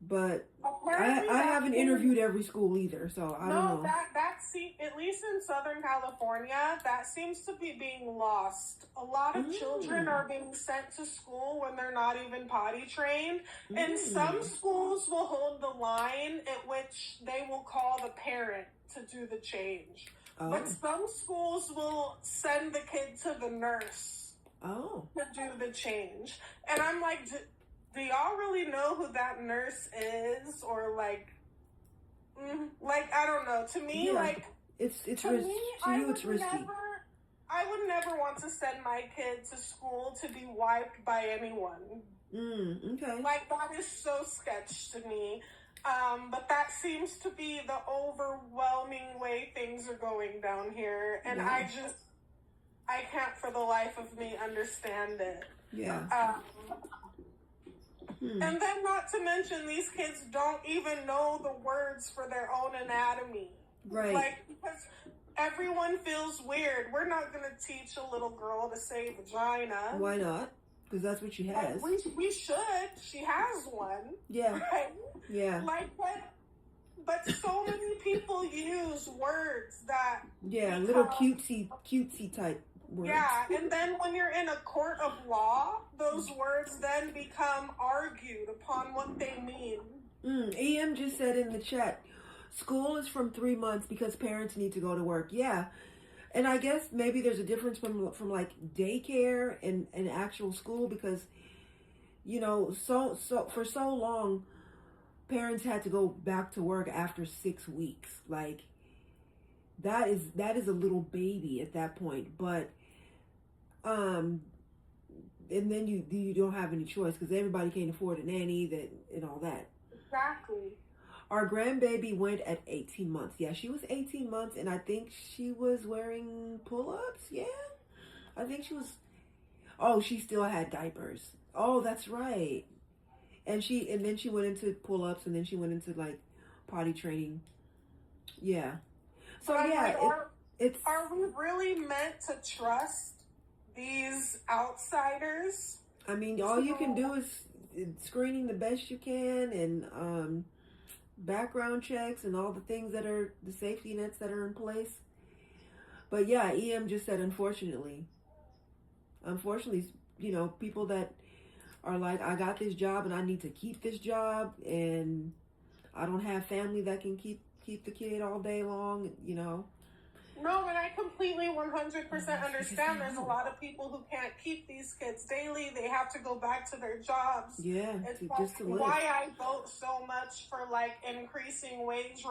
B: But I haven't interviewed every school either, so I don't know.
I: At least in Southern California, that seems to be being lost. A lot of children are being sent to school when they're not even potty trained. And some schools will hold the line at which they will call the parent to do the change. But some schools will send the kid to the nurse to do the change. And I'm like, do y'all really know who that nurse is? Or like I don't know. To me,
B: it's risky. To you, it's risky.
I: I would never want to send my kid to school to be wiped by anyone.
B: Okay.
I: Like, that is so sketch to me. But that seems to be the overwhelming way things are going down here. And I can't for the life of me understand it.
B: Yeah.
I: And then not to mention, these kids don't even know the words for their own anatomy.
B: Right.
I: Like, because everyone feels weird. We're not going to teach a little girl to say vagina.
B: Why not? Because that's what she has.
I: We should. She has one.
B: Yeah.
I: Right?
B: Yeah.
I: But so many people use words that...
B: Yeah, little cutesy type words.
I: Yeah, and then when you're in a court of law, those words then become argued upon what they mean.
B: EM just said in the chat, school is from 3 months because parents need to go to work. Yeah. And I guess maybe there's a difference from like daycare and actual school, because, you know, so for so long, parents had to go back to work after 6 weeks. Like, that is a little baby at that point. But and then you don't have any choice because everybody can't afford a nanny and all that.
I: Exactly.
B: Our grandbaby went at 18 months. Yeah, she was 18 months, and I think she was wearing pull-ups. Yeah, I think she was. Oh, she still had diapers. Oh, that's right. And then she went into pull-ups, and then she went into like potty training. Yeah. So it's.
I: Are we really meant to trust these outsiders?
B: I mean, all you can do is screening the best you can, and background checks and all the things that are the safety nets that are in place. But yeah, EM just said, unfortunately, you know, people that are like, I got this job and I need to keep this job, and I don't have family that can keep the kid all day long, you know.
I: No, and I completely 100% understand. There's a lot of people who can't keep these kids daily. They have to go back to their jobs.
B: Yeah,
I: it's
B: just to live.
I: Why I vote so much for like increasing wage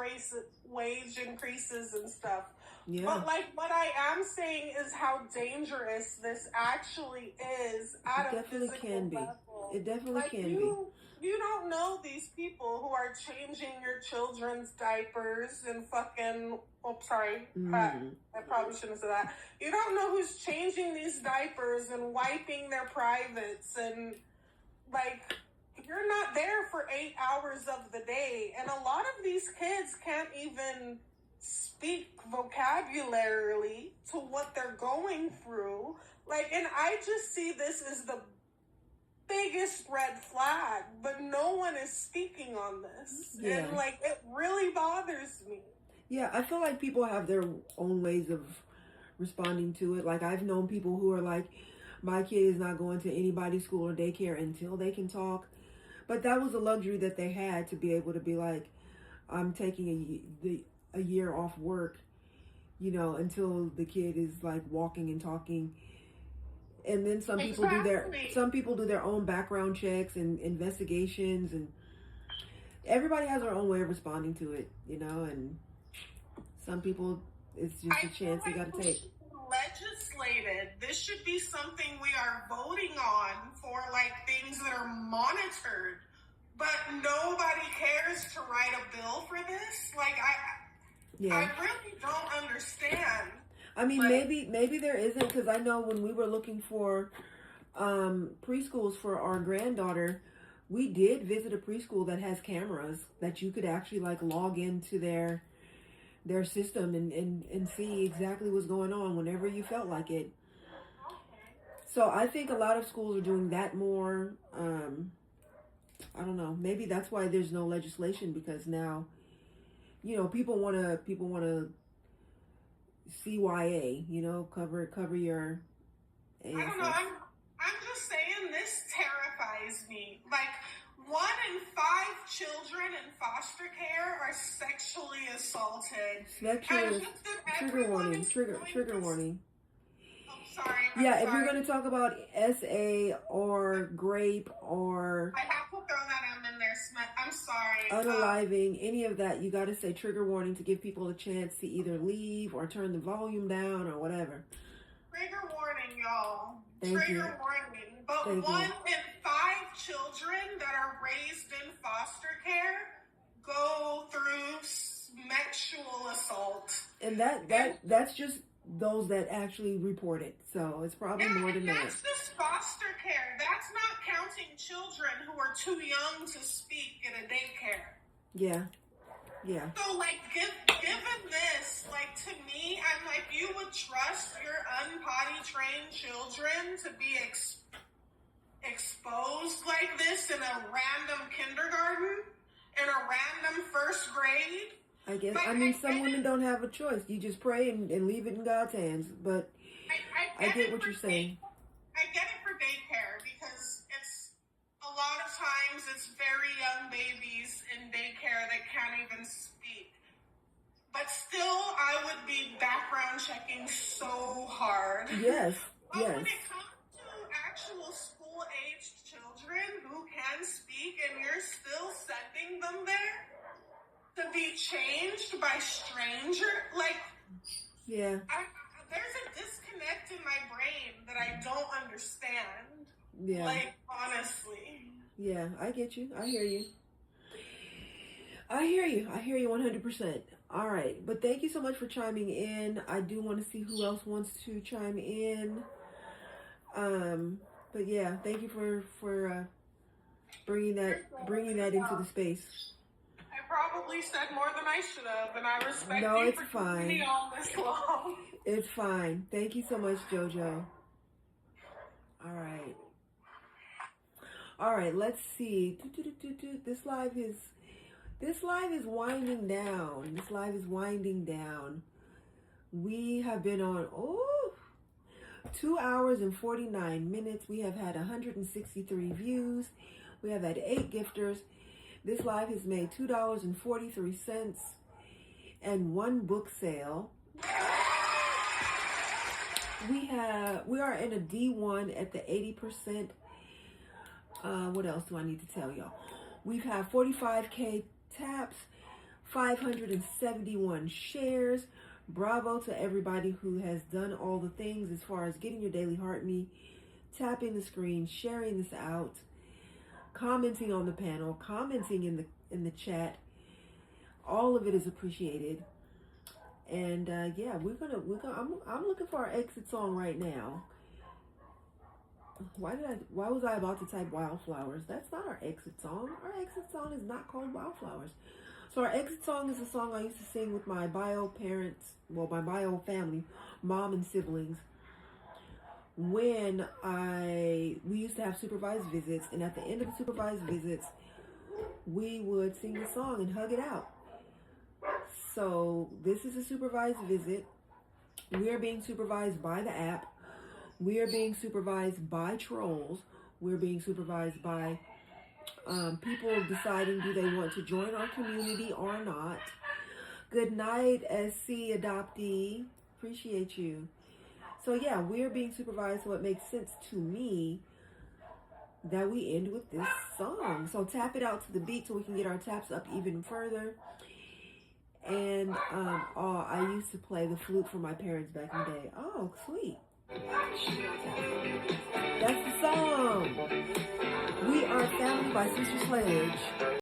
I: increases and stuff. Yeah. But like what I am saying is how dangerous this actually is at a physical level.
B: It definitely can be.
I: You don't know these people who are changing your children's diapers and fucking... Oh, sorry. I probably shouldn't have said that. You don't know who's changing these diapers and wiping their privates. And, like, you're not there for 8 hours of the day. And a lot of these kids can't even speak vocabulary to what they're going through. Like, and I just see this as the biggest red flag, but no one is speaking on this. Yeah. And like, it really bothers me.
B: Yeah, I feel like people have their own ways of responding to it. Like, I've known people who are like, my kid is not going to anybody's school or daycare until they can talk. But that was a luxury that they had, to be able to be like, I'm taking a year off work, you know, until the kid is like walking and talking. And then some people do their own background checks and investigations, and everybody has their own way of responding to it, you know. And some people, it's just a chance you got to take.
I: Legislated. This should be something we are voting on for, like, things that are monitored. But nobody cares to write a bill for this. Like, I really don't understand.
B: I mean, maybe there isn't, because I know when we were looking for preschools for our granddaughter, we did visit a preschool that has cameras that you could actually like log into their system and see exactly what's going on whenever you felt like it. So I think a lot of schools are doing that more. I don't know. Maybe that's why there's no legislation, because now, you know, people want to CYA, you know, cover your AFS.
I: I don't know. I'm just saying, this terrifies me. Like, 1 in 5 children in foster care are sexually assaulted.
B: Trigger warning. Trigger warning.
I: I'm sorry.
B: Yeah, if you're going to talk about SA or grape or...
I: I have to throw that in there, Smith. I'm sorry.
B: Unaliving, any of that, you got to say trigger warning to give people a chance to either leave or turn the volume down or whatever.
I: Trigger warning, y'all.
B: Thank you.
I: Warning. But 1 in 5 children that are raised in foster care go through sexual assault.
B: And that's just those that actually report it. So it's probably more than that.
I: That's just foster care. That's not counting children who are too young to speak in a daycare.
B: Yeah.
I: So, like, given this, like, to me, I'm like, you would trust your unpotty trained children to be exposed like this in a random kindergarten, in a random first grade?
B: I guess. Like, I mean, some women don't have a choice. You just pray and leave it in God's hands. But I get what you're saying.
I: I get it for daycare, because it's a lot of times it's very young babies in daycare that can't even speak. But still, I would be background checking so hard.
B: Yes.
I: But when it comes to actual school-aged children who can speak, and you're still sending them there to be changed by stranger, like,
B: yeah,
I: there's a disconnect in my brain that I don't understand.
B: Yeah,
I: like, honestly.
B: Yeah, I get you. I hear you. I hear you 100%. All right, but thank you so much for chiming in. I do want to see who else wants to chime in. But yeah, thank you for bringing that into the space.
I: I probably said more than I should have, and I respect
B: you
I: it's for keeping me on this long.
B: It's fine. Thank you so much, JoJo. All right. Let's see. This live is winding down. We have been on 2 hours and 49 minutes. We have had 163 views. We have had 8 gifters. This live has made $2.43 and 1 book sale. We are in a D1 at the 80%. What else do I need to tell y'all? We've had 45K taps, 571 shares. Bravo to everybody who has done all the things as far as getting your daily heart me, tapping the screen, sharing this out, commenting on the panel, commenting in the chat. All of it is appreciated. And yeah, I'm looking for our exit song right now. Why was I about to type Wildflowers? That's not our exit song. Our exit song is not called Wildflowers. So our exit song is a song I used to sing with my bio parents, well, my bio family, mom and siblings. When we used to have supervised visits, and at the end of the supervised visits, we would sing the song and hug it out. So this is a supervised visit. We are being supervised by the app. We are being supervised by trolls. We're being supervised by people deciding do they want to join our community or not. Good night, SC adoptee. Appreciate you. So yeah, we're being supervised, so it makes sense to me that we end with this song. So tap it out to the beat so we can get our taps up even further. And I used to play the flute for my parents back in the day. Oh, sweet. That's the song. We Are Family by Sister Sledge.